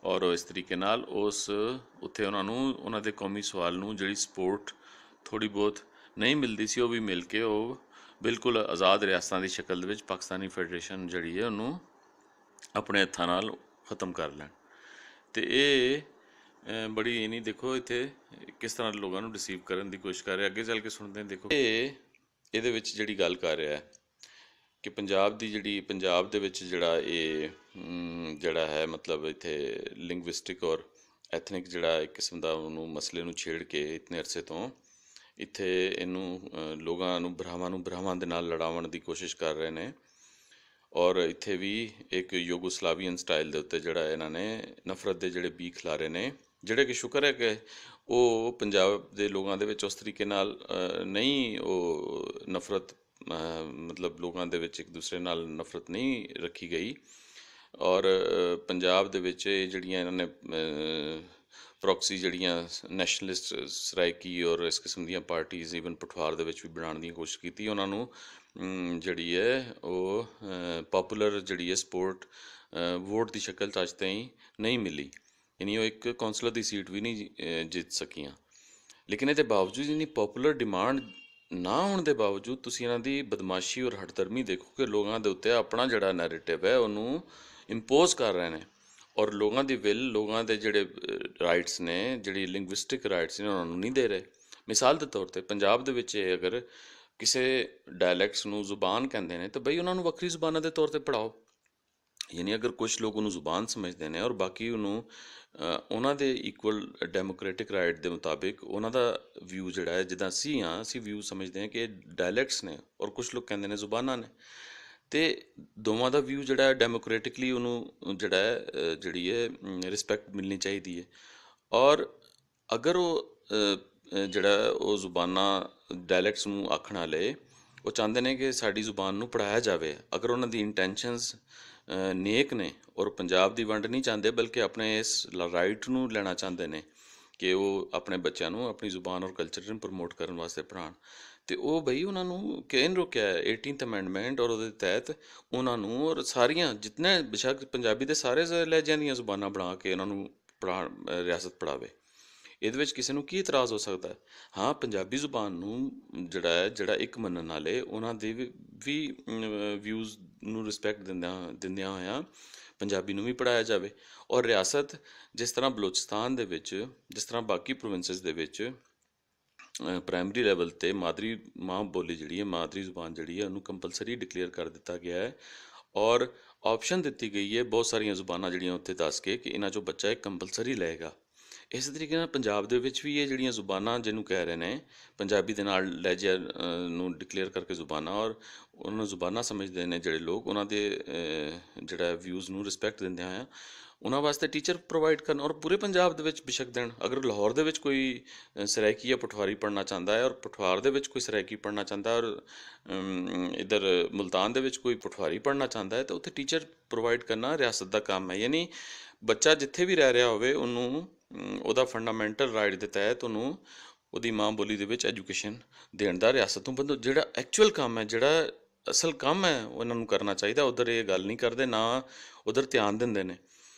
ਔਰ ਇਸ ਤਰੀਕੇ ਨਾਲ ਉੱਥੇ ਉਹਨਾਂ ਨੂੰ ਉਹਨਾਂ ਦੇ ਕੌਮੀ ਸਵਾਲ ਨੂੰ ਜਿਹੜੀ ਸਪੋਰਟ ਥੋੜ੍ਹੀ ਬਹੁਤ ਨਹੀਂ ਮਿਲਦੀ ਸੀ ਉਹ ਵੀ ਮਿਲ ਕੇ ਉਹ ਬਿਲਕੁਲ ਆਜ਼ਾਦ ਰਿਆਸਤਾਂ ਦੀ ਸ਼ਕਲ ਦੇ ਵਿੱਚ ਪਾਕਿਸਤਾਨੀ ਫੈਡਰੇਸ਼ਨ ਜਿਹੜੀ ਹੈ ਉਹਨੂੰ ਆਪਣੇ ਹੱਥਾਂ ਨਾਲ ਖ਼ਤਮ ਕਰ ਲੈਣ। ਅਤੇ ਇਹ ਬੜੀ ਇਹ ਨਹੀਂ ਦੇਖੋ ਇੱਥੇ ਕਿਸ ਤਰ੍ਹਾਂ ਲੋਕਾਂ ਨੂੰ ਰਿਸੀਵ ਕਰਨ ਦੀ ਕੋਸ਼ਿਸ਼ ਕਰ ਰਿਹਾ, ਅੱਗੇ ਚੱਲ ਕੇ ਸੁਣਦੇ ਹਾਂ। ਦੇਖੋ ਇਹਦੇ ਵਿੱਚ ਜਿਹੜੀ ਗੱਲ ਕਰ ਰਿਹਾ ਹੈ ਕਿ ਪੰਜਾਬ ਦੀ ਜਿਹੜੀ ਪੰਜਾਬ ਦੇ ਵਿੱਚ ਜਿਹੜਾ ਇਹ ਜਿਹੜਾ ਹੈ ਮਤਲਬ ਇੱਥੇ ਲਿੰਗੁਇਸਟਿਕ ਔਰ ਐਥਨਿਕ ਜਿਹੜਾ ਇੱਕ ਕਿਸਮ ਦਾ ਉਹਨੂੰ ਮਸਲੇ ਨੂੰ ਛੇੜ ਕੇ ਇਤਨੇ ਅਰਸੇ ਤੋਂ ਇੱਥੇ ਇਹਨੂੰ ਲੋਕਾਂ ਨੂੰ ਭਰਾਵਾਂ ਦੇ ਨਾਲ ਲੜਾਉਣ ਦੀ ਕੋਸ਼ਿਸ਼ ਕਰ ਰਹੇ ਨੇ। ਔਰ ਇੱਥੇ ਵੀ ਇੱਕ ਯੂਗੋਸਲਾਵੀਅਨ ਸਟਾਈਲ ਦੇ ਉੱਤੇ ਜਿਹੜਾ ਇਹਨਾਂ ਨੇ ਨਫ਼ਰਤ ਦੇ ਜਿਹੜੇ ਬੀਜ ਖਿਲਾਰੇ ਨੇ, ਜਿਹੜੇ ਕਿ ਸ਼ੁਕਰ ਹੈ ਕਿ ਉਹ ਪੰਜਾਬ ਦੇ ਲੋਕਾਂ ਦੇ ਵਿੱਚ ਉਸ ਤਰੀਕੇ ਨਾਲ ਨਹੀਂ ਉਹ ਨਫ਼ਰਤ ਮਤਲਬ ਲੋਕਾਂ ਦੇ ਵਿੱਚ ਇੱਕ ਦੂਸਰੇ ਨਾਲ ਨਫ਼ਰਤ ਨਹੀਂ ਰੱਖੀ ਗਈ। ਔਰ ਪੰਜਾਬ ਦੇ ਵਿੱਚ ਇਹ ਜਿਹੜੀਆਂ ਇਹਨਾਂ ਨੇ ਪ੍ਰੋਕਸੀ ਜਿਹੜੀਆਂ ਨੈਸ਼ਨਲਿਸਟ ਸਰਾਇਕੀ ਔਰ ਇਸ ਕਿਸਮ ਦੀਆਂ ਪਾਰਟੀਜ਼ ਈਵਨ ਪਠਵਾਰ ਦੇ ਵਿੱਚ ਵੀ ਬਣਾਉਣ ਦੀ ਕੋਸ਼ਿਸ਼ ਕੀਤੀ, ਉਹਨਾਂ ਨੂੰ ਜਿਹੜੀ ਹੈ ਉਹ ਪੋਪੂਲਰ ਜਿਹੜੀ ਹੈ ਸਪੋਰਟ ਵੋਟ ਦੀ ਸ਼ਕਲ 'ਚ ਅੱਜ ਤਾਈਂ ਨਹੀਂ ਮਿਲੀ, ਯਾਨੀ ਉਹ ਇੱਕ ਕੌਂਸਲਰ ਦੀ ਸੀਟ ਵੀ ਨਹੀਂ ਜਿੱਤ ਸਕੀਆਂ। ਲੇਕਿਨ ਇਹਦੇ ਬਾਵਜੂਦ ਇੰਨੀ ਪੋਪੂਲਰ ਡਿਮਾਂਡ ਨਾ ਹੋਣ ਦੇ ਬਾਵਜੂਦ ਤੁਸੀਂ ਇਹਨਾਂ ਦੀ ਬਦਮਾਸ਼ੀ ਔਰ ਹਠਧਰਮੀ ਦੇਖੋ ਕਿ ਲੋਕਾਂ ਦੇ ਉੱਤੇ ਆਪਣਾ ਜਿਹੜਾ ਨੈਰੇਟਿਵ ਹੈ ਉਹਨੂੰ ਇੰਪੋਜ਼ ਕਰ ਰਹੇ ਨੇ ਔਰ ਲੋਕਾਂ ਦੀ ਵਿਲ, ਲੋਕਾਂ ਦੇ ਜਿਹੜੇ ਰਾਈਟਸ ਨੇ, ਜਿਹੜੀ ਲਿੰਗੁਇਸਟਿਕ ਰਾਈਟਸ ਨੇ, ਉਹਨਾਂ ਨੂੰ ਨਹੀਂ ਦੇ ਰਹੇ। ਮਿਸਾਲ ਦੇ ਤੌਰ 'ਤੇ ਪੰਜਾਬ ਦੇ ਵਿੱਚ ਅਗਰ ਕਿਸੇ ਡਾਇਲੈਕਟਸ ਨੂੰ ਜ਼ੁਬਾਨ ਕਹਿੰਦੇ ਨੇ ਤਾਂ ਬਈ ਉਹਨਾਂ ਨੂੰ ਵੱਖਰੀ ਜ਼ੁਬਾਨਾਂ ਦੇ ਤੌਰ 'ਤੇ ਪੜ੍ਹਾਓ। ਯਾਨੀ ਅਗਰ ਕੁਛ ਲੋਕ ਉਹਨੂੰ ਜ਼ੁਬਾਨ ਸਮਝਦੇ ਨੇ ਔਰ ਬਾਕੀ ਉਹਨੂੰ ਉਹਨਾਂ ਦੇ ਇਕੁਅਲ ਡੈਮੋਕ੍ਰੈਟਿਕ ਰਾਈਟ ਦੇ ਮੁਤਾਬਿਕ ਉਹਨਾਂ ਦਾ ਵਿਊ ਜਿਹੜਾ ਹੈ, ਜਿੱਦਾਂ ਅਸੀਂ ਵਿਊ ਸਮਝਦੇ ਹਾਂ ਕਿ ਇਹ ਡਾਇਲੈਕਟਸ ਨੇ ਔਰ ਕੁਛ ਲੋਕ ਕਹਿੰਦੇ ਨੇ ਜ਼ੁਬਾਨਾਂ ਨੇ, ਅਤੇ ਦੋਵਾਂ ਦਾ ਵਿਊ ਜਿਹੜਾ ਡੈਮੋਕ੍ਰੈਟਿਕਲੀ ਉਹਨੂੰ ਜਿਹੜਾ ਹੈ ਜਿਹੜੀ ਹੈ ਰਿਸਪੈਕਟ ਮਿਲਣੀ ਚਾਹੀਦੀ ਹੈ। ਔਰ ਅਗਰ ਉਹ ਜਿਹੜਾ ਉਹ ਜ਼ੁਬਾਨਾਂ ਡਾਇਲੈਕਟਸ ਨੂੰ ਆਖਣ ਵਾਲੇ ਉਹ ਚਾਹੁੰਦੇ ਨੇ ਕਿ ਸਾਡੀ ਜ਼ੁਬਾਨ ਨੂੰ ਪੜ੍ਹਾਇਆ ਜਾਵੇ, ਅਗਰ ਉਹਨਾਂ ਦੀ ਇੰਟੈਂਸ਼ਨਸ ਨੇਕ ਨੇ ਔਰ ਪੰਜਾਬ ਦੀ ਵੰਡ ਨਹੀਂ ਚਾਹੁੰਦੇ ਬਲਕਿ ਆਪਣੇ ਇਸ ਰਾਈਟ ਨੂੰ ਲੈਣਾ ਚਾਹੁੰਦੇ ਨੇ ਕਿ ਉਹ ਆਪਣੇ ਬੱਚਿਆਂ ਨੂੰ ਆਪਣੀ ਜ਼ੁਬਾਨ ਔਰ ਕਲਚਰ ਨੂੰ ਪ੍ਰਮੋਟ ਕਰਨ ਵਾਸਤੇ ਪੜ੍ਹਾਉਣ, ਅਤੇ ਉਹ ਬਈ ਉਹਨਾਂ ਨੂੰ ਕਿਹਨ ਰੋਕਿਆ 18th ਅਮੈਂਡਮੈਂਟ ਔਰ ਉਹਦੇ ਤਹਿਤ ਉਹਨਾਂ ਨੂੰ ਔਰ ਸਾਰੀਆਂ ਜਿਤਨੇ ਬੇਸ਼ੱਕ ਪੰਜਾਬੀ ਦੇ ਸਾਰੇ ਲਹਿਜਿਆਂ ਦੀਆਂ ਜ਼ੁਬਾਨਾਂ ਬਣਾ ਕੇ ਉਹਨਾਂ ਨੂੰ ਰਿਆਸਤ ਪੜ੍ਹਾਵੇ। ਇਹਦੇ ਵਿੱਚ ਕਿਸੇ ਨੂੰ ਕੀ ਇਤਰਾਜ਼ ਹੋ ਸਕਦਾ ਹੈ? ਹਾਂ, ਪੰਜਾਬੀ ਜ਼ੁਬਾਨ ਨੂੰ ਜਿਹੜਾ ਇੱਕ ਮੰਨਣ ਵਾਲੇ ਉਹਨਾਂ ਦੇ ਵੀ ਵਿਊਜ਼ ਨੂੰ ਰਿਸਪੈਕਟ ਦਿੰਦਿਆਂ ਹੋਇਆਂ ਪੰਜਾਬੀ ਨੂੰ ਵੀ ਪੜ੍ਹਾਇਆ ਜਾਵੇ। ਔਰ ਰਿਆਸਤ ਜਿਸ ਤਰ੍ਹਾਂ ਬਲੋਚਿਸਤਾਨ ਦੇ ਵਿੱਚ, ਜਿਸ ਤਰ੍ਹਾਂ ਬਾਕੀ ਪ੍ਰੋਵਿੰਸਿਸ ਦੇ ਵਿੱਚ ਪ੍ਰਾਇਮਰੀ ਲੈਵਲ 'ਤੇ ਮਾਂ ਬੋਲੀ ਜਿਹੜੀ ਹੈ, ਮਾਦਰੀ ਜ਼ੁਬਾਨ ਜਿਹੜੀ ਹੈ, ਉਹਨੂੰ ਕੰਪਲਸਰੀ ਡਿਕਲੇਅਰ ਕਰ ਦਿੱਤਾ ਗਿਆ ਹੈ ਔਰ ਆਪਸ਼ਨ ਦਿੱਤੀ ਗਈ ਹੈ ਬਹੁਤ ਸਾਰੀਆਂ ਜ਼ੁਬਾਨਾਂ ਜਿਹੜੀਆਂ ਉੱਥੇ ਦੱਸ ਕੇ ਕਿ ਇਹਨਾਂ 'ਚੋਂ ਬੱਚਾ ਇੱਕ ਕੰਪਲਸਰੀ ਲਏਗਾ। ਇਸੇ ਤਰੀਕੇ ਨਾਲ ਪੰਜਾਬ ਦੇ ਵਿੱਚ ਵੀ ਇਹ ਜਿਹੜੀਆਂ ਜ਼ੁਬਾਨਾਂ ਜਿਹਨੂੰ ਕਹਿ ਰਹੇ ਨੇ ਪੰਜਾਬੀ ਦੇ ਨਾਲ ਲਹਿਜੇ ਨੂੰ ਡਿਕਲੇਅਰ ਕਰਕੇ ਜ਼ੁਬਾਨਾਂ, ਔਰ ਉਹਨਾਂ ਨੂੰ ਜ਼ੁਬਾਨਾਂ ਸਮਝਦੇ ਨੇ ਜਿਹੜੇ ਲੋਕ, ਉਹਨਾਂ ਦੇ ਜਿਹੜਾ ਵਿਊਜ਼ ਨੂੰ ਰਿਸਪੈਕਟ ਦਿੰਦੇ ਹੋਇਆ ਉਹਨਾਂ ਵਾਸਤੇ ਟੀਚਰ ਪ੍ਰੋਵਾਈਡ ਕਰਨ ਔਰ ਪੂਰੇ ਪੰਜਾਬ ਦੇ ਵਿੱਚ ਬੇਸ਼ੱਕ ਦੇਣ। ਅਗਰ ਲਾਹੌਰ ਦੇ ਵਿੱਚ ਕੋਈ ਸਰਾਇਕੀ ਜਾਂ ਪਠਵਾਰੀ ਪੜ੍ਹਨਾ ਚਾਹੁੰਦਾ ਹੈ ਔਰ ਪਠਵਾਰ ਦੇ ਵਿੱਚ ਕੋਈ ਸਰਾਇਕੀ ਪੜ੍ਹਨਾ ਚਾਹੁੰਦਾ ਔਰ ਇੱਧਰ ਮੁਲਤਾਨ ਦੇ ਵਿੱਚ ਕੋਈ ਪਠਵਾਰੀ ਪੜ੍ਹਨਾ ਚਾਹੁੰਦਾ ਹੈ ਤਾਂ ਉੱਥੇ ਟੀਚਰ ਪ੍ਰੋਵਾਈਡ ਕਰਨਾ ਰਿਆਸਤ ਦਾ ਕੰਮ ਹੈ। ਯਾਨੀ ਬੱਚਾ ਜਿੱਥੇ ਵੀ ਰਹਿ ਰਿਹਾ ਹੋਵੇ ਉਹਨੂੰ ਉਹਦਾ ਫੰਡਾਮੈਂਟਲ ਰਾਈਟ ਦੇ ਤਹਿਤ ਉਹਨੂੰ ਉਹਦੀ ਮਾਂ ਬੋਲੀ ਦੇ ਵਿੱਚ ਐਜੂਕੇਸ਼ਨ ਦੇਣ ਦਾ ਰਿਆਸਤ ਤੋਂ ਬੰਦ ਜਿਹੜਾ ਐਕਚੁਅਲ ਕੰਮ ਹੈ, ਜਿਹੜਾ ਅਸਲ ਕੰਮ ਹੈ, ਉਹ ਇਹਨਾਂ ਨੂੰ ਕਰਨਾ ਚਾਹੀਦਾ। ਉੱਧਰ ਇਹ ਗੱਲ ਨਹੀਂ ਕਰਦੇ, ਨਾ ਉੱਧਰ ਧਿਆਨ ਦਿੰਦੇ ਨੇ।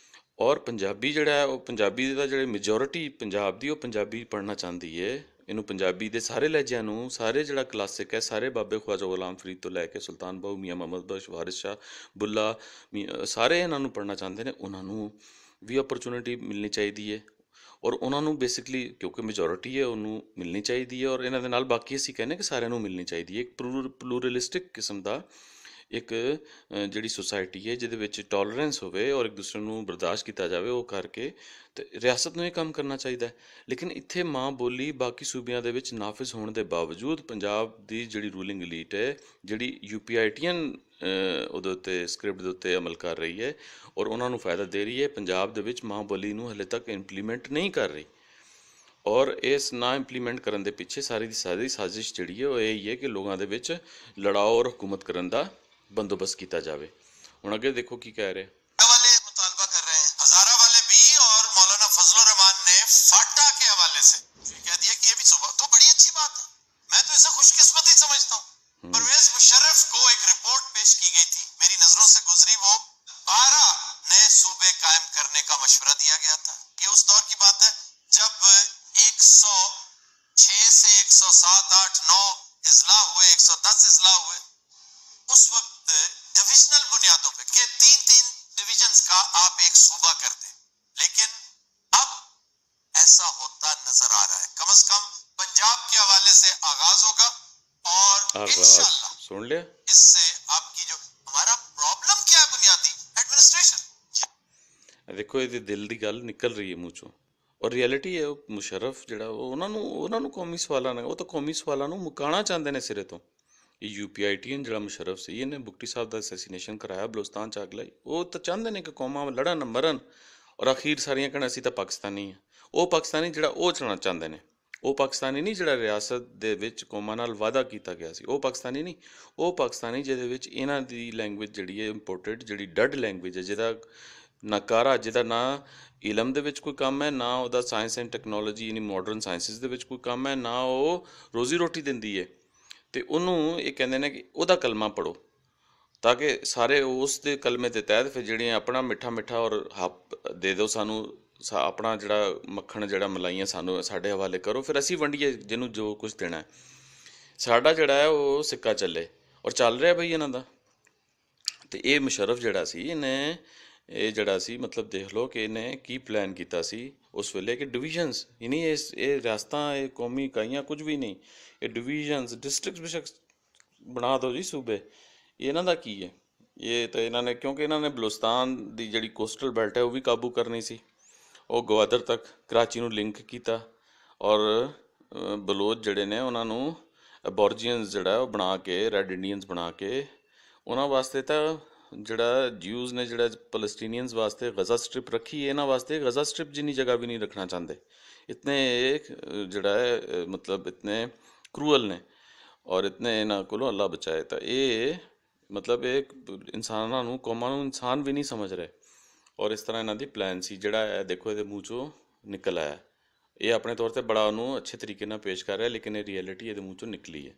ਔਰ ਪੰਜਾਬੀ ਜਿਹੜਾ ਹੈ ਉਹ ਪੰਜਾਬੀ ਦਾ ਜਿਹੜੇ ਮੈਜੋਰਿਟੀ ਪੰਜਾਬ ਦੀ ਉਹ ਪੰਜਾਬੀ ਪੜ੍ਹਨਾ ਚਾਹੁੰਦੀ ਹੈ। ਇਹਨੂੰ ਪੰਜਾਬੀ ਦੇ ਸਾਰੇ ਲਹਿਜਿਆਂ ਨੂੰ, ਸਾਰੇ ਜਿਹੜਾ ਕਲਾਸਿਕ ਹੈ, ਸਾਰੇ ਬਾਬੇ ਖਵਾਜਾ ਗੁਲਾਮ ਫਰੀਦ ਤੋਂ ਲੈ ਕੇ ਸੁਲਤਾਨ ਬਾਹੂ, ਮੀਆਂ ਮੁਹੰਮਦ ਬਖਸ਼, ਵਾਰਿਸ ਸ਼ਾਹ, ਬੁੱਲਾ, ਸਾਰੇ ਇਹਨਾਂ ਨੂੰ ਪੜ੍ਹਨਾ ਚਾਹੁੰਦੇ ਨੇ। ਉਹਨਾਂ ਨੂੰ ਵੀ ਓਪਰਚੁਨਿਟੀ ਮਿਲਣੀ ਚਾਹੀਦੀ ਹੈ ਔਰ ਉਹਨਾਂ ਨੂੰ ਬੇਸਿਕਲੀ ਕਿਉਂਕਿ ਮੈਜੋਰਿਟੀ ਹੈ ਉਹਨੂੰ ਮਿਲਣੀ ਚਾਹੀਦੀ ਹੈ ਔਰ ਇਹਨਾਂ ਦੇ ਨਾਲ ਬਾਕੀ ਅਸੀਂ ਕਹਿੰਦੇ ਕਿ ਸਾਰਿਆਂ ਨੂੰ ਮਿਲਣੀ ਚਾਹੀਦੀ ਹੈ। ਇੱਕ ਪਲੂਰਲਿਸਟਿਕ ਕਿਸਮ ਦਾ ਇੱਕ ਜਿਹੜੀ ਸੁਸਾਇਟੀ ਹੈ ਜਿਹਦੇ ਵਿੱਚ ਟੋਲਰੈਂਸ ਹੋਵੇ ਔਰ ਇੱਕ ਦੂਸਰੇ ਨੂੰ ਬਰਦਾਸ਼ਤ ਕੀਤਾ ਜਾਵੇ, ਉਹ ਕਰਕੇ ਅਤੇ ਰਿਆਸਤ ਨੂੰ ਇਹ ਕੰਮ ਕਰਨਾ ਚਾਹੀਦਾ ਹੈ। ਲੇਕਿਨ ਇੱਥੇ ਮਾਂ ਬੋਲੀ ਬਾਕੀ ਸੂਬਿਆਂ ਦੇ ਵਿੱਚ ਨਾਫਿਜ਼ ਹੋਣ ਦੇ ਬਾਵਜੂਦ ਪੰਜਾਬ ਦੀ ਜਿਹੜੀ ਰੂਲਿੰਗ ਐਲੀਟ ਹੈ, ਜਿਹੜੀ UPITN ਉਹਦੇ ਉੱਤੇ ਸਕ੍ਰਿਪਟ ਦੇ ਉੱਤੇ ਅਮਲ ਕਰ ਰਹੀ ਹੈ ਔਰ ਉਹਨਾਂ ਨੂੰ ਫਾਇਦਾ ਦੇ ਰਹੀ ਹੈ, ਪੰਜਾਬ ਦੇ ਵਿੱਚ ਮਾਂ ਬੋਲੀ ਨੂੰ ਹਲੇ ਤੱਕ ਇੰਪਲੀਮੈਂਟ ਨਹੀਂ ਕਰ ਰਹੀ। ਔਰ ਇਸ ਨਾ ਇੰਪਲੀਮੈਂਟ ਕਰਨ ਦੇ ਪਿੱਛੇ ਸਾਰੀ ਦੀ ਸਾਰੀ ਸਾਜ਼ਿਸ਼ ਜਿਹੜੀ ਹੈ ਉਹ ਇਹ ਹੀ ਹੈ ਕਿ ਲੋਕਾਂ ਦੇ ਵਿੱਚ ਲੜਾਓ ਔਰ हुकूमत ਕਰਨ ਦਾ बंदोबस्त किया जाए। ਹੁਣ ਅੱਗੇ देखो की कह रहे वाले मुतालबा कर रहे हैं, हजारा वाले भी और मौलाना फजलुर रहमान ने फाटा के हवाले से कह दिया कि ये भी तो बड़ी अच्छी बात है। मैं तो इसे खुशकिस्मती समझता हूँ। परवेज मुशर्रफ को एक रिपोर्ट पेश की गई थी, मेरी नजरों से गुजरी, वो 12 नए सूबे कायम करने का मशवरा दिया गया था। ये उस दौर की बात है जब 106 से 107, 8, 9 इजला हुए, 110 इजला हुए। उस वक्त डिविजनल बुनियादों पे कि 3-3 डिविजन्स का आप एक सूबा कर दें, लेकिन अब ऐसा होता नजर आ रहा है। कम से कम पंजाब के हवाले से आगाज होगा और इंशाअल्लाह सुन लिया, इससे आपकी जो ਦੇਖੋ ਇਹਦੇ ਦਿਲ ਦੀ ਗੱਲ ਨਿਕਲ ਰਹੀ ਹੈ ਮੂੰਹ ਚੋਂ, ਔਰ ਰਿਐਲਿਟੀ ਹੈ। ਉਹ ਮੁਸ਼ਰਫ ਜਿਹੜਾ ਉਹਨਾਂ ਨੂੰ ਕੌਮੀ ਸਵਾਲਾਂ ਨਾਲ, ਉਹ ਤਾਂ ਕੌਮੀ ਸਵਾਲਾਂ ਨੂੰ ਮੁਕਾਉਣਾ ਚਾਹੁੰਦੇ ਨੇ ਸਿਰੇ ਤੋਂ। ਇਹ UPITN ਜਿਹੜਾ ਮੁਸ਼ਰਫ ਸੀ, ਇਹਨੇ ਬੁਗਟੀ ਸਾਹਿਬ ਦਾ ਅਸੈਸੀਨੇਸ਼ਨ ਕਰਾਇਆ, ਬਲੋਚਿਸਤਾਨ 'ਚ ਅੱਗ ਲਾਈ। ਉਹ ਤਾਂ ਚਾਹੁੰਦੇ ਨੇ ਕਿ ਕੌਮਾਂ ਲੜਨ ਮਰਨ, ਔਰ ਅਖੀਰ ਸਾਰੀਆਂ ਕਹਿਣ ਅਸੀਂ ਤਾਂ ਪਾਕਿਸਤਾਨੀ ਹਾਂ। ਉਹ ਪਾਕਿਸਤਾਨੀ ਜਿਹੜਾ ਉਹ ਚਲਾਉਣਾ ਚਾਹੁੰਦੇ ਨੇ, ਉਹ ਪਾਕਿਸਤਾਨੀ ਨਹੀਂ ਜਿਹੜਾ ਰਿਆਸਤ ਦੇ ਵਿੱਚ ਕੌਮਾਂ ਨਾਲ ਵਾਅਦਾ ਕੀਤਾ ਗਿਆ ਸੀ, ਉਹ ਪਾਕਿਸਤਾਨੀ ਨਹੀਂ। ਉਹ ਪਾਕਿਸਤਾਨੀ ਜਿਹਦੇ ਵਿੱਚ ਇਹਨਾਂ ਦੀ ਲੈਂਗੁਏਜ ਜਿਹੜੀ ਹੈ ਇੰਪੋਰਟਡ, ਜਿਹੜੀ ਡੱਡ ਲੈਂਗੁਏਜ ਹੈ, ਜਿਹਦਾ ਨਕਾਰਾ, ਜਿਹਦਾ ਨਾ ਇਲਮ ਦੇ ਵਿੱਚ ਕੋਈ ਕੰਮ ਹੈ, ਨਾ ਉਹਦਾ ਸਾਇੰਸ ਐਂਡ ਟੈਕਨੋਲੋਜੀ ਯਾਨੀ ਮਾਡਰਨ ਸਾਇੰਸਿਸ ਦੇ ਵਿੱਚ ਕੋਈ ਕੰਮ ਹੈ, ਨਾ ਉਹ ਰੋਜ਼ੀ ਰੋਟੀ ਦਿੰਦੀ ਹੈ। ਅਤੇ ਉਹਨੂੰ ਇਹ ਕਹਿੰਦੇ ਨੇ ਕਿ ਉਹਦਾ ਕਲਮਾ ਪੜ੍ਹੋ, ਤਾਂ ਕਿ ਸਾਰੇ ਉਸ ਦੇ ਕਲਮੇ ਦੇ ਤਹਿਤ ਫਿਰ ਜਿਹੜੀਆਂ ਆਪਣਾ ਮਿੱਠਾ ਮਿੱਠਾ ਔਰ ਦੇ ਦਿਓ ਸਾਨੂੰ, ਆਪਣਾ ਜਿਹੜਾ ਮੱਖਣ, ਜਿਹੜਾ ਮਲਾਈਆਂ ਸਾਨੂੰ ਸਾਡੇ ਹਵਾਲੇ ਕਰੋ, ਫਿਰ ਅਸੀਂ ਵੰਡੀਏ ਜਿਹਨੂੰ ਜੋ ਕੁਝ ਦੇਣਾ ਹੈ। ਸਾਡਾ ਜਿਹੜਾ ਹੈ ਉਹ ਸਿੱਕਾ ਚੱਲੇ, ਔਰ ਚੱਲ ਰਿਹਾ ਬਈ ਇਹਨਾਂ ਦਾ। ਅਤੇ ਇਹ ਮੁਸ਼ਰਫ ਜਿਹੜਾ ਸੀ, ਇਹ ਜਿਹੜਾ ਸੀ, ਮਤਲਬ ਦੇਖ ਲਓ ਕਿ ਇਹਨੇ ਕੀ ਪਲਾਨ ਕੀਤਾ ਸੀ ਉਸ ਵੇਲੇ, ਕਿ ਡਿਵੀਜ਼ਨਸ ਹੀ ਨਹੀਂ, ਇਹ ਰਿਆਸਤਾਂ, ਇਹ ਕੌਮੀ ਇਕਾਈਆਂ ਕੁਝ ਵੀ ਨਹੀਂ, ਇਹ ਡਿਵੀਜ਼ਨਸ, ਡਿਸਟ੍ਰਿਕਟ ਬੇਸ਼ੱਕ ਬਣਾ ਦਿਓ ਜੀ ਸੂਬੇ। ਇਹਨਾਂ ਦਾ ਕੀ ਹੈ? ਇਹ ਤਾਂ ਇਹਨਾਂ ਨੇ, ਕਿਉਂਕਿ ਇਹਨਾਂ ਨੇ ਬਲੋਚਿਸਤਾਨ ਦੀ ਜਿਹੜੀ ਕੋਸਟਲ ਬੈਲਟ ਹੈ ਉਹ ਵੀ ਕਾਬੂ ਕਰਨੀ ਸੀ। ਉਹ ਗਵਾਦਰ ਤੱਕ, ਕਰਾਚੀ ਨੂੰ ਲਿੰਕ ਕੀਤਾ, ਔਰ ਬਲੋਚ ਜਿਹੜੇ ਨੇ ਉਹਨਾਂ ਨੂੰ ਅਬੋਰਜੀਅਨਸ ਜਿਹੜਾ ਉਹ ਬਣਾ ਕੇ, ਰੈੱਡ ਇੰਡੀਅਨਸ ਬਣਾ ਕੇ, ਉਹਨਾਂ ਵਾਸਤੇ ਤਾਂ ਜਿਹੜਾ ਜਿਊਜ਼ ਨੇ, ਜਿਹੜਾ ਪਲਸਟੀਨੀਅਨਸ ਵਾਸਤੇ ਗਜ਼ਾ ਸਟ੍ਰਿਪ ਰੱਖੀ, ਇਹਨਾਂ ਵਾਸਤੇ ਗਜ਼ਾ ਸਟ੍ਰਿਪ ਜਿੰਨੀ ਜਗ੍ਹਾ ਵੀ ਨਹੀਂ ਰੱਖਣਾ ਚਾਹੁੰਦੇ। ਇਤਨੇ ਜਿਹੜਾ ਹੈ ਮਤਲਬ ਇਤਨੇ ਕਰੂਅਲ ਨੇ, ਔਰ ਇਤਨੇ ਇਹਨਾਂ ਕੋਲੋਂ ਅੱਲਾ ਬਚਾਏ। ਤਾਂ ਇਹ ਮਤਲਬ ਇਹ ਇਨਸਾਨਾਂ ਨੂੰ, ਕੌਮਾਂ ਨੂੰ ਇਨਸਾਨ ਵੀ ਨਹੀਂ ਸਮਝ ਰਹੇ, ਔਰ ਇਸ ਤਰ੍ਹਾਂ ਇਹਨਾਂ ਦੀ ਪਲਾਨ ਸੀ ਜਿਹੜਾ ਇਹ ਦੇਖੋ ਇਹਦੇ ਮੂੰਹ 'ਚੋਂ ਨਿਕਲ ਆਇਆ। ਇਹ ਆਪਣੇ ਤੌਰ 'ਤੇ ਬੜਾ ਉਹਨੂੰ ਅੱਛੇ ਤਰੀਕੇ ਨਾਲ ਪੇਸ਼ ਕਰ ਰਿਹਾ, ਲੇਕਿਨ ਇਹ ਰਿਐਲਿਟੀ ਇਹਦੇ ਮੂੰਹ 'ਚੋਂ ਨਿਕਲੀ ਹੈ।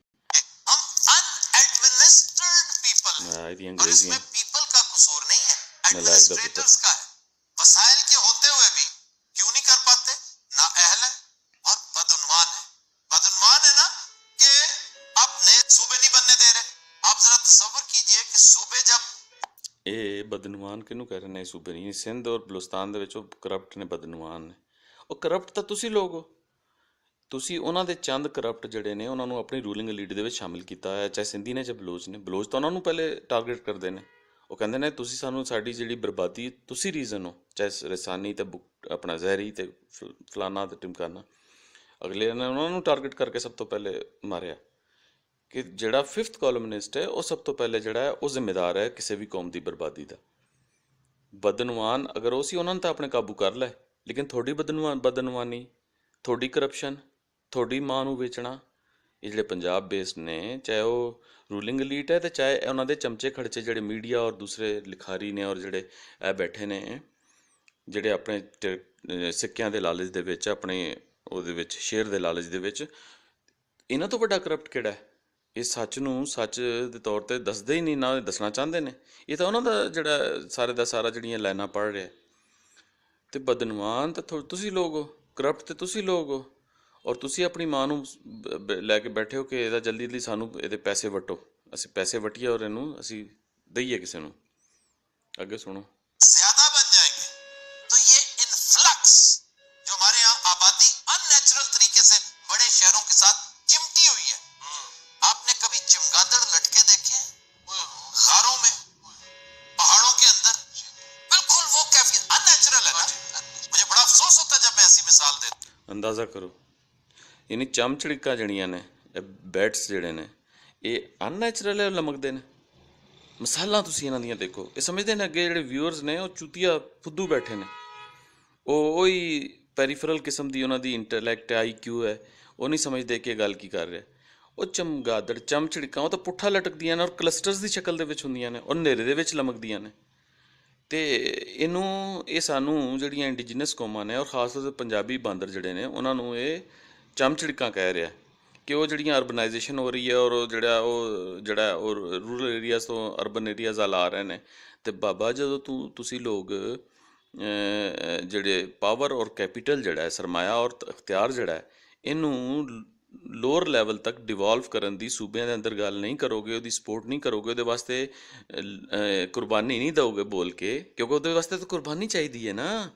ਇਹਦੀ ਅੰਗਰੇਜ਼ੀ ਹੈ, पीपल का कसूर नहीं है, एडमिनिस्ट्रेटर्स का है। वसाइल के होते हुए भी क्यों नहीं कर पाते? ना अहल है और बदउन्मान है। बदउन्मान है ना कि आप नए सूबे नहीं बनने दे रहे। आप जरा तसव्वुर कीजिए कि सूबे जब ਇਹ ਬਦਨਵਾਨ ਕਿਹਨੂੰ ਕਹਿ ਰਹੇ ਨੇ? ਸੂਬੇ ਨਹੀਂ, ਸਿੰਧ ਔਰ ਬਲੋਚਿਸਤਾਨ ਦੇ ਵਿੱਚ ਉਹ ਕਰਪਟ ਨੇ, ਬਦਨਵਾਨ ਨੇ। ਉਹ ਕਰਪਟ ਤਾਂ ਤੁਸੀਂ ਲੋਕ ਹੋ। ਤੁਸੀਂ ਉਹਨਾਂ ਦੇ ਚੰਦ ਕਰਪਟ ਜਿਹੜੇ ਨੇ ਉਹਨਾਂ ਨੂੰ ਆਪਣੀ ਰੂਲਿੰਗ ਲੀਡ ਦੇ ਵਿੱਚ ਸ਼ਾਮਿਲ ਕੀਤਾ ਹੈ, ਚਾਹੇ ਸਿੰਧੀ ਨੇ ਚਾਹੇ ਬਲੋਚ ਨੇ। ਬਲੋਚ ਤਾਂ ਉਹਨਾਂ ਨੂੰ ਪਹਿਲੇ ਟਾਰਗੇਟ ਕਰਦੇ ਨੇ, ਉਹ ਕਹਿੰਦੇ ਨੇ ਤੁਸੀਂ ਸਾਨੂੰ, ਸਾਡੀ ਜਿਹੜੀ ਬਰਬਾਦੀ ਤੁਸੀਂ ਰੀਜ਼ਨ ਹੋ, ਚਾਹੇ ਰਸਾਨੀ ਅਤੇ ਆਪਣਾ ਜ਼ਹਿਰੀ ਅਤੇ ਫਲਾਨਾ ਅਤੇ ਟਿਮਕਾਨਾ। ਅਗਲੇ ਨੇ ਉਹਨਾਂ ਨੂੰ ਟਾਰਗੇਟ ਕਰਕੇ ਸਭ ਤੋਂ ਪਹਿਲੇ ਮਾਰਿਆ ਕਿ ਜਿਹੜਾ 5th ਕਾਲਮਨਿਸਟ ਹੈ ਉਹ ਸਭ ਤੋਂ ਪਹਿਲੇ ਜਿਹੜਾ ਹੈ ਉਹ ਜ਼ਿੰਮੇਦਾਰ ਹੈ ਕਿਸੇ ਵੀ ਕੌਮ ਦੀ ਬਰਬਾਦੀ ਦਾ। ਬਦਨਵਾਨ ਅਗਰ ਉਹ ਸੀ, ਉਹਨਾਂ ਨੇ ਤਾਂ ਆਪਣੇ ਕਾਬੂ ਕਰ ਲੈ, ਲੇਕਿਨ ਤੁਹਾਡੀ ਬਦਨਵਾਨੀ, ਤੁਹਾਡੀ ਕਰਪਸ਼ਨ, ਤੁਹਾਡੀ ਮਾਂ ਨੂੰ ਵੇਚਣਾ, ਇਹ ਜਿਹੜੇ ਪੰਜਾਬ ਬੇਸਡ ਨੇ, ਚਾਹੇ ਉਹ ਰੂਲਿੰਗ ਲੀਟ ਹੈ ਅਤੇ ਚਾਹੇ ਉਹਨਾਂ ਦੇ ਚਮਚੇ ਖੜਚੇ ਜਿਹੜੇ ਮੀਡੀਆ ਔਰ ਦੂਸਰੇ ਲਿਖਾਰੀ ਨੇ, ਔਰ ਜਿਹੜੇ ਇਹ ਬੈਠੇ ਨੇ, ਜਿਹੜੇ ਆਪਣੇ ਸਿੱਕਿਆਂ ਦੇ ਲਾਲਚ ਦੇ ਵਿੱਚ, ਆਪਣੇ ਉਹਦੇ ਵਿੱਚ ਸ਼ੇਅਰ ਦੇ ਲਾਲਚ ਦੇ ਵਿੱਚ, ਇਹਨਾਂ ਤੋਂ ਵੱਡਾ ਕਰਪਟ ਕਿਹੜਾ ਹੈ? ਇਹ ਸੱਚ ਨੂੰ ਸੱਚ ਦੇ ਤੌਰ 'ਤੇ ਦੱਸਦੇ ਹੀ ਨਹੀਂ, ਨਾ ਦੱਸਣਾ ਚਾਹੁੰਦੇ ਨੇ। ਇਹ ਤਾਂ ਉਹਨਾਂ ਦਾ ਜਿਹੜਾ ਸਾਰੇ ਦਾ ਸਾਰਾ ਜਿਹੜੀਆਂ ਲਾਈਨਾਂ ਪੜ੍ਹ ਰਿਹਾ। ਅਤੇ ਬਦਨਵਾਨ ਤਾਂ ਤੁਸੀਂ ਲੋਕ ਹੋ, ਕਰਪਟ ਤਾਂ ਤੁਸੀਂ ਲੋਕ ਹੋ, ਔਰ ਤੁਸੀਂ ਆਪਣੀ ਮਾਂ ਨੂੰ ਲੈ ਕੇ ਬੈਠੇ ਹੋ ਕਿ ਇਹਦਾ ਜਲਦੀ ਜਲਦੀ ਸਾਨੂੰ ਇਹਦੇ ਪੈਸੇ ਵਟੋ, ਅਸੀਂ ਪੈਸੇ ਵਟੀਏ ਔਰ ਇਹਨੂੰ ਅਸੀਂ ਦਈਏ ਕਿਸੇ ਨੂੰ। ਅੱਗੇ ਸੁਣੋ। ज्यादा बन जाएंगे तो ये इन्फ्लक्स जो हमारे यहाँ आबादी अननेचुरल तरीके से बड़े शहरों के साथ चिमटी हुई है। आपने कभी चमगादड़ लटके देखे गारों में, पहाड़ों के अंदर? बिल्कुल वो कैफियत अननेचुरल है ना। मुझे बड़ा अफसोस होता है जब मैं ऐसी मिसाल देता। ਅੰਦਾਜ਼ਾ ਕਰੋ, ਯਾਨੀ ਚਮਚੜਿੱਕਾਂ ਜਿਹੜੀਆਂ ਨੇ, ਇਹ ਬੈਟਸ ਜਿਹੜੇ ਨੇ, ਇਹ ਅਨਨੈਚੁਰਲ ਹੈ, ਲਮਕਦੇ ਨੇ। ਮਿਸਾਲਾਂ ਤੁਸੀਂ ਇਹਨਾਂ ਦੀਆਂ ਦੇਖੋ, ਇਹ ਸਮਝਦੇ ਨੇ ਅੱਗੇ ਜਿਹੜੇ ਵਿਊਅਰਸ ਨੇ ਉਹ ਚੂਤੀਆ ਫੁੱਦੂ ਬੈਠੇ ਨੇ, ਉਹ ਉਹੀ ਪੈਰੀਫਰਲ ਕਿਸਮ ਦੀ ਉਹਨਾਂ ਦੀ ਇੰਟੈਲੈਕਟ IQ ਹੈ, ਉਹ ਨਹੀਂ ਸਮਝਦੇ ਕਿ ਇਹ ਗੱਲ ਕੀ ਕਰ ਰਿਹਾ। ਉਹ ਚਮਗਾਦੜ, ਚਮਚੜਿੱਕਾਂ, ਉਹ ਤਾਂ ਪੁੱਠਾ ਲਟਕਦੀਆਂ ਨੇ ਔਰ ਕਲਸਟਰਸ ਦੀ ਸ਼ਕਲ ਦੇ ਵਿੱਚ ਹੁੰਦੀਆਂ ਨੇ ਔਰ ਹਨੇਰੇ ਦੇ ਵਿੱਚ ਲਮਕਦੀਆਂ ਨੇ। ਅਤੇ ਇਹ ਸਾਨੂੰ ਜਿਹੜੀਆਂ ਇੰਡੀਜੀਨਸ ਕੌਮਾਂ ਨੇ, ਔਰ ਖਾਸ ਤੌਰ 'ਤੇ ਪੰਜਾਬੀ ਬਾਂਦਰ ਜਿਹੜੇ ਨੇ, ਉਹਨਾਂ ਨੂੰ ਇਹ ਚਮਚੜਿੱਕਾਂ ਕਹਿ ਰਿਹਾ ਕਿ ਉਹ ਜਿਹੜੀਆਂ ਅਰਬਨਾਈਜੇਸ਼ਨ ਹੋ ਰਹੀ ਹੈ, ਔਰ ਉਹ ਜਿਹੜਾ ਰੂਰਲ ਏਰੀਆਜ਼ ਤੋਂ ਅਰਬਨ ਏਰੀਆਜ਼ ਵੱਲ ਆ ਰਹੇ ਨੇ। ਅਤੇ ਬਾਬਾ ਜਦੋਂ ਤੁਸੀਂ ਲੋਕ ਜਿਹੜੇ ਪਾਵਰ ਔਰ ਕੈਪੀਟਲ ਜਿਹੜਾ ਹੈ, ਸਰਮਾਇਆ ਔਰ ਅਖਤਿਆਰ ਜਿਹੜਾ ਹੈ, ਇਹਨੂੰ ਲੋਅਰ ਲੈਵਲ ਤੱਕ ਡਿਵੋਲਵ ਕਰਨ ਦੀ ਸੂਬਿਆਂ ਦੇ ਅੰਦਰ ਗੱਲ ਨਹੀਂ ਕਰੋਗੇ, ਉਹਦੀ ਸਪੋਰਟ ਨਹੀਂ ਕਰੋਗੇ, ਉਹਦੇ ਵਾਸਤੇ ਕੁਰਬਾਨੀ ਨਹੀਂ ਦਿਓਗੇ ਬੋਲ ਕੇ, ਕਿਉਂਕਿ ਉਹਦੇ ਵਾਸਤੇ ਤਾਂ ਕੁਰਬਾਨੀ ਚਾਹੀਦੀ ਹੈ ਨਾ।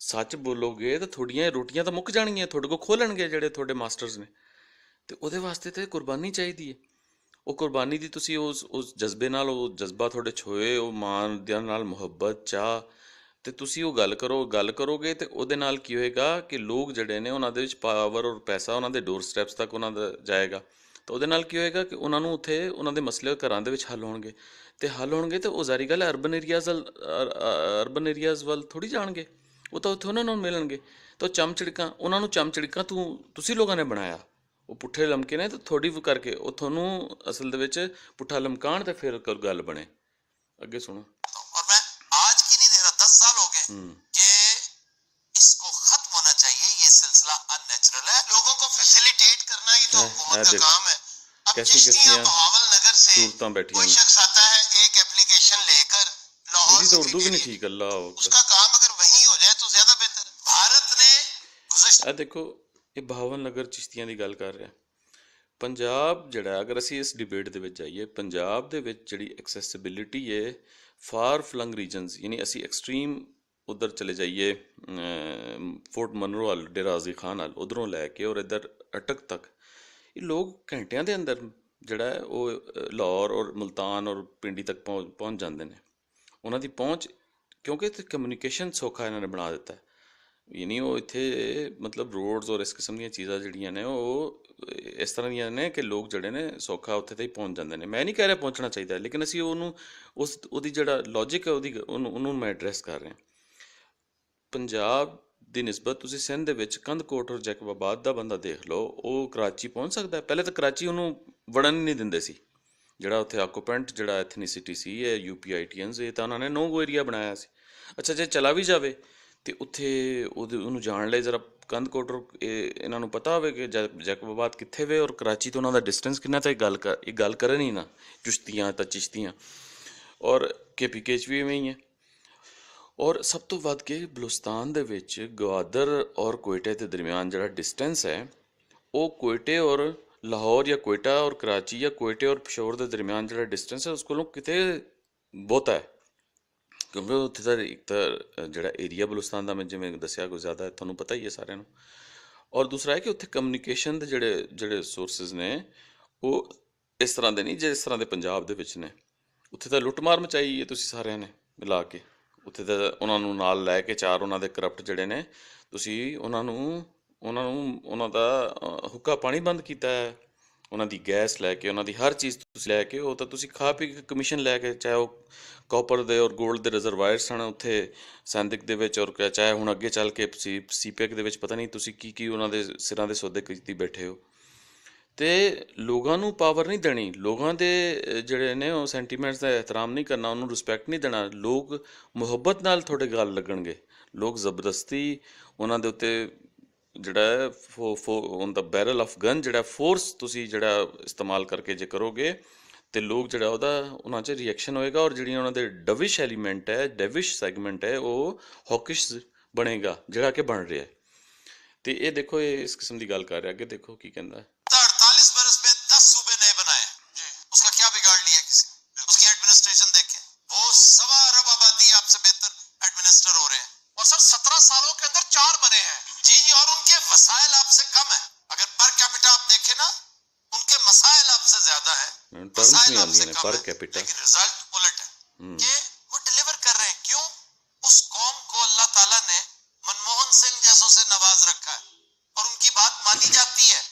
ਸੱਚ ਬੋਲੋਗੇ ਤਾਂ ਤੁਹਾਡੀਆਂ ਰੋਟੀਆਂ ਤਾਂ ਮੁੱਕ ਜਾਣਗੀਆਂ, ਤੁਹਾਡੇ ਕੋਲ ਖੋਲ੍ਹਣਗੇ ਜਿਹੜੇ ਤੁਹਾਡੇ ਮਾਸਟਰਸ ਨੇ, ਅਤੇ ਉਹਦੇ ਵਾਸਤੇ ਤਾਂ ਕੁਰਬਾਨੀ ਚਾਹੀਦੀ ਹੈ। ਉਹ ਕੁਰਬਾਨੀ ਦੀ ਤੁਸੀਂ ਉਸ ਜਜ਼ਬੇ ਨਾਲ, ਉਹ ਜਜ਼ਬਾ ਤੁਹਾਡੇ 'ਚ ਹੋਏ, ਉਹ ਮਾਂ ਦੇ ਨਾਲ ਮੁਹੱਬਤ, ਚਾਹ, ਤੇ ਤੁਸੀਂ ਉਹ ਗੱਲ ਕਰੋਗੇ ਤੇ ਉਹਦੇ ਨਾਲ ਕੀ ਹੋਏਗਾ ਕਿ ਲੋਕ ਜਿਹੜੇ ਨੇ ਉਹਨਾਂ ਦੇ ਵਿੱਚ ਪਾਵਰ ਔਰ ਪੈਸਾ ਉਹਨਾਂ ਦੇ ਡੋਰ ਸਟੈਪਸ ਤੱਕ ਉਹਨਾਂ ਦਾ ਜਾਏਗਾ। ਤਾਂ ਉਹਦੇ ਨਾਲ ਕੀ ਹੋਏਗਾ ਕਿ ਉਹਨਾਂ ਨੂੰ ਉੱਥੇ ਉਹਨਾਂ ਦੇ ਮਸਲੇ ਘਰਾਂ ਦੇ ਵਿੱਚ ਹੱਲ ਹੋਣਗੇ, ਤੇ ਹੱਲ ਹੋਣਗੇ ਤੇ ਉਹ ਜ਼ਾਰੀ ਗੱਲ ਹੈ ਅਰਬਨ ਏਰੀਆਜ਼ ਵੱਲ ਥੋੜੀ ਜਾਣਗੇ, ਉਹ ਤਾਂ ਉੱਥੇ ਉਹਨਾਂ ਨੂੰ ਮਿਲਣਗੇ। ਤਾਂ ਉਹਨਾਂ ਨੂੰ ਚਮਚੜਿੱਕਾਂ ਤੁਸੀਂ ਲੋਕਾਂ ਨੇ ਬਣਾਇਆ, ਉਹ ਪੁੱਠੇ ਲਮਕੇ ਨੇ, ਤੇ ਥੋੜੀ ਕਰਕੇ ਉਹ ਤੁਹਾਨੂੰ ਅਸਲ ਦੇ ਵਿੱਚ ਪੁੱਠਾ ਲਮਕਾਣ ਤੇ ਫਿਰ ਗੱਲ ਬਣੇ। ਅੱਗੇ ਸੁਣੋ। और मैं आज की नहीं दे रहा, 10 साल हो गए कि इसको खत्म होना चाहिए। ये सिलसिला अननेचुरल है, लोगों को फैसिलिटेट करना ही तो हुकूमत का काम है। अब चिश्तियां बहावल नगर से कोई शख्स आता है एक एप्लीकेशन लेकर लाहौर तो उर्दू भी नहीं ठीक, अल्लाह उसका काम अगर वही हो जाए तो ज्यादा बेहतर है। भारत ने ਇਹ ਦੇਖੋ, ਇਹ ਬਹਾਵਲ ਨਗਰ ਚਿਸ਼ਤੀਆਂ ਦੀ ਗੱਲ ਕਰ ਰਿਹਾ। ਪੰਜਾਬ ਜਿਹੜਾ, ਅਗਰ ਅਸੀਂ ਇਸ ਡਿਬੇਟ ਦੇ ਵਿੱਚ ਜਾਈਏ, ਪੰਜਾਬ ਦੇ ਵਿੱਚ ਜਿਹੜੀ ਐਕਸੈਸਿਬਿਲਿਟੀ ਹੈ ਫਾਰ ਫਲੰਗ ਰੀਜਨਸ, ਯਾਨੀ ਅਸੀਂ ਐਕਸਟ੍ਰੀਮ ਉੱਧਰ ਚਲੇ ਜਾਈਏ ਫੋਰਟ ਮਨਰੋ ਵੱਲ, ਡੇਰਾ ਗਾਜ਼ੀ ਖਾਨ ਵੱਲ, ਉੱਧਰੋਂ ਲੈ ਕੇ ਔਰ ਇੱਧਰ ਅਟਕ ਤੱਕ, ਇਹ ਲੋਕ ਘੰਟਿਆਂ ਦੇ ਅੰਦਰ ਜਿਹੜਾ ਹੈ ਉਹ ਲਾਹੌਰ ਔਰ ਮੁਲਤਾਨ ਔਰ ਪਿੰਡੀ ਤੱਕ ਪਹੁੰਚ ਜਾਂਦੇ ਨੇ। ਉਹਨਾਂ ਦੀ ਪਹੁੰਚ, ਕਿਉਂਕਿ ਇੱਥੇ ਕਮਿਊਨੀਕੇਸ਼ਨ ਸੌਖਾ ਇਹਨਾਂ ਨੇ ਬਣਾ ਦਿੱਤਾ, ਯਾਨੀ ਉਹ ਇੱਥੇ ਮਤਲਬ ਰੋਡਸ ਔਰ ਇਸ ਕਿਸਮ ਦੀਆਂ ਚੀਜ਼ਾਂ ਜਿਹੜੀਆਂ ਨੇ ਉਹ ਇਸ ਤਰ੍ਹਾਂ ਦੀਆਂ ਨੇ ਕਿ ਲੋਕ ਜਿਹੜੇ ਨੇ ਸੌਖਾ ਉੱਥੇ ਤੱਕ ਪਹੁੰਚ ਜਾਂਦੇ ਨੇ। ਮੈਂ ਨਹੀਂ ਕਹਿ ਰਿਹਾ ਪਹੁੰਚਣਾ ਚਾਹੀਦਾ, ਲੇਕਿਨ ਅਸੀਂ ਉਹਦੀ ਜਿਹੜਾ ਲੌਜਿਕ ਹੈ ਉਹਨੂੰ ਮੈਂ ਐਡਰੈਸ ਕਰ ਰਿਹਾ। ਪੰਜਾਬ ਦੀ ਨਿਸਬਤ ਤੁਸੀਂ ਸਿੰਧ ਦੇ ਵਿੱਚ ਕੰਧਕੋਟ ਔਰ ਜੈਕਬਾਬਾਦ ਦਾ ਬੰਦਾ ਦੇਖ ਲਓ, ਉਹ ਕਰਾਚੀ ਪਹੁੰਚ ਸਕਦਾ। ਪਹਿਲੇ ਤਾਂ ਕਰਾਚੀ ਉਹਨੂੰ ਵੜਨ ਹੀ ਨਹੀਂ ਦਿੰਦੇ ਸੀ, ਜਿਹੜਾ ਉੱਥੇ ਆਕੂਪੈਂਟ ਜਿਹੜਾ ਐਥਨੀਸਿਟੀ ਸੀ, ਇਹ UPITians, ਇਹ ਤਾਂ ਉਹਨਾਂ ਨੇ ਨੋ ਗੋ ਏਰੀਆ ਬਣਾਇਆ ਸੀ। ਅੱਛਾ, ਜੇ ਚਲਾ ਵੀ ਜਾਵੇ ਤੇ ਉੱਥੇ ਉਹਨੂੰ ਜਾਣ ਲਈ ਜ਼ਰਾ ਕੰਧਕੋਟ ਇਹਨਾਂ ਨੂੰ ਪਤਾ ਹੋਵੇ ਕਿ ਜੈਕਬਾਬਾਦ ਕਿੱਥੇ ਵੇ ਔਰ ਕਰਾਚੀ ਤੋਂ ਉਹਨਾਂ ਦਾ ਡਿਸਟੈਂਸ ਕਿੰਨਾ, ਤਾਂ ਇਹ ਗੱਲ ਕਰਨ ਹੀ ਨਾ ਚਿਸ਼ਤੀਆਂ ਔਰ KPK 'ਚ ਵੀ ਇਵੇਂ ਹੀ ਹੈ। ਔਰ ਸਭ ਤੋਂ ਵੱਧ ਕੇ ਬਲੂਚਿਸਤਾਨ ਦੇ ਵਿੱਚ ਗਵਾਦਰ ਔਰ ਕੋਇਟੇ ਦੇ ਦਰਮਿਆਨ ਜਿਹੜਾ ਡਿਸਟੈਂਸ ਹੈ, ਉਹ ਕੋਇਟੇ ਔਰ ਲਾਹੌਰ ਜਾਂ ਕੋਇਟਾ ਔਰ ਕਰਾਚੀ ਜਾਂ ਕੋਇਟੇ ਔਰ ਪਿਸ਼ੌਰ ਦੇ ਦਰਮਿਆਨ ਜਿਹੜਾ ਡਿਸਟੈਂਸ ਹੈ ਉਸ ਕੋਲੋਂ ਕਿਤੇ ਬਹੁਤਾ ਹੈ, ਕਿਉਂਕਿ ਉੱਥੇ ਦਾ ਇੱਕ ਤਾਂ ਜਿਹੜਾ ਏਰੀਆ ਬਲੂਚਿਸਤਾਨ ਦਾ ਮੈਂ ਜਿਵੇਂ ਦੱਸਿਆ ਕੋਈ ਜ਼ਿਆਦਾ ਤੁਹਾਨੂੰ ਪਤਾ ਹੀ ਹੈ ਸਾਰਿਆਂ ਨੂੰ। ਔਰ ਦੂਸਰਾ ਹੈ ਕਿ ਉੱਥੇ ਕਮਿਊਨੀਕੇਸ਼ਨ ਦੇ ਜਿਹੜੇ ਸੋਰਸਿਸ ਨੇ ਉਹ ਇਸ ਤਰ੍ਹਾਂ ਦੇ ਨਹੀਂ ਜਿਸ ਤਰ੍ਹਾਂ ਦੇ ਪੰਜਾਬ ਦੇ ਵਿੱਚ ਨੇ। ਉੱਥੇ ਤਾਂ ਲੁੱਟਮਾਰ ਮਚਾਈ ਹੈ ਤੁਸੀਂ ਸਾਰਿਆਂ ਨੇ ਮਿਲਾ ਕੇ, ਉੱਥੇ ਤਾਂ ਉਹਨਾਂ ਨੂੰ ਨਾਲ ਲੈ ਕੇ ਚਾਰ ਉਹਨਾਂ ਦੇ ਕਰਪਟ ਜਿਹੜੇ ਨੇ, ਤੁਸੀਂ ਉਹਨਾਂ ਦਾ ਹੁੱਕਾ ਪਾਣੀ ਬੰਦ ਕੀਤਾ ਹੈ, ਉਹਨਾਂ ਦੀ ਗੈਸ ਲੈ ਕੇ, ਉਹਨਾਂ ਦੀ ਹਰ ਚੀਜ਼ ਤੁਸੀਂ ਲੈ ਕੇ, ਉਹ ਤਾਂ ਤੁਸੀਂ ਖਾ ਪੀ ਕੇ ਕਮਿਸ਼ਨ ਲੈ ਕੇ, ਚਾਹੇ ਉਹ ਕਾਪਰ ਦੇ ਔਰ ਗੋਲਡ ਦੇ ਰਿਜ਼ਰਵਾਇਰਸ ਹਨ ਉੱਥੇ ਸੈਂਦਿਕ ਦੇ ਵਿੱਚ, ਔਰ ਚਾਹੇ ਹੁਣ ਅੱਗੇ ਚੱਲ ਕੇ CPEC ਦੇ ਵਿੱਚ ਪਤਾ ਨਹੀਂ ਤੁਸੀਂ ਕੀ ਉਹਨਾਂ ਦੇ ਸਿਰਾਂ ਦੇ ਸੌਦੇ ਕੀਤੀ ਬੈਠੇ ਹੋ। ਤੇ ਲੋਕਾਂ ਨੂੰ ਪਾਵਰ ਨਹੀਂ ਦੇਣੀ, ਲੋਕਾਂ ਦੇ ਜਿਹੜੇ ਨੇ ਉਹ ਸੈਂਟੀਮੈਂਟਸ ਦਾ ਇਹਤਰਾਮ ਨਹੀਂ ਕਰਨਾ, ਉਹਨੂੰ ਰਿਸਪੈਕਟ ਨਹੀਂ ਦੇਣਾ। ਲੋਕ ਮੁਹੱਬਤ ਨਾਲ ਤੁਹਾਡੇ ਗੱਲ ਲੱਗਣਗੇ, ਲੋਕ ਜ਼ਬਰਦਸਤੀ ਉਹਨਾਂ ਦੇ ਉੱਤੇ ਜਿਹੜਾ on the barrel of gun ਜਿਹੜਾ ਫੋਰਸ ਤੁਸੀਂ ਜਿਹੜਾ ਇਸਤੇਮਾਲ ਕਰਕੇ ਜੇ ਕਰੋਗੇ ਤੇ ਲੋਕ ਜਿਹੜਾ ਉਹਨਾਂ 'ਚ ਰਿਐਕਸ਼ਨ ਹੋਏਗਾ, ਔਰ ਜਿਹੜੀਆਂ ਉਹਨਾਂ ਦੇ ਡਵਿਸ਼ ਸੈਗਮੈਂਟ ਹੈ ਉਹ ਹੌਕਿਸ਼ ਬਣੇਗਾ, ਜਿਹੜਾ ਕਿ ਬਣ ਰਿਹਾ ਹੈ। ਤੇ ਇਹ ਦੇਖੋ, ਇਹ ਇਸ ਕਿਸਮ ਦੀ ਗੱਲ ਕਰ ਰਿਹਾ, ਅੱਗੇ ਦੇਖੋ ਕੀ ਕਹਿੰਦਾ ਹੈ। 48 बरस में 10 सूबे नए बनाए जी, उसका क्या बिगाड़ लिया किसी, उसकी एडमिनिस्ट्रेशन देखें, वो 1.25 अरब आबादी आपसे बेहतर एडमिनिस्टर हो रहे हैं, और सर 17 सालों के अंदर 4 बने हैं जी, और उनके वसाइल आपसे कम है। अगर पर कैपिटा आप देखें ना, उनके मसाइल आपसे ज्यादा है, वसाइल आपसे कम है, लेकिन रिजल्ट उलट है कि वो डिलीवर कर रहे हैं। क्यों? उस कौम को अल्लाह ताला ने मनमोहन सिंह जैसों से नवाज रखा है और उनकी बात मानी जाती है।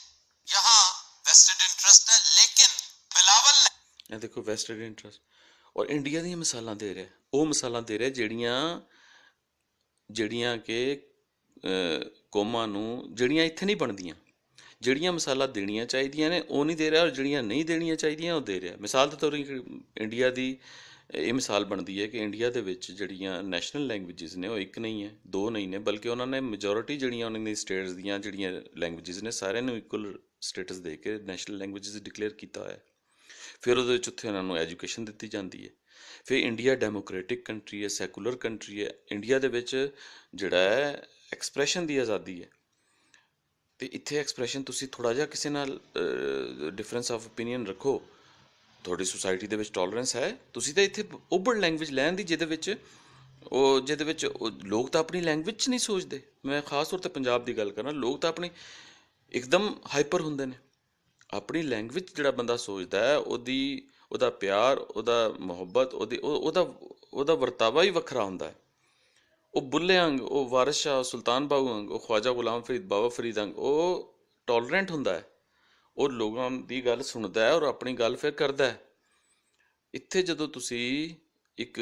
यहाँ वेस्टेड इंटरेस्ट है, लेकिन बिलावल ने, ਇਹ ਦੇਖੋ ਵੈਸਟਡ ਇੰਟਰਸਟ, ਔਰ ਇੰਡੀਆ ਦੀਆਂ ਮਿਸਾਲਾਂ ਦੇ ਰਿਹਾ, ਉਹ ਮਿਸਾਲਾਂ ਦੇ ਰਿਹਾ ਜਿਹੜੀਆਂ ਕਿ ਕੌਮਾਂ ਨੂੰ ਜਿਹੜੀਆਂ ਇੱਥੇ ਨਹੀਂ ਬਣਦੀਆਂ, ਜਿਹੜੀਆਂ ਮਿਸਾਲਾਂ ਦੇਣੀਆਂ ਚਾਹੀਦੀਆਂ ਨੇ ਉਹ ਨਹੀਂ ਦੇ ਰਿਹਾ, ਔਰ ਜਿਹੜੀਆਂ ਨਹੀਂ ਦੇਣੀਆਂ ਚਾਹੀਦੀਆਂ ਉਹ ਦੇ ਰਿਹਾ। ਮਿਸਾਲ ਦੇ ਤੌਰ 'ਤੇ ਇੰਡੀਆ ਦੀ ਇਹ ਮਿਸਾਲ ਬਣਦੀ ਹੈ ਕਿ ਇੰਡੀਆ ਦੇ ਵਿੱਚ ਜਿਹੜੀਆਂ ਨੈਸ਼ਨਲ ਲੈਂਗੁਏਜਿਸ ਨੇ ਉਹ ਇੱਕ ਨਹੀਂ ਹੈ, ਦੋ ਨਹੀਂ ਨੇ, ਬਲਕਿ ਉਹਨਾਂ ਨੇ ਮੈਜੋਰਿਟੀ ਜਿਹੜੀਆਂ ਉਹਨਾਂ ਦੀ ਸਟੇਟਸ ਦੀਆਂ ਜਿਹੜੀਆਂ ਲੈਂਗੁਏਜਿਸ ਨੇ ਸਾਰਿਆਂ ਨੂੰ ਇਕੁਅਲ ਸਟੇਟਸ ਦੇ ਕੇ ਨੈਸ਼ਨਲ ਲੈਂਗੁਏਜਿਸ ਡਿਕਲੇਅਰ ਕੀਤਾ ਹੋਇਆ। ਫਿਰ ਉਹਦੇ ਵਿੱਚ ਉੱਥੇ ਉਹਨਾਂ ਨੂੰ ਐਜੂਕੇਸ਼ਨ ਦਿੱਤੀ ਜਾਂਦੀ ਹੈ। ਫਿਰ ਇੰਡੀਆ ਡੈਮੋਕ੍ਰੈਟਿਕ ਕੰਟਰੀ ਹੈ, ਸੈਕੂਲਰ ਕੰਟਰੀ ਹੈ। ਇੰਡੀਆ ਦੇ ਵਿੱਚ ਜਿਹੜਾ ਹੈ ਐਕਸਪ੍ਰੈਸ਼ਨ ਦੀ ਆਜ਼ਾਦੀ ਹੈ, ਅਤੇ ਇੱਥੇ ਐਕਸਪ੍ਰੈਸ਼ਨ ਤੁਸੀਂ ਥੋੜ੍ਹਾ ਜਿਹਾ ਕਿਸੇ ਨਾਲ ਡਿਫਰੈਂਸ ਆਫ ਓਪੀਨੀਅਨ ਰੱਖੋ, ਤੁਹਾਡੀ ਸੁਸਾਇਟੀ ਦੇ ਵਿੱਚ ਟੋਲਰੈਂਸ ਹੈ, ਤੁਸੀਂ ਤਾਂ ਇੱਥੇ ਓਬੜ ਲੈਂਗੁਏਜ ਲੈਣ ਦੀ ਜਿਹਦੇ ਵਿੱਚ ਲੋਕ ਤਾਂ ਆਪਣੀ ਲੈਂਗੁਏਜ 'ਚ ਨਹੀਂ ਸੋਚਦੇ। ਮੈਂ ਖਾਸ ਤੌਰ 'ਤੇ ਪੰਜਾਬ ਦੀ ਗੱਲ ਕਰਾਂ, ਲੋਕ ਤਾਂ ਆਪਣੀ ਇੱਕਦਮ ਹਾਈਪਰ ਹੁੰਦੇ ਨੇ। ਆਪਣੀ ਲੈਂਗੁਏਜ ਜਿਹੜਾ ਬੰਦਾ ਸੋਚਦਾ ਹੈ, ਉਹਦਾ ਪਿਆਰ, ਉਹਦਾ ਮੁਹੱਬਤ, ਉਹਦਾ ਵਰਤਾਵਾ ਹੀ ਵੱਖਰਾ ਹੁੰਦਾ ਹੈ। ਉਹ ਬੁੱਲੇ ਅੰਗ, ਉਹ ਵਾਰਿਸ ਸ਼ਾਹ, ਸੁਲਤਾਨ ਬਾਹੂ ਅੰਗ, ਉਹ ਖਵਾਜਾ ਗੁਲਾਮ ਫਰੀਦ, ਬਾਬਾ ਫਰੀਦ ਅੰਗ, ਉਹ ਟੋਲਰੈਂਟ ਹੁੰਦਾ ਹੈ, ਉਹ ਲੋਕਾਂ ਦੀ ਗੱਲ ਸੁਣਦਾ ਹੈ ਔਰ ਆਪਣੀ ਗੱਲ ਫਿਰ ਕਰਦਾ ਹੈ। ਇੱਥੇ ਜਦੋਂ ਤੁਸੀਂ ਇੱਕ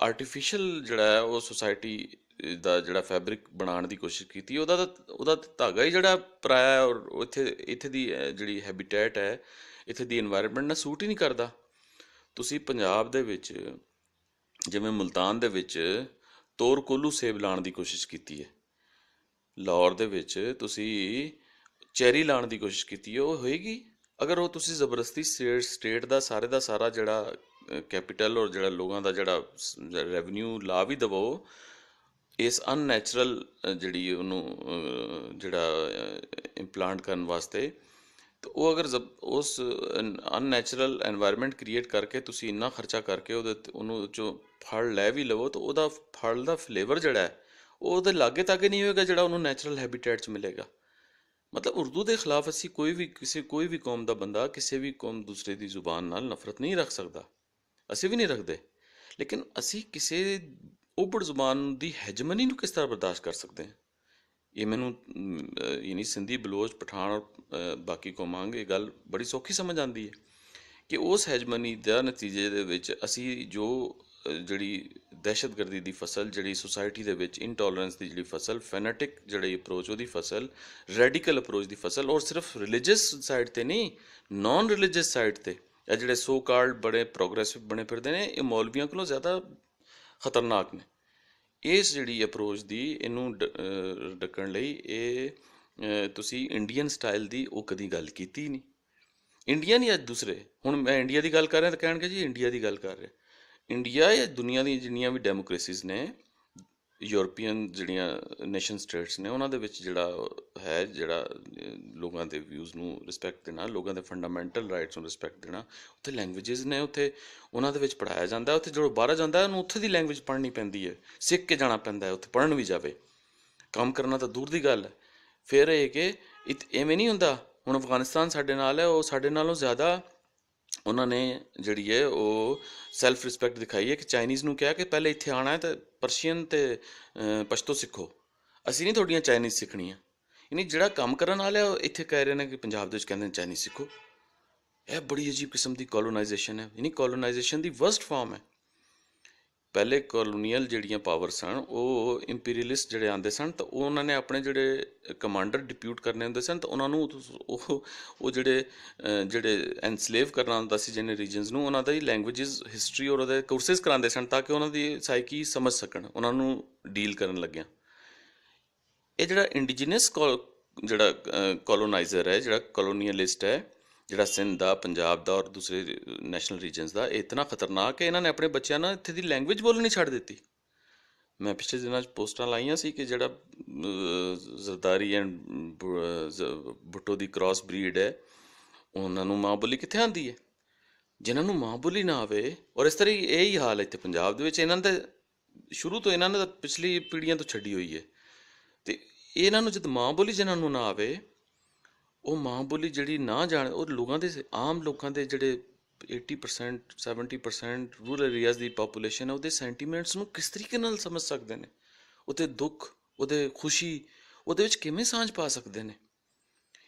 ਆਰਟੀਫਿਸ਼ਲ ਜਿਹੜਾ ਹੈ ਉਹ ਸੁਸਾਇਟੀ ਦਾ ਜਿਹੜਾ ਫੈਬਰਿਕ ਬਣਾਉਣ ਦੀ ਕੋਸ਼ਿਸ਼ ਕੀਤੀ, ਉਹਦਾ ਤਾਂ ਧਾਗਾ ਹੀ ਜਿਹੜਾ ਪਰਾਇਆ ਹੈ, ਔਰ ਇੱਥੇ ਦੀ ਜਿਹੜੀ ਹੈਬੀਟੈਟ ਹੈ, ਇੱਥੇ ਦੀ ਇਨਵਾਇਰਨਮੈਂਟ ਨਾਲ ਸੂਟ ਹੀ ਨਹੀਂ ਕਰਦਾ। ਤੁਸੀਂ ਪੰਜਾਬ ਦੇ ਵਿੱਚ ਜਿਵੇਂ ਮੁਲਤਾਨ ਦੇ ਵਿੱਚ ਤੋਰ ਕੋਲੂ ਸੇਬ ਲਾਉਣ ਦੀ ਕੋਸ਼ਿਸ਼ ਕੀਤੀ ਹੈ, ਲਾਹੌਰ ਦੇ ਵਿੱਚ ਤੁਸੀਂ ਚੈਰੀ ਲਾਉਣ ਦੀ ਕੋਸ਼ਿਸ਼ ਕੀਤੀ ਹੈ, ਉਹ ਹੋਏਗੀ? ਅਗਰ ਉਹ ਤੁਸੀਂ ਜ਼ਬਰਦਸਤੀ ਸਟੇਟ ਦਾ ਸਾਰਾ ਜਿਹੜਾ ਕੈਪੀਟਲ ਔਰ ਜਿਹੜਾ ਲੋਕਾਂ ਦਾ ਜਿਹੜਾ ਰੈਵਨਿਊ ਲਾ ਵੀ ਦਵੋ ਇਸ ਅਨਨੈਚੁਰਲ ਜਿਹੜੀ ਉਹਨੂੰ ਜਿਹੜਾ ਇੰਪਲਾਂਟ ਕਰਨ ਵਾਸਤੇ, ਤਾਂ ਉਹ ਅਗਰ ਉਸ ਅਨਨੈਚੁਰਲ ਐਨਵਾਇਰਨਮੈਂਟ ਕ੍ਰੀਏਟ ਕਰਕੇ ਤੁਸੀਂ ਇੰਨਾ ਖਰਚਾ ਕਰਕੇ ਉਹਨੂੰ ਜੋ ਫਲ ਲੈ ਵੀ ਲਵੋ, ਤਾਂ ਉਹਦਾ ਫਲ ਦਾ ਫਲੇਵਰ ਜਿਹੜਾ ਹੈ ਉਹ ਉਹਦੇ ਲਾਗੇ ਤਾਗੇ ਨਹੀਂ ਹੋਏਗਾ ਜਿਹੜਾ ਉਹਨੂੰ ਨੈਚੁਰਲ ਹੈਬੀਟੈਟ 'ਚ ਮਿਲੇਗਾ। ਮਤਲਬ ਉਰਦੂ ਦੇ ਖਿਲਾਫ ਅਸੀਂ ਕੋਈ ਵੀ ਕੌਮ ਦਾ ਬੰਦਾ ਕਿਸੇ ਵੀ ਕੌਮ ਦੂਸਰੇ ਦੀ ਜ਼ੁਬਾਨ ਨਾਲ ਨਫ਼ਰਤ ਨਹੀਂ ਰੱਖ ਸਕਦਾ, ਅਸੀਂ ਵੀ ਨਹੀਂ ਰੱਖਦੇ, ਲੇਕਿਨ ਅਸੀਂ ਕਿਸੇ ਓਪੜ ਜ਼ੁਬਾਨ ਦੀ ਹੈਜਮਨੀ ਨੂੰ ਕਿਸ ਤਰ੍ਹਾਂ ਬਰਦਾਸ਼ਤ ਕਰ ਸਕਦੇ ਹਾਂ? ਇਹ ਮੈਨੂੰ ਯਾਨੀ ਸਿੰਧੀ, ਬਲੋਚ, ਪਠਾਨ ਔਰ ਬਾਕੀ ਕੌਮਾਂ ਇਹ ਗੱਲ ਬੜੀ ਸੌਖੀ ਸਮਝ ਆਉਂਦੀ ਹੈ ਕਿ ਉਸ ਹੈਜਮਨੀ ਦਾ ਨਤੀਜੇ ਦੇ ਵਿੱਚ ਅਸੀਂ ਜੋ ਜਿਹੜੀ ਦਹਿਸ਼ਤਗਰਦੀ ਦੀ ਫਸਲ, ਜਿਹੜੀ ਸੁਸਾਇਟੀ ਦੇ ਵਿੱਚ ਇਨਟੋਲਰੈਂਸ ਦੀ ਜਿਹੜੀ ਫਸਲ, ਫੈਨੇਟਿਕ ਜਿਹੜੀ ਅਪਰੋਚ ਉਹਦੀ ਫਸਲ, ਰੈਡੀਕਲ ਅਪਰੋਚ ਦੀ ਫਸਲ, ਔਰ ਸਿਰਫ ਰਿਲੀਜੀਅਸ ਸਾਈਡ 'ਤੇ ਨਹੀਂ, ਨਾਨ ਰਿਲੀਜੀਅਸ ਸਾਈਡ 'ਤੇ ਇਹ ਜਿਹੜੇ ਸੋ ਕਾਲਡ ਬੜੇ ਪ੍ਰੋਗਰੈਸਿਵ ਬਣੇ ਫਿਰਦੇ ਨੇ, ਇਹ ਮੌਲਵੀਆਂ ਕੋਲੋਂ ਜ਼ਿਆਦਾ ਖਤਰਨਾਕ ਨੇ। ਇਸ ਜਿਹੜੀ ਅਪਰੋਚ ਦੀ ਇਹਨੂੰ ਡੱਕਣ ਲਈ ਤੁਸੀਂ ਇੰਡੀਅਨ ਸਟਾਈਲ ਦੀ ਉਹ ਕਦੀ ਗੱਲ ਕੀਤੀ ਨਹੀਂ। ਇੰਡੀਆ ਨਹੀਂ, ਅੱਜ ਦੂਸਰੇ, ਹੁਣ ਮੈਂ ਇੰਡੀਆ ਦੀ ਗੱਲ ਕਰ ਰਿਹਾ ਤਾਂ ਕਹਿਣਗੇ ਜੀ ਇੰਡੀਆ ਦੀ ਗੱਲ ਕਰ ਰਿਹਾ। ਇੰਡੀਆ ਜਾਂ ਦੁਨੀਆ ਦੀਆਂ ਜਿੰਨੀਆਂ ਵੀ ਡੈਮੋਕ੍ਰੇਸੀਜ਼ ਨੇ, ਯੂਰਪੀਅਨ ਜਿਹੜੀਆਂ ਨੇਸ਼ਨ ਸਟੇਟਸ ਨੇ, ਉਹਨਾਂ ਦੇ ਵਿੱਚ ਜਿਹੜਾ ਲੋਕਾਂ ਦੇ ਵਿਊਜ਼ ਨੂੰ ਰਿਸਪੈਕਟ ਦੇਣਾ, ਲੋਕਾਂ ਦੇ ਫੰਡਾਮੈਂਟਲ ਰਾਈਟਸ ਨੂੰ ਰਿਸਪੈਕਟ ਦੇਣਾ, ਉੱਥੇ ਲੈਂਗੁਏਜਿਸ ਨੇ, ਉੱਥੇ ਉਹਨਾਂ ਦੇ ਵਿੱਚ ਪੜ੍ਹਾਇਆ ਜਾਂਦਾ, ਉੱਥੇ ਜਦੋਂ ਬਾਹਰ ਜਾਂਦਾ ਉਹਨੂੰ ਉੱਥੇ ਦੀ ਲੈਂਗੁਏਜ ਪੜ੍ਹਨੀ ਪੈਂਦੀ ਹੈ, ਸਿੱਖ ਕੇ ਜਾਣਾ ਪੈਂਦਾ ਹੈ, ਉੱਥੇ ਪੜ੍ਹਨ ਵੀ ਜਾਵੇ, ਕੰਮ ਕਰਨਾ ਤਾਂ ਦੂਰ ਦੀ ਗੱਲ ਹੈ। ਫਿਰ ਇਹ ਕਿ ਐਵੇਂ ਨਹੀਂ ਹੁੰਦਾ। ਹੁਣ ਅਫਗਾਨਿਸਤਾਨ ਸਾਡੇ ਨਾਲ ਹੈ, ਉਹ ਸਾਡੇ ਨਾਲੋਂ ਜ਼ਿਆਦਾ ਉਹਨਾਂ ਨੇ ਜਿਹੜੀ ਹੈ ਉਹ ਸੈਲਫ ਰਿਸਪੈਕਟ ਦਿਖਾਈ ਹੈ ਕਿ ਚਾਈਨੀਜ਼ ਨੂੰ ਕਿਹਾ ਕਿ ਪਹਿਲੇ ਇੱਥੇ ਆਉਣਾ ਹੈ ਤਾਂ ਪਰਸ਼ੀਅਨ ਅਤੇ ਪਸ਼ਤੋ ਸਿੱਖੋ, ਅਸੀਂ ਨਹੀਂ ਤੁਹਾਡੀਆਂ ਚਾਈਨੀਜ਼ ਸਿੱਖਣੀਆਂ। ਯਾਨੀ ਜਿਹੜਾ ਕੰਮ ਕਰਨ ਵਾਲਾ ਉਹ ਇੱਥੇ ਕਹਿ ਰਹੇ ਨੇ ਕਿ ਪੰਜਾਬ ਦੇ ਵਿੱਚ ਕਹਿੰਦੇ ਨੇ ਚਾਈਨੀਜ਼ ਸਿੱਖੋ। ਇਹ ਬੜੀ ਅਜੀਬ ਕਿਸਮ ਦੀ ਕੋਲੋਨਾਈਜੇਸ਼ਨ ਹੈ, ਯਾਨੀ ਕੋਲੋਨਾਈਜੇਸ਼ਨ ਦੀ ਵਰਸਟ ਫਾਰਮ ਹੈ। ਪਹਿਲੇ ਕਲੋਨੀਅਲ ਜਿਹੜੀਆਂ ਪਾਵਰ ਸਨ, ਉਹ ਇੰਪੀਰੀਅਲਿਸਟ ਜਿਹੜੇ ਆਉਂਦੇ ਸਨ, ਤਾਂ ਉਹ ਉਹਨਾਂ ਨੇ ਆਪਣੇ ਜਿਹੜੇ ਕਮਾਂਡਰ ਡਿਪਿਊਟ ਕਰਨੇ ਹੁੰਦੇ ਸਨ, ਤਾਂ ਉਹਨਾਂ ਨੂੰ ਉਹ ਜਿਹੜੇ ਐਨਸਲੇਵ ਕਰਨਾ ਹੁੰਦਾ ਸੀ ਜਿਹਨੇ ਰੀਜਨਸ ਨੂੰ, ਉਹਨਾਂ ਦੀ ਲੈਂਗੁਏਜਿਸ, ਹਿਸਟਰੀ ਔਰ ਉਹਦੇ ਕੋਰਸਿਸ ਕਰਾਉਂਦੇ ਸਨ ਤਾਂ ਕਿ ਉਹਨਾਂ ਦੀ ਸਾਈਕੀ ਸਮਝ ਸਕਣ ਉਹਨਾਂ ਨੂੰ ਡੀਲ ਕਰਨ ਲੱਗਿਆ। ਇਹ ਜਿਹੜਾ ਇੰਡੀਜੀਨਸ ਜਿਹੜਾ ਕੋਲੋਨਾਈਜ਼ਰ ਹੈ, ਜਿਹੜਾ ਕੋਲੋਨੀਅਲਿਸਟ ਹੈ, ਜਿਹੜਾ ਸਿੰਧ ਦਾ, ਪੰਜਾਬ ਦਾ ਔਰ ਦੂਸਰੇ ਨੈਸ਼ਨਲ ਰੀਜਨਸ ਦਾ, ਇਹ ਇਤਨਾ ਖਤਰਨਾਕ ਹੈ ਇਹਨਾਂ ਨੇ ਆਪਣੇ ਬੱਚਿਆਂ ਨਾਲ ਇੱਥੇ ਦੀ ਲੈਂਗੁਏਜ ਬੋਲਣੀ ਛੱਡ ਦਿੱਤੀ। ਮੈਂ ਪਿਛਲੇ ਦਿਨਾਂ 'ਚ ਪੋਸਟਾਂ ਲਾਈਆਂ ਸੀ ਕਿ ਜਿਹੜਾ Zardari and Bhutto the cross breed ਹੈ, ਉਹਨਾਂ ਨੂੰ ਮਾਂ ਬੋਲੀ ਕਿੱਥੇ ਆਉਂਦੀ ਹੈ? ਜਿਨ੍ਹਾਂ ਨੂੰ ਮਾਂ ਬੋਲੀ ਨਾ ਆਵੇ, ਔਰ ਇਸ ਤਰ੍ਹਾਂ ਇਹ ਹੀ ਹਾਲ ਹੈ ਇੱਥੇ ਪੰਜਾਬ ਦੇ ਵਿੱਚ। ਇਹਨਾਂ ਨੇ ਸ਼ੁਰੂ ਤੋਂ ਇਹਨਾਂ ਨੇ ਤਾਂ ਪਿਛਲੀ ਪੀੜ੍ਹੀਆਂ ਤੋਂ ਛੱਡੀ ਹੋਈ ਹੈ, ਅਤੇ ਇਹਨਾਂ ਨੂੰ ਜਦ ਮਾਂ ਬੋਲੀ ਜਿਹਨਾਂ ਨੂੰ ਨਾ ਆਵੇ, ਉਹ ਮਾਂ ਬੋਲੀ ਜਿਹੜੀ ਨਾ ਜਾਣੇ, ਉਹ ਆਮ ਲੋਕਾਂ ਦੇ ਜਿਹੜੇ 80% 70% ਰੂਰਲ ਏਰੀਆਜ਼ ਦੀ ਪਾਪੂਲੇਸ਼ਨ ਹੈ, ਉਹਦੇ ਸੈਂਟੀਮੈਂਟਸ ਨੂੰ ਕਿਸ ਤਰੀਕੇ ਨਾਲ ਸਮਝ ਸਕਦੇ ਨੇ? ਉਹਦੇ ਦੁੱਖ, ਉਹਦੇ ਖੁਸ਼ੀ, ਉਹਦੇ ਵਿੱਚ ਕਿਵੇਂ ਸਾਂਝ ਪਾ ਸਕਦੇ ਨੇ?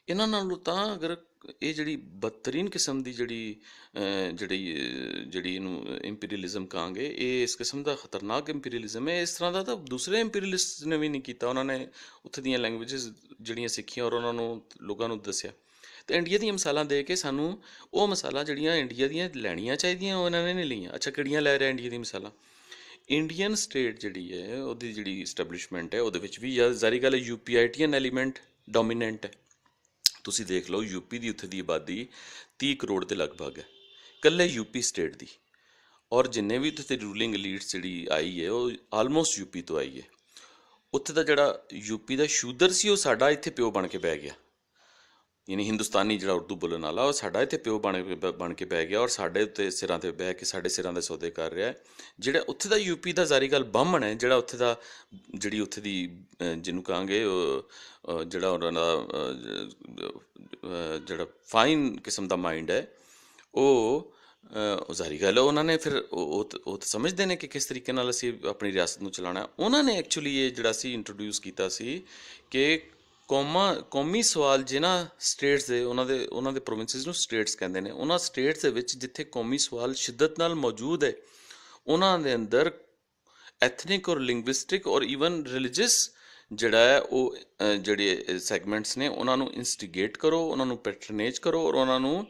ਇਹਨਾਂ ਨਾਲੋਂ ਤਾਂ ਅਗਰ ਇਹ ਜਿਹੜੀ ਬਦਤਰੀਨ ਕਿਸਮ ਦੀ ਜਿਹੜੀ ਇਹਨੂੰ ਇੰਪੀਰੀਅਲਿਜ਼ਮ ਕਹਾਂਗੇ, ਇਹ ਇਸ ਕਿਸਮ ਦਾ ਖਤਰਨਾਕ ਇੰਪੀਰੀਅਲਿਜ਼ਮ ਹੈ। ਇਸ ਤਰ੍ਹਾਂ ਦਾ ਤਾਂ ਦੂਸਰੇ ਇੰਪੀਰੀਅਲਿਸਟ ਨੇ ਵੀ ਨਹੀਂ ਕੀਤਾ। ਉਹਨਾਂ ਨੇ ਉੱਥੇ ਦੀਆਂ ਲੈਂਗੁਏਜਿਸ ਜਿਹੜੀਆਂ ਸਿੱਖੀਆਂ ਔਰ ਉਹਨਾਂ ਨੂੰ ਲੋਕਾਂ ਨੂੰ ਦੱਸਿਆ। ਅਤੇ ਇੰਡੀਆ ਦੀਆਂ ਮਿਸਾਲਾਂ ਦੇ ਕੇ ਸਾਨੂੰ ਉਹ ਮਿਸਾਲਾਂ ਜਿਹੜੀਆਂ ਇੰਡੀਆ ਦੀਆਂ ਲੈਣੀਆਂ ਚਾਹੀਦੀਆਂ, ਉਹ ਇਹਨਾਂ ਨੇ ਨਹੀਂ ਲਈਆਂ। ਅੱਛਾ, ਕਿਹੜੀਆਂ ਲੈ ਰਿਹਾ ਇੰਡੀਆ ਦੀ ਮਿਸਾਲਾਂ? ਇੰਡੀਅਨ ਸਟੇਟ ਜਿਹੜੀ ਹੈ, ਉਹਦੀ ਜਿਹੜੀ ਇਸਟੈਬਲਿਸ਼ਮੈਂਟ ਹੈ, ਉਹਦੇ ਵਿੱਚ ਵੀ ਜ਼ਾਰੀ ਗੱਲ ਹੈ UPITian ਐਲੀਮੈਂਟ ਡੋਮੀਨੈਂਟ ਹੈ। ਤੁਸੀਂ ਦੇਖ ਲਓ, ਯੂਪੀ ਦੀ ਉੱਥੇ ਦੀ ਆਬਾਦੀ 30 ਕਰੋੜ ਦੇ ਲਗਭਗ ਹੈ, ਇਕੱਲੇ ਯੂਪੀ ਸਟੇਟ ਦੀ, ਔਰ ਜਿੰਨੇ ਵੀ ਉੱਥੇ ਰੂਲਿੰਗ ਲੀਡਸ ਜਿਹੜੀ ਆਈ ਹੈ, ਉਹ ਆਲਮੋਸਟ ਯੂਪੀ ਤੋਂ ਆਈ ਹੈ। ਉੱਥੇ ਦਾ ਜਿਹੜਾ ਯੂਪੀ ਦਾ ਸ਼ੂਦਰ ਸੀ, ਉਹ ਸਾਡਾ ਇੱਥੇ ਪਿਓ ਬਣ ਕੇ ਬਹਿ ਗਿਆ। ਯਾਨੀ ਹਿੰਦੁਸਤਾਨੀ ਜਿਹੜਾ ਉਰਦੂ ਬੋਲਣ ਵਾਲਾ, ਉਹ ਸਾਡਾ ਇੱਥੇ ਪਿਓ ਬਣ ਕੇ ਬਹਿ ਗਿਆ, ਔਰ ਸਾਡੇ ਉੱਤੇ ਸਿਰਾਂ 'ਤੇ ਬਹਿ ਕੇ ਸਾਡੇ ਸਿਰਾਂ ਦੇ ਸੌਦੇ ਕਰ ਰਿਹਾ। ਜਿਹੜਾ ਉੱਥੇ ਦਾ ਯੂਪੀ ਦਾ ਜ਼ਾਰੀ ਗੱਲ ਬਾਹਮਣ ਹੈ, ਜਿਹੜਾ ਉੱਥੇ ਦਾ ਉੱਥੇ ਦੀ ਜਿਹਨੂੰ ਕਹਾਂਗੇ ਜਿਹੜਾ ਉਹਨਾਂ ਦਾ ਜਿਹੜਾ ਫਾਈਨ ਕਿਸਮ ਦਾ ਮਾਈਂਡ ਹੈ, ਉਹ ਉਹ ਜ਼ਾਹਰੀ ਗੱਲ ਹੈ, ਉਹਨਾਂ ਨੇ ਫਿਰ ਉਹ ਤਾਂ ਸਮਝਦੇ ਨੇ ਕਿ ਕਿਸ ਤਰੀਕੇ ਨਾਲ ਅਸੀਂ ਆਪਣੀ ਰਿਆਸਤ ਨੂੰ ਚਲਾਉਣਾ। ਉਹਨਾਂ ਨੇ ਐਕਚੁਅਲੀ ਇਹ ਜਿਹੜਾ ਸੀ ਇੰਟਰੋਡਿਊਸ ਕੀਤਾ ਸੀ ਕਿ ਕੌਮੀ ਸਵਾਲ ਜਿਹਨਾਂ ਸਟੇਟਸ ਦੇ ਉਹਨਾਂ ਦੇ ਪ੍ਰੋਵਿੰਸਿਸ ਨੂੰ ਸਟੇਟਸ ਕਹਿੰਦੇ ਨੇ, ਉਹਨਾਂ ਸਟੇਟਸ ਦੇ ਵਿੱਚ ਜਿੱਥੇ ਕੌਮੀ ਸਵਾਲ ਸ਼ਿੱਦਤ ਨਾਲ ਮੌਜੂਦ ਹੈ, ਉਹਨਾਂ ਦੇ ਅੰਦਰ ਐਥਨਿਕ ਔਰ ਲਿੰਗੁਇਸਟਿਕ ਔਰ ਈਵਨ ਰਿਲੀਜੀਅਸ ਜਿਹੜਾ ਹੈ ਉਹ ਜਿਹੜੇ ਸੈਗਮੈਂਟਸ ਨੇ ਉਹਨਾਂ ਨੂੰ ਇੰਸਟੀਗੇਟ ਕਰੋ, ਉਹਨਾਂ ਨੂੰ ਪੈਟਰਨੇਜ ਕਰੋ ਔਰ ਉਹਨਾਂ ਨੂੰ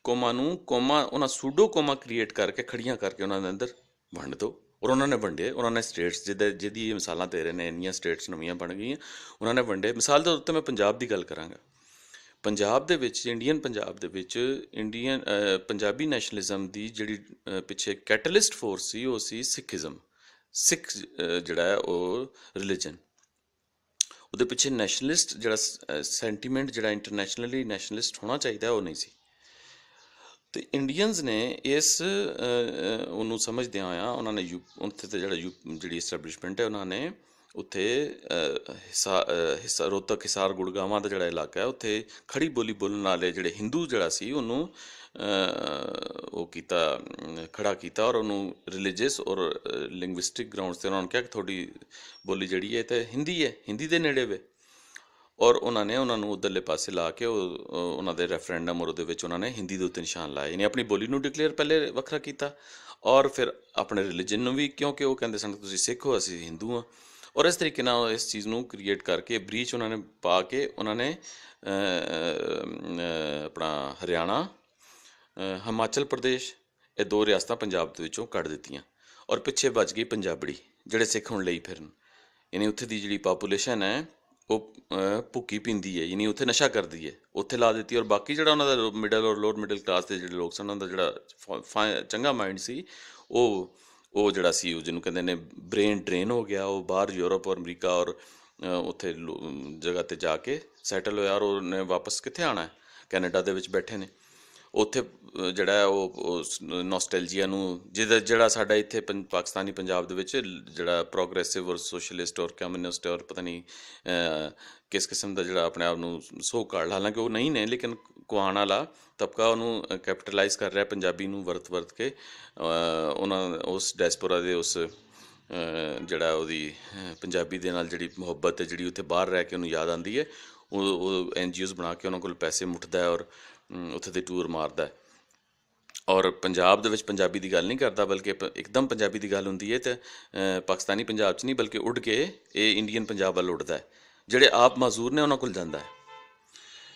ਉਹਨਾਂ ਸੂਡੋ ਕੋਮਾ ਕ੍ਰੀਏਟ ਕਰਕੇ ਖੜੀਆਂ ਕਰਕੇ ਉਹਨਾਂ ਦੇ ਅੰਦਰ ਵੰਡ ਦਿਓ। ਔਰ ਉਹਨਾਂ ਨੇ ਵੰਡੇ, ਉਹਨਾਂ ਨੇ ਸਟੇਟਸ ਜਿਹਦੀ ਇਹ ਮਿਸਾਲਾਂ ਦੇ ਰਹੇ ਨੇ, ਇੰਨੀਆਂ ਸਟੇਟਸ ਨਵੀਆਂ ਬਣ ਗਈਆਂ, ਉਹਨਾਂ ਨੇ ਵੰਡੇ। ਮਿਸਾਲ ਦੇ ਉੱਤੇ ਮੈਂ ਪੰਜਾਬ ਦੀ ਗੱਲ ਕਰਾਂਗਾ। ਪੰਜਾਬ ਦੇ ਵਿੱਚ ਇੰਡੀਅਨ ਪੰਜਾਬ ਦੇ ਵਿੱਚ ਪੰਜਾਬੀ ਨੈਸ਼ਨਲਿਜ਼ਮ ਦੀ ਜਿਹੜੀ ਪਿੱਛੇ ਕੈਟਲਿਸਟ ਫੋਰਸ ਸੀ ਉਹ ਸੀ ਸਿੱਖੀਜ਼ਮ। ਸਿੱਖ ਜਿਹੜਾ ਹੈ ਉਹ ਰਿਲੀਜਨ, ਉਹਦੇ ਪਿੱਛੇ ਨੈਸ਼ਨਲਿਸਟ ਜਿਹੜਾ ਸੈਂਟੀਮੈਂਟ ਜਿਹੜਾ ਇੰਟਰਨੈਸ਼ਨਲੀ ਨੈਸ਼ਨਲਿਸਟ ਹੋਣਾ ਚਾਹੀਦਾ ਉਹ ਨਹੀਂ ਸੀ। ਅਤੇ ਇੰਡੀਅਨਸ ਨੇ ਇਸ ਉਹਨੂੰ ਸਮਝਦਿਆਂ ਹੋਇਆਂ ਉਹਨਾਂ ਨੇ ਉੱਥੇ ਤੇ ਜਿਹੜੀ ਐਸਟੈਬਲਿਸ਼ਮੈਂਟ ਹੈ ਉਹਨਾਂ ਨੇ ਉੱਥੇ ਰੋਹਤਕ, ਹਿਸਾਰ, ਗੁੜਗਾਵਾਂ ਦਾ ਜਿਹੜਾ ਇਲਾਕਾ ਹੈ ਉੱਥੇ ਖੜੀ ਬੋਲੀ ਬੋਲਣ ਵਾਲੇ ਜਿਹੜੇ ਹਿੰਦੂ ਜਿਹੜਾ ਸੀ ਉਹਨੂੰ ਉਹ ਕੀਤਾ, ਖੜਾ ਕੀਤਾ ਔਰ ਉਹਨੂੰ ਰਿਲੀਜੀਅਸ ਔਰ ਲਿੰਗੁਇਸਟਿਕ ਗਰਾਊਂਡਸ 'ਤੇ ਉਹਨਾਂ ਨੂੰ ਕਿਹਾ ਕਿ ਤੁਹਾਡੀ ਬੋਲੀ ਜਿਹੜੀ ਹੈ ਤਾਂ ਹਿੰਦੀ ਹੈ, ਹਿੰਦੀ ਦੇ ਨੇੜੇ ਵੇ। ਔਰ ਉਹਨਾਂ ਨੇ ਉਹਨਾਂ ਨੂੰ ਉੱਧਰਲੇ ਪਾਸੇ ਲਾ ਕੇ ਉਹਨਾਂ ਦੇ ਰੈਫਰੈਂਡਮ ਔਰ ਉਹਦੇ ਵਿੱਚ ਉਹਨਾਂ ਨੇ ਹਿੰਦੀ ਦੇ ਉੱਤੇ ਨਿਸ਼ਾਨ ਲਾਏ, ਯਾਨੀ ਆਪਣੀ ਬੋਲੀ ਨੂੰ ਡਿਕਲੇਅਰ ਪਹਿਲੇ ਵੱਖਰਾ ਕੀਤਾ ਔਰ ਫਿਰ ਆਪਣੇ ਰਿਲੀਜਨ ਨੂੰ ਵੀ, ਕਿਉਂਕਿ ਉਹ ਕਹਿੰਦੇ ਸਨ ਤੁਸੀਂ ਸਿੱਖ ਹੋ ਅਸੀਂ ਹਿੰਦੂ ਹਾਂ। ਔਰ ਇਸ ਤਰੀਕੇ ਨਾਲ ਇਸ ਚੀਜ਼ ਨੂੰ ਕ੍ਰੀਏਟ ਕਰਕੇ ਬ੍ਰੀਚ ਉਹਨਾਂ ਨੇ ਪਾ ਕੇ ਉਹਨਾਂ ਨੇ ਆਪਣਾ ਹਰਿਆਣਾ, ਹਿਮਾਚਲ ਪ੍ਰਦੇਸ਼, ਇਹ ਦੋ ਰਿਆਸਤਾਂ ਪੰਜਾਬ ਦੇ ਵਿੱਚੋਂ ਕੱਢ ਦਿੱਤੀਆਂ। ਔਰ ਪਿੱਛੇ ਬਚ ਗਈ ਪੰਜਾਬੜੀ ਜਿਹੜੇ ਸਿੱਖ ਹੁਣ ਲਈ ਫਿਰਨ, ਯਾਨੀ ਉੱਥੇ ਦੀ ਜਿਹੜੀ ਪਾਪੂਲੇਸ਼ਨ ਹੈ ਉਹ ਭੁੱਕੀ ਪੀਂਦੀ ਹੈ, ਯਾਨੀ ਉੱਥੇ ਨਸ਼ਾ ਕਰਦੀ ਹੈ, ਉੱਥੇ ਲਾ ਦਿੱਤੀ। ਔਰ ਬਾਕੀ ਜਿਹੜਾ ਉਹਨਾਂ ਦਾ ਮਿਡਲ ਔਰ ਲੋਅਰ ਮਿਡਲ ਕਲਾਸ ਦੇ ਜਿਹੜੇ ਲੋਕ ਸਨ, ਉਹਨਾਂ ਦਾ ਜਿਹੜਾ ਚੰਗਾ ਮਾਈਂਡ ਸੀ ਉਹ ਜਿਹੜਾ ਸੀ ਉਹ ਜਿਹਨੂੰ ਕਹਿੰਦੇ ਨੇ ਬ੍ਰੇਨ ਡਰੇਨ ਹੋ ਗਿਆ। ਉਹ ਬਾਹਰ ਯੂਰਪ ਔਰ ਅਮਰੀਕਾ ਔਰ ਉੱਥੇ ਜਗ੍ਹਾ 'ਤੇ ਜਾ ਕੇ ਸੈਟਲ ਹੋਇਆ ਔਰ ਉਹਨੇ ਵਾਪਸ ਕਿੱਥੇ ਆਉਣਾ ਹੈ, ਕੈਨੇਡਾ ਦੇ ਵਿੱਚ ਬੈਠੇ ਨੇ। ਉੱਥੇ ਜਿਹੜਾ ਉਹ ਨੋਸਟੈਲਜੀਆ ਨੂੰ ਜਿਹੜਾ ਸਾਡਾ ਇੱਥੇ ਪਾਕਿਸਤਾਨੀ ਪੰਜਾਬ ਦੇ ਵਿੱਚ ਜਿਹੜਾ ਪ੍ਰੋਗਰੈਸਿਵ ਔਰ ਸੋਸ਼ਲਿਸਟ ਔਰ ਕਮਿਊਨਿਸਟ ਔਰ ਪਤਾ ਨਹੀਂ ਕਿਸ ਕਿਸਮ ਦਾ ਜਿਹੜਾ ਆਪਣੇ ਆਪ ਨੂੰ ਸੋ ਕਾਲ, ਹਾਲਾਂਕਿ ਉਹ ਨਹੀਂ ਨੇ, ਲੇਕਿਨ ਕੁਆਣ ਵਾਲਾ ਤਬਕਾ ਉਹਨੂੰ ਕੈਪੀਟਲਾਈਜ਼ ਕਰ ਰਿਹਾ ਪੰਜਾਬੀ ਨੂੰ ਵਰਤ ਕੇ। ਉਹਨਾਂ ਉਸ ਡਾਇਸਪੋਰਾ ਦੇ ਉਸ ਜਿਹੜਾ ਉਹਦੀ ਪੰਜਾਬੀ ਦੇ ਨਾਲ ਜਿਹੜੀ ਮੁਹੱਬਤ ਹੈ ਜਿਹੜੀ ਉੱਥੇ ਬਾਹਰ ਰਹਿ ਕੇ ਉਹਨੂੰ ਯਾਦ ਆਉਂਦੀ ਹੈ, ਉਹ NGOs ਬਣਾ ਕੇ ਉਹਨਾਂ ਕੋਲ ਪੈਸੇ ਮੁੱਠਦਾ ਔਰ ਉੱਥੇ ਦੇ ਟੂਰ ਮਾਰਦਾ। ਔਰ ਪੰਜਾਬ ਦੇ ਵਿੱਚ ਪੰਜਾਬੀ ਦੀ ਗੱਲ ਨਹੀਂ ਕਰਦਾ, ਬਲਕਿ ਇੱਕਦਮ ਪੰਜਾਬੀ ਦੀ ਗੱਲ ਹੁੰਦੀ ਹੈ ਤਾਂ ਪਾਕਿਸਤਾਨੀ ਪੰਜਾਬ 'ਚ ਨਹੀਂ, ਬਲਕਿ ਉੱਡ ਕੇ ਇਹ ਇੰਡੀਅਨ ਪੰਜਾਬ ਵੱਲ ਉੱਡਦਾ ਹੈ, ਜਿਹੜੇ ਆਪ ਮਾਜ਼ੂਰ ਨੇ ਉਹਨਾਂ ਕੋਲ ਜਾਂਦਾ ਹੈ।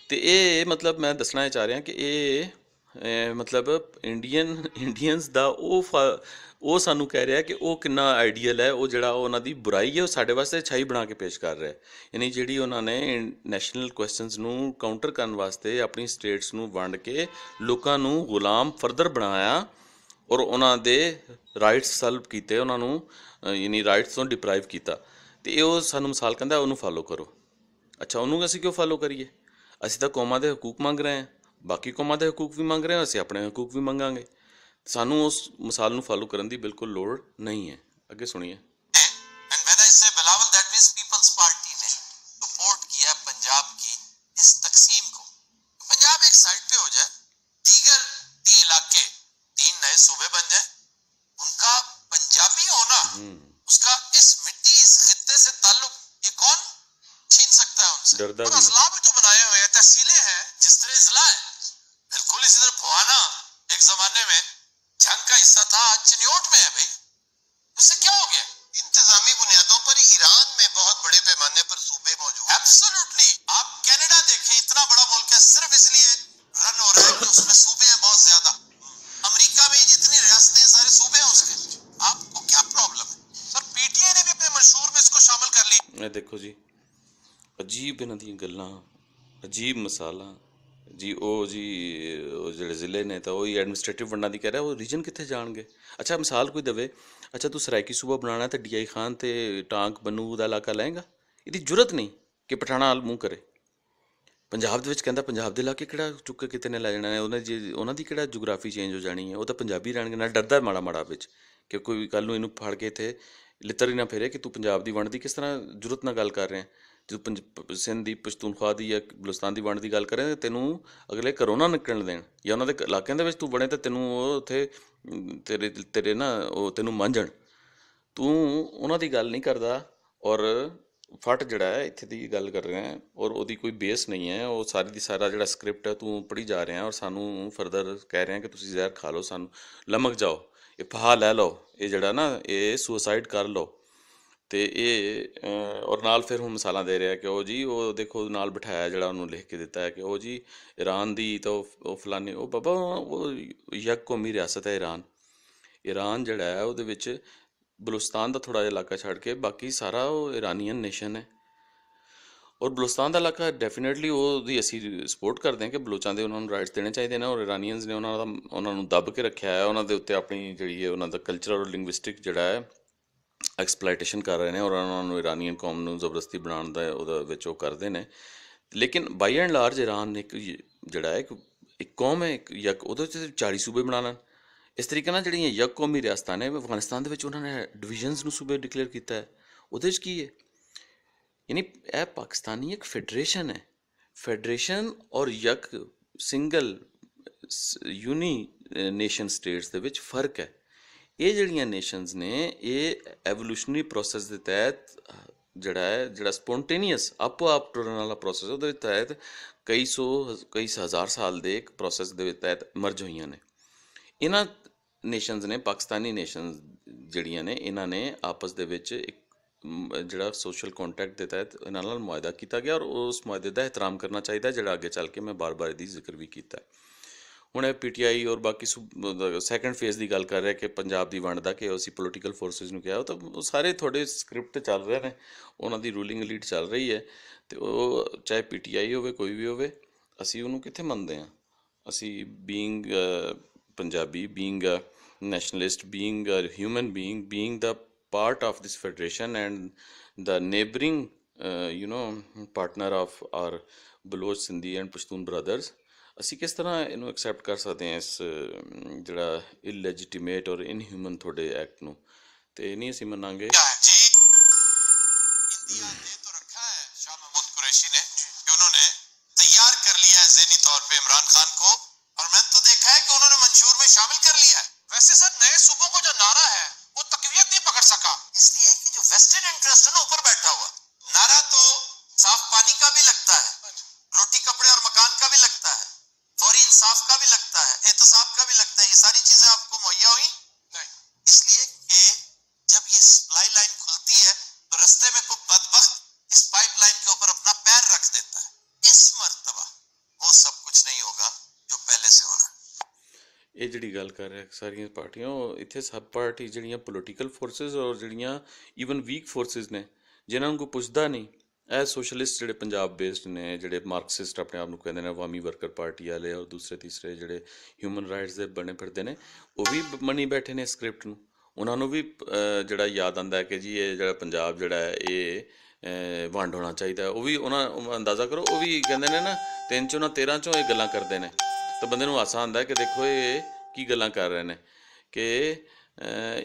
ਅਤੇ ਇਹ ਮਤਲਬ ਮੈਂ ਦੱਸਣਾ ਚਾਹ ਰਿਹਾ ਕਿ ਇਹ ਮਤਲਬ ਇੰਡੀਅਨਸ ਦਾ ਉਹ ਸਾਨੂੰ ਕਹਿ ਰਿਹਾ ਕਿ ਉਹ ਕਿੰਨਾ ਆਈਡੀਅਲ ਹੈ, ਉਹ ਜਿਹੜਾ ਉਹਨਾਂ ਦੀ ਬੁਰਾਈ ਹੈ ਉਹ ਸਾਡੇ ਵਾਸਤੇ ਅੱਛਾਈ ਬਣਾ ਕੇ ਪੇਸ਼ ਕਰ ਰਿਹਾ। ਯਾਨੀ ਜਿਹੜੀ ਉਹਨਾਂ ਨੇ ਨੈਸ਼ਨਲ ਕੁਐਸਚਨਸ ਨੂੰ ਕਾਊਂਟਰ ਕਰਨ ਵਾਸਤੇ ਆਪਣੀ ਸਟੇਟਸ ਨੂੰ ਵੰਡ ਕੇ ਲੋਕਾਂ ਨੂੰ ਗੁਲਾਮ ਫਰਦਰ ਬਣਾਇਆ ਔਰ ਉਹਨਾਂ ਦੇ ਰਾਈਟਸ ਸਲਬ ਕੀਤੇ, ਉਹਨਾਂ ਨੂੰ ਯਾਨੀ ਰਾਈਟਸ ਤੋਂ ਡਿਪਰਾਈਵ ਕੀਤਾ। ਅਤੇ ਇਹ ਉਹ ਸਾਨੂੰ ਮਿਸਾਲ ਕਹਿੰਦਾ ਉਹਨੂੰ ਫਾਲੋ ਕਰੋ। ਅੱਛਾ, ਉਹਨੂੰ ਅਸੀਂ ਕਿਉਂ ਫਾਲੋ ਕਰੀਏ? ਅਸੀਂ ਤਾਂ ਕੌਮਾਂ ਦੇ ਹਕੂਕ ਮੰਗ ਰਹੇ ਹਾਂ, ਬਾਕੀ ਕੌਮਾਂ ਦੇ ਹਕੂਕ ਵੀ ਮੰਗ ਰਹੇ ਹਾਂ, ਅਸੀਂ ਆਪਣੇ ਹਕੂਕ ਵੀ ਮੰਗਾਂਗੇ। ਸਾਨੂੰ ਉਸ ਮਿਸਾਲ ਨੂੰ ਫਾਲੋ ਕਰਨ ਦੀ ਬਿਲਕੁਲ ਲੋੜ ਨਹੀਂ ਹੈ। ਅੱਗੇ ਸੁਣੀਏ। बिलावल दैट मींस पीपल्स पार्टी ने सपोर्ट किया पंजाब की इस तकसीम को। पंजाब एक साइड पे हो जाए, दीगर 3 इलाके 3 नए सूबे बन जाए, उनका पंजाबी होना, उसका इस मिट्टी इस खित्ते से ताल्लुक ये कौन छीन सकता है उनसे? और अजला भी तो बनाए हुए हैं, तहसीलें हैं, जिस तरह अजला है बिल्कुल इसी तरह भवाना एक जमाने में जंग का हिस्सा था, आज चिन्योट में है भाई, उससे क्या हो गया? इंतजामी बुनियादों पर ईरान में बहुत बड़े पैमाने पर सूबे मौजूद हैं। एब्सोल्युटली, आप कनाडा देखें, इतना बड़ा मुल्क है, सिर्फ इसलिए रन हो रहा है कि उसमें सूबे हैं बहुत ज्यादा। अमेरिका में जितनी रियासतें हैं सारे सूबे हैं उसके, आपको क्या प्रॉब्लम है? सर पीटीआई ने भी अपने मंशूर में इसको शामिल कर लिया। देखो जी, अजीब इन्हां दी गल्लां, अजीब मिसालां जी। ਉਹ ਜਿਹੜੇ ਜ਼ਿਲ੍ਹੇ ਨੇ ਤਾਂ ਉਹੀ ਐਡਮਿਨਿਸਟ੍ਰੇਟਿਵ ਵੰਡਾਂ ਦੀ ਕਹਿ ਰਿਹਾ, ਉਹ ਰੀਜਨ ਕਿੱਥੇ ਜਾਣਗੇ? ਅੱਛਾ, ਮਿਸਾਲ ਕੋਈ ਦੇਵੇ, ਅੱਛਾ ਤੂੰ ਸਰਾਇਕੀ ਸੂਬਾ ਬਣਾਉਣਾ ਤਾਂ DI ਖਾਨ ਤੇ ਟਾਂਕ ਬੰਨੂ ਦਾ ਇਲਾਕਾ ਲਏਗਾ? ਇਹਦੀ ਜ਼ਰੂਰਤ ਨਹੀਂ ਕਿ ਪਠਾਣਾ ਹਾਲ ਮੂੰਹ ਕਰੇ। ਪੰਜਾਬ ਦੇ ਵਿੱਚ ਕਹਿੰਦਾ ਪੰਜਾਬ ਦੇ ਇਲਾਕੇ ਕਿਹੜਾ ਚੁੱਕ ਕੇ ਕਿਤੇ ਨੇ ਲੈ ਜਾਣਾ ਹੈ, ਉਹਨਾਂ ਦੀ ਕਿਹੜਾ ਜੋਗਰਾਫੀ ਚੇਂਜ ਹੋ ਜਾਣੀ ਹੈ, ਉਹ ਤਾਂ ਪੰਜਾਬੀ ਰਹਿਣਗੇ। ਨਾਲ ਡਰਦਾ ਮਾੜਾ ਵਿੱਚ ਕਿ ਕੋਈ ਕੱਲ੍ਹ ਨੂੰ ਇਹਨੂੰ ਫੜ ਕੇ ਇੱਥੇ ਲਿੱਤਰ ਹੀ ਨਾ ਫੇਰੇ ਕਿ ਤੂੰ ਪੰਜਾਬ ਦੀ ਵੰਡ ਦੀ ਕਿਸ ਤਰ੍ਹਾਂ ਜ਼ਰੂਰਤ ਨਾਲ ਗੱਲ ਕਰ ਰਿਹਾ। ਜਦੋਂ ਸਿੰਧ ਦੀ ਪਸ਼ਤੂਨਖਵਾ ਦੀ ਜਾਂ ਬਲੂਚਿਸਤਾਨ ਦੀ ਵੰਡ ਦੀ ਗੱਲ ਕਰੇ ਤਾਂ ਤੈਨੂੰ ਅਗਲੇ ਘਰੋਂ ਨਾ ਨਿਕਲਣ ਦੇਣ, ਜਾਂ ਉਹਨਾਂ ਦੇ ਇਲਾਕਿਆਂ ਦੇ ਵਿੱਚ ਤੂੰ ਬਣੇ ਤਾਂ ਤੈਨੂੰ ਉਹ ਉੱਥੇ ਤੇਰੇ ਨਾ ਉਹ ਤੈਨੂੰ ਮਾਂਝਣ। ਤੂੰ ਉਹਨਾਂ ਦੀ ਗੱਲ ਨਹੀਂ ਕਰਦਾ, ਔਰ ਫਟ ਜਿਹੜਾ ਹੈ ਇੱਥੇ ਦੀ ਗੱਲ ਕਰ ਰਿਹਾ ਹੈ, ਔਰ ਉਹਦੀ ਕੋਈ ਬੇਸ ਨਹੀਂ ਹੈ। ਉਹ ਸਾਰੀ ਦੀ ਸਾਰਾ ਜਿਹੜਾ ਸਕ੍ਰਿਪਟ ਹੈ ਤੂੰ ਪੜ੍ਹੀ ਜਾ ਰਿਹਾ, ਔਰ ਸਾਨੂੰ ਫਰਦਰ ਕਹਿ ਰਿਹਾ ਕਿ ਤੁਸੀਂ ਜ਼ਹਿਰ ਖਾ ਲਓ, ਸਾਨੂੰ ਲਮਕ ਜਾਓ, ਇਹ ਫਾਹਾ ਲੈ ਲਓ, ਇਹ ਜਿਹੜਾ ਨਾ ਇਹ ਸੁਸਾਈਡ ਕਰ ਲਓ। ਅਤੇ ਇਹ ਔਰ ਨਾਲ ਫਿਰ ਹੁਣ ਮਿਸਾਲਾਂ ਦੇ ਰਿਹਾ ਕਿ ਉਹ ਜੀ ਉਹ ਦੇਖੋ ਨਾਲ ਬਿਠਾਇਆ ਜਿਹੜਾ ਉਹਨੂੰ ਲਿਖ ਕੇ ਦਿੱਤਾ ਹੈ ਕਿ ਉਹ ਜੀ ਈਰਾਨ ਦੀ ਤਾਂ ਉਹ ਫਲਾਨੀ, ਉਹ ਬਾਬਾ ਉਹ ਯਕ ਕੌਮੀ ਰਿਆਸਤ ਹੈ ਈਰਾਨ। ਈਰਾਨ ਜਿਹੜਾ ਹੈ ਉਹਦੇ ਵਿੱਚ ਬਲੂਚਿਸਤਾਨ ਦਾ ਥੋੜ੍ਹਾ ਜਿਹਾ ਇਲਾਕਾ ਛੱਡ ਕੇ ਬਾਕੀ ਸਾਰਾ ਉਹ ਇਰਾਨੀਅਨ ਨੇਸ਼ਨ ਹੈ। ਔਰ ਬਲੂਚਿਸਤਾਨ ਦਾ ਇਲਾਕਾ ਡੈਫੀਨੇਟਲੀ ਉਹਦੀ ਅਸੀਂ ਸਪੋਰਟ ਕਰਦੇ ਹਾਂ ਕਿ ਬਲੋਚਾਂ ਦੇ ਉਹਨਾਂ ਨੂੰ ਰਾਈਟਸ ਦੇਣੇ ਚਾਹੀਦੇ ਨੇ, ਔਰ ਇਰਾਨੀਅਨਸ ਨੇ ਉਹਨਾਂ ਨੂੰ ਦੱਬ ਕੇ ਰੱਖਿਆ ਹੈ, ਉਹਨਾਂ ਦੇ ਉੱਤੇ ਆਪਣੀ ਜਿਹੜੀ ਹੈ ਉਹਨਾਂ ਦਾ ਕਲਚਰ ਔਰ ਲਿੰਗੁਇਸਟਿਕ ਜਿਹੜਾ ਹੈ ਐਕਸਪਲਾਈਟੇਸ਼ਨ ਕਰ ਰਹੇ ਨੇ, ਔਰ ਉਹਨਾਂ ਨੂੰ ਇਰਾਨੀਅਨ ਕੌਮ ਨੂੰ ਜ਼ਬਰਦਸਤੀ ਬਣਾਉਣ ਦਾ ਉਹਦੇ ਵਿੱਚ ਉਹ ਕਰਦੇ ਨੇ। ਲੇਕਿਨ ਬਾਈ ਐਂਡ ਲਾਰਜ ਈਰਾਨ ਇੱਕ ਜਿਹੜਾ ਹੈ ਇੱਕ ਕੌਮ ਹੈ, ਇੱਕ ਯਕ, ਉਹਦੇ ਵਿੱਚ 40 ਸੂਬੇ ਬਣਾ ਲੈਣ। ਇਸ ਤਰੀਕੇ ਨਾਲ ਜਿਹੜੀਆਂ ਯਕ ਕੌਮੀ ਰਿਆਸਤਾਂ ਨੇ, ਅਫਗਾਨਿਸਤਾਨ ਦੇ ਵਿੱਚ ਉਹਨਾਂ ਨੇ ਡਿਵੀਜ਼ਨਸ ਨੂੰ ਸੂਬੇ ਡਿਕਲੇਅਰ ਕੀਤਾ ਹੈ। ਉਹਦੇ 'ਚ ਕੀ ਹੈ, ਯਾਨੀ ਇਹ ਪਾਕਿਸਤਾਨੀ ਇੱਕ ਫੈਡਰੇਸ਼ਨ ਹੈ। ਫੈਡਰੇਸ਼ਨ ਔਰ ਯਕ ਸਿੰਗਲ ਯੂਨੀ ਨੇਸ਼ਨ ਸਟੇਟਸ ਦੇ ਵਿੱਚ ਫਰਕ ਹੈ। ਇਹ ਜਿਹੜੀਆਂ ਨੇਸ਼ਨਸ ਨੇ ਇਹ ਐਵੋਲੂਸ਼ਨਰੀ ਪ੍ਰੋਸੈਸ ਦੇ ਤਹਿਤ ਜਿਹੜਾ ਸਪੋਂਟੇਨੀਅਸ ਆਪੋ ਆਪ ਟੁਰਨ ਵਾਲਾ ਪ੍ਰੋਸੈਸ, ਉਹਦੇ ਤਹਿਤ ਕਈ ਹਜ਼ਾਰ ਸਾਲ ਦੇ ਇੱਕ ਪ੍ਰੋਸੈਸ ਦੇ ਤਹਿਤ ਮਰਜ ਹੋਈਆਂ ਨੇ। ਇਹਨਾਂ ਨੇਸ਼ਨਸ ਨੇ, ਪਾਕਿਸਤਾਨੀ ਨੇਸ਼ਨਸ ਜਿਹੜੀਆਂ ਨੇ, ਇਹਨਾਂ ਨੇ ਆਪਸ ਦੇ ਵਿੱਚ ਇੱਕ ਜਿਹੜਾ ਸੋਸ਼ਲ ਕੰਟੈਕਟ ਦੇ ਤਹਿਤ ਇਹਨਾਂ ਨਾਲ ਮੁਆਹਿਦਾ ਕੀਤਾ ਗਿਆ, ਔਰ ਉਸ ਮੁਆਹਿਦੇ ਦਾ ਇਹਤਰਾਮ ਕਰਨਾ ਚਾਹੀਦਾ, ਜਿਹੜਾ ਅੱਗੇ ਚੱਲ ਕੇ ਮੈਂ ਬਾਰ ਇਹਦੀ ਜ਼ਿਕਰ ਵੀ ਕੀਤਾ। ਹੁਣ ਇਹ PTI ਔਰ ਬਾਕੀ ਸੈਕੰਡ ਫੇਜ਼ ਦੀ ਗੱਲ ਕਰ ਰਿਹਾ ਕਿ ਪੰਜਾਬ ਦੀ ਵੰਡ ਦਾ, ਕਿ ਅਸੀਂ ਪੋਲੀਟੀਕਲ ਫੋਰਸਿਸ ਨੂੰ ਕਿਹਾ, ਉਹ ਤਾਂ ਉਹ ਸਾਰੇ ਤੁਹਾਡੇ ਸਕ੍ਰਿਪਟ ਚੱਲ ਰਹੇ ਨੇ, ਉਹਨਾਂ ਦੀ ਰੂਲਿੰਗ ਲੀਡ ਚੱਲ ਰਹੀ ਹੈ, ਅਤੇ ਉਹ ਚਾਹੇ PTI ਹੋਵੇ ਕੋਈ ਵੀ ਹੋਵੇ, ਅਸੀਂ ਉਹਨੂੰ ਕਿੱਥੇ ਮੰਨਦੇ ਹਾਂ। ਅਸੀਂ being Punjabi, being nationalist, being human being the part of this federation and the neighboring partner of our Baloch, Sindhi and Pashtun brothers, ਅਸੀਂ ਕਿਸ ਤਰ੍ਹਾਂ ਇਹਨੂੰ ਐਕਸੈਪਟ ਕਰ ਸਕਦੇ ਹਾਂ, ਇਸ ਜਿਹੜਾ ਇਲੈਜੀਟੀਮੇਟ ਔਰ ਇਨਹਿਊਮਨ ਤੁਹਾਡੇ ਐਕਟ ਨੂੰ, ਤੇ ਨਹੀਂ ਅਸੀਂ ਮੰਨਾਂਗੇ। जी इंडिया ने तो रखा है शाह महमूद कुरैशी ने कि उन्होंने तैयार कर लिया है ज़हनी तौर पे इमरान खान को, और मैंने तो देखा है कि उन्होंने मंशूर में शामिल कर लिया है। वैसे सर नए सूबों को जो नारा है वो तकवीयत नहीं पकड़ सका, इसलिए कि जो वेस्टर्न इंटरेस्ट है ना ऊपर बैठा हुआ। नारा तो साफ पानी का भी लगता है, रोटी कपड़े और मकान का भी लगता है, फौरी इंसाफ का भी लगता है, एहतसाब का भी लगता है। ये सारी चीजें आपको मुहैया हुई नहीं, इसलिए कि जब ये सप्लाई लाइन खुलती है तो रास्ते में कोई बदबख्त इस पाइपलाइन के ऊपर अपना पैर रख देता है। इस मर्तबा वो सब कुछ नहीं होगा जो पहले से हो रहा है। ਇਹ ਜਿਹੜੀ ਗੱਲ ਕਰ ਰਿਹਾ ਸਾਰੀਆਂ ਪਾਰਟੀਆਂ, ਉਹ ਇੱਥੇ ਸਬ ਪਾਰਟੀ ਜਿਹੜੀਆਂ ਪੋਲੀਟੀਕਲ ਫੋਰਸਿਸ ਔਰ ਜਿਹੜੀਆਂ ਈਵਨ ਵੀਕ ਫੋਰਸਿਸ ਨੇ, ਜਿਨ੍ਹਾਂ ਨੂੰ ਕੋਈ ਪੁੱਛਦਾ ਨਹੀਂ, ਇਹ ਸੋਸ਼ਲਿਸਟ ਜਿਹੜੇ ਪੰਜਾਬ ਬੇਸਡ ਨੇ, ਜਿਹੜੇ ਮਾਰਕਸਿਸਟ ਆਪਣੇ ਆਪ ਨੂੰ ਕਹਿੰਦੇ ਨੇ, ਅਵਾਮੀ ਵਰਕਰ ਪਾਰਟੀ ਵਾਲੇ, ਔਰ ਦੂਸਰੇ ਤੀਸਰੇ ਜਿਹੜੇ ਹਿਊਮਨ ਰਾਈਟਸ ਦੇ ਬਣੇ ਫਿਰਦੇ ਨੇ, ਉਹ ਵੀ ਮੰਨੀ ਬੈਠੇ ਨੇ ਸਕ੍ਰਿਪਟ ਨੂੰ। ਉਹਨਾਂ ਨੂੰ ਵੀ ਜਿਹੜਾ ਯਾਦ ਆਉਂਦਾ ਕਿ ਜੀ ਇਹ ਜਿਹੜਾ ਪੰਜਾਬ ਜਿਹੜਾ ਹੈ ਇਹ ਵੰਡ ਹੋਣਾ ਚਾਹੀਦਾ, ਉਹ ਵੀ ਉਹਨਾਂ ਅੰਦਾਜ਼ਾ ਕਰੋ, ਉਹ ਵੀ ਕਹਿੰਦੇ ਨੇ ਨਾ 3 ਚੋਂ ਨਾ 13 ਚੋਂ ਇਹ ਗੱਲਾਂ ਕਰਦੇ ਨੇ। ਤਾਂ ਬੰਦੇ ਨੂੰ ਹਾਸਾ ਆਉਂਦਾ ਕਿ ਦੇਖੋ ਇਹ ਕੀ ਗੱਲਾਂ ਕਰ ਰਹੇ ਨੇ, ਕਿ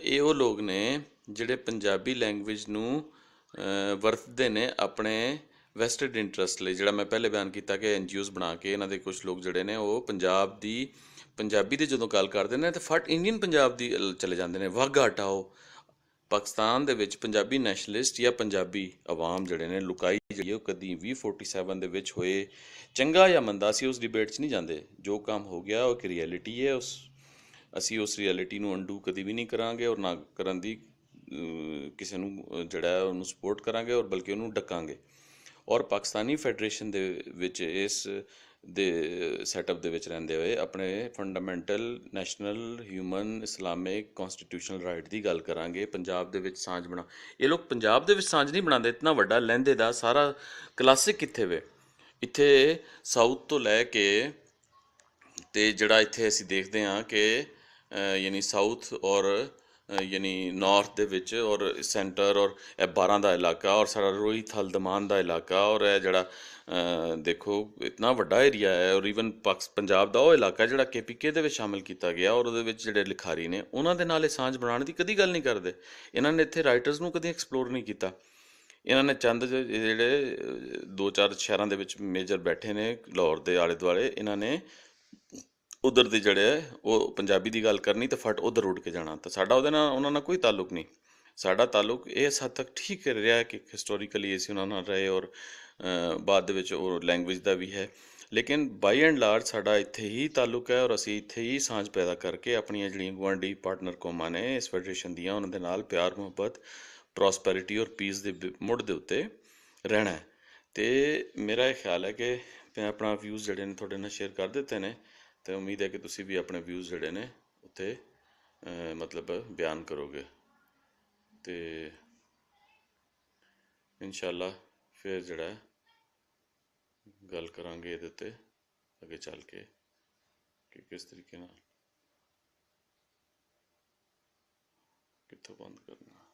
ਇਹ ਉਹ ਲੋਕ ਨੇ ਜਿਹੜੇ ਪੰਜਾਬੀ ਲੈਂਗੁਏਜ ਨੂੰ ਵਰਤਦੇ ਨੇ ਆਪਣੇ ਵੈਸਟਡ ਇੰਟਰਸਟ ਲਈ। ਜਿਹੜਾ ਮੈਂ ਪਹਿਲੇ ਬਿਆਨ ਕੀਤਾ ਕਿ NGOs ਬਣਾ ਕੇ ਇਹਨਾਂ ਦੇ ਕੁਝ ਲੋਕ ਜਿਹੜੇ ਨੇ ਉਹ ਪੰਜਾਬੀ ਦੀ ਜਦੋਂ ਗੱਲ ਕਰਦੇ ਨੇ ਤਾਂ ਫਟ ਇੰਡੀਅਨ ਪੰਜਾਬ ਦੀ ਚਲੇ ਜਾਂਦੇ ਨੇ। ਵਾਹਗਾ ਹਟਾਓ, ਪਾਕਿਸਤਾਨ ਦੇ ਵਿੱਚ ਪੰਜਾਬੀ ਨੈਸ਼ਨਲਿਸਟ ਜਾਂ ਪੰਜਾਬੀ ਆਵਾਮ ਜਿਹੜੇ ਨੇ ਲੁਕਾਈ ਜਿਹੜੀ ਉਹ ਕਦੀ ਵੀ 47 ਦੇ ਵਿੱਚ ਹੋਏ ਚੰਗਾ ਜਾਂ ਮੰਦਾ, ਅਸੀਂ ਉਸ ਡਿਬੇਟ 'ਚ ਨਹੀਂ ਜਾਂਦੇ। ਜੋ ਕੰਮ ਹੋ ਗਿਆ ਉਹ ਇੱਕ ਰਿਐਲਿਟੀ ਹੈ, ਅਸੀਂ ਉਸ ਰਿਐਲਿਟੀ ਨੂੰ ਅੰਡੂ ਕਦੀ ਵੀ ਨਹੀਂ ਕਰਾਂਗੇ, ਔਰ ਨਾ ਕਰਨ ਦੀ ਕਿਸੇ ਨੂੰ ਜਿਹੜਾ ਉਹਨੂੰ ਸਪੋਰਟ ਕਰਾਂਗੇ, ਔਰ ਬਲਕਿ ਉਹਨੂੰ ਡੱਕਾਂਗੇ। ਔਰ ਪਾਕਿਸਤਾਨੀ ਫੈਡਰੇਸ਼ਨ ਦੇ ਵਿੱਚ ਇਸ ਦੇ ਸੈਟਅਪ ਦੇ ਵਿੱਚ ਰਹਿੰਦੇ ਹੋਏ ਆਪਣੇ fundamental national human Islamic constitutional right ਦੀ ਗੱਲ ਕਰਾਂਗੇ। ਪੰਜਾਬ ਦੇ ਵਿੱਚ ਸਾਂਝ ਬਣਾ, ਇਹ ਲੋਕ ਪੰਜਾਬ ਦੇ ਵਿੱਚ ਸਾਂਝ ਨਹੀਂ ਬਣਾਉਂਦੇ। ਇਤਨਾ ਵੱਡਾ ਲਹਿੰਦੇ ਦਾ ਸਾਰਾ ਕਲਾਸਿਕ ਕਿੱਥੇ ਵੇ, ਇੱਥੇ ਸਾਊਥ ਤੋਂ ਲੈ ਕੇ ਅਤੇ ਜਿਹੜਾ ਇੱਥੇ ਅਸੀਂ ਦੇਖਦੇ ਹਾਂ ਕਿ ਯਾਨੀ ਸਾਊਥ ਔਰ ਯਾਨੀ ਨਾਰਥ ਦੇ ਵਿੱਚ ਔਰ ਸੈਂਟਰ ਔਰ ਇਹ 12 ਦਾ ਇਲਾਕਾ ਔਰ ਸਾਡਾ ਰੋਹਿਤ ਹਲਦਮਾਨ ਦਾ ਇਲਾਕਾ, ਔਰ ਇਹ ਜਿਹੜਾ ਦੇਖੋ ਇਤਨਾ ਵੱਡਾ ਏਰੀਆ ਹੈ। ਔਰ ਈਵਨ ਪੰਜਾਬ ਦਾ ਉਹ ਇਲਾਕਾ ਜਿਹੜਾ KPK ਦੇ ਵਿੱਚ ਸ਼ਾਮਿਲ ਕੀਤਾ ਗਿਆ, ਔਰ ਉਹਦੇ ਵਿੱਚ ਜਿਹੜੇ ਲਿਖਾਰੀ ਨੇ ਉਹਨਾਂ ਦੇ ਨਾਲ ਇਹ ਸਾਂਝ ਬਣਾਉਣ ਦੀ ਕਦੀ ਗੱਲ ਨਹੀਂ ਕਰਦੇ। ਇਹਨਾਂ ਨੇ ਇੱਥੇ ਰਾਈਟਰਸ ਨੂੰ ਕਦੀ ਐਕਸਪਲੋਰ ਨਹੀਂ ਕੀਤਾ। ਇਹਨਾਂ ਨੇ ਚੰਦ ਜਿਹੜੇ ਦੋ ਚਾਰ ਸ਼ਹਿਰਾਂ ਦੇ ਵਿੱਚ ਮੇਜਰ ਬੈਠੇ ਨੇ ਲਾਹੌਰ ਦੇ ਆਲੇ ਦੁਆਲੇ, ਇਹਨਾਂ ਨੇ ਉਧਰ ਦੇ ਜਿਹੜੇ ਹੈ ਉਹ ਪੰਜਾਬੀ ਦੀ ਗੱਲ ਕਰਨੀ ਤੇ ਫਟ ਉਧਰ ਉੱਡ ਕੇ ਜਾਣਾ। ਤਾਂ ਸਾਡਾ ਉਹਦੇ ਨਾਲ ਉਹਨਾਂ ਨਾਲ ਕੋਈ ਤਾਲੁਕ ਨਹੀਂ। ਸਾਡਾ ਤਾਲੁਕ ਇਸ ਹੱਦ ਤੱਕ ਠੀਕ ਰਿਹਾ ਕਿ ਹਿਸਟੋਰੀਕਲੀ ਅਸੀਂ ਉਹਨਾਂ ਨਾਲ ਰਹੇ, ਔਰ ਬਾਅਦ ਦੇ ਵਿੱਚ ਉਹ ਲੈਂਗੁਏਜ ਦਾ ਵੀ ਹੈ। ਲੇਕਿਨ ਬਾਈ ਐਂਡ ਲਾਰਜ ਸਾਡਾ ਇੱਥੇ ਹੀ ਤਾਲੁਕ ਹੈ, ਔਰ ਅਸੀਂ ਇੱਥੇ ਹੀ ਸਾਂਝ ਪੈਦਾ ਕਰਕੇ ਆਪਣੀਆਂ ਜਿਹੜੀਆਂ ਗੁਆਂਢੀ ਪਾਰਟਨਰ ਕੌਮਾਂ ਨੇ ਇਸ ਫੈਡਰੇਸ਼ਨ ਦੀਆਂ, ਉਹਨਾਂ ਦੇ ਨਾਲ ਪਿਆਰ ਮੁਹੱਬਤ, ਪ੍ਰੋਸਪੈਰਿਟੀ ਔਰ ਪੀਸ ਦੇ ਮੁੱਢ ਦੇ ਉੱਤੇ ਰਹਿਣਾ ਹੈ। ਅਤੇ ਮੇਰਾ ਇਹ ਖਿਆਲ ਹੈ ਕਿ ਮੈਂ ਆਪਣਾ ਵਿਊਜ਼ ਜਿਹੜੇ ਨੇ ਤੁਹਾਡੇ ਨਾਲ ਸ਼ੇਅਰ ਕਰ ਦਿੱਤੇ ਨੇ, ਅਤੇ ਉਮੀਦ ਹੈ ਕਿ ਤੁਸੀਂ ਵੀ ਆਪਣੇ ਵਿਊਜ਼ ਜਿਹੜੇ ਨੇ ਉੱਤੇ ਮਤਲਬ ਬਿਆਨ ਕਰੋਗੇ। ਅਤੇ ਇਨਸ਼ਾਅੱਲਾ ਫਿਰ ਜਿਹੜਾ ਗੱਲ ਕਰਾਂਗੇ ਇਹਦੇ ਉੱਤੇ ਅੱਗੇ ਚੱਲ ਕੇ ਕਿ ਕਿਸ ਤਰੀਕੇ ਨਾਲ ਕਿੱਥੋਂ ਬੰਦ ਕਰਨਾ।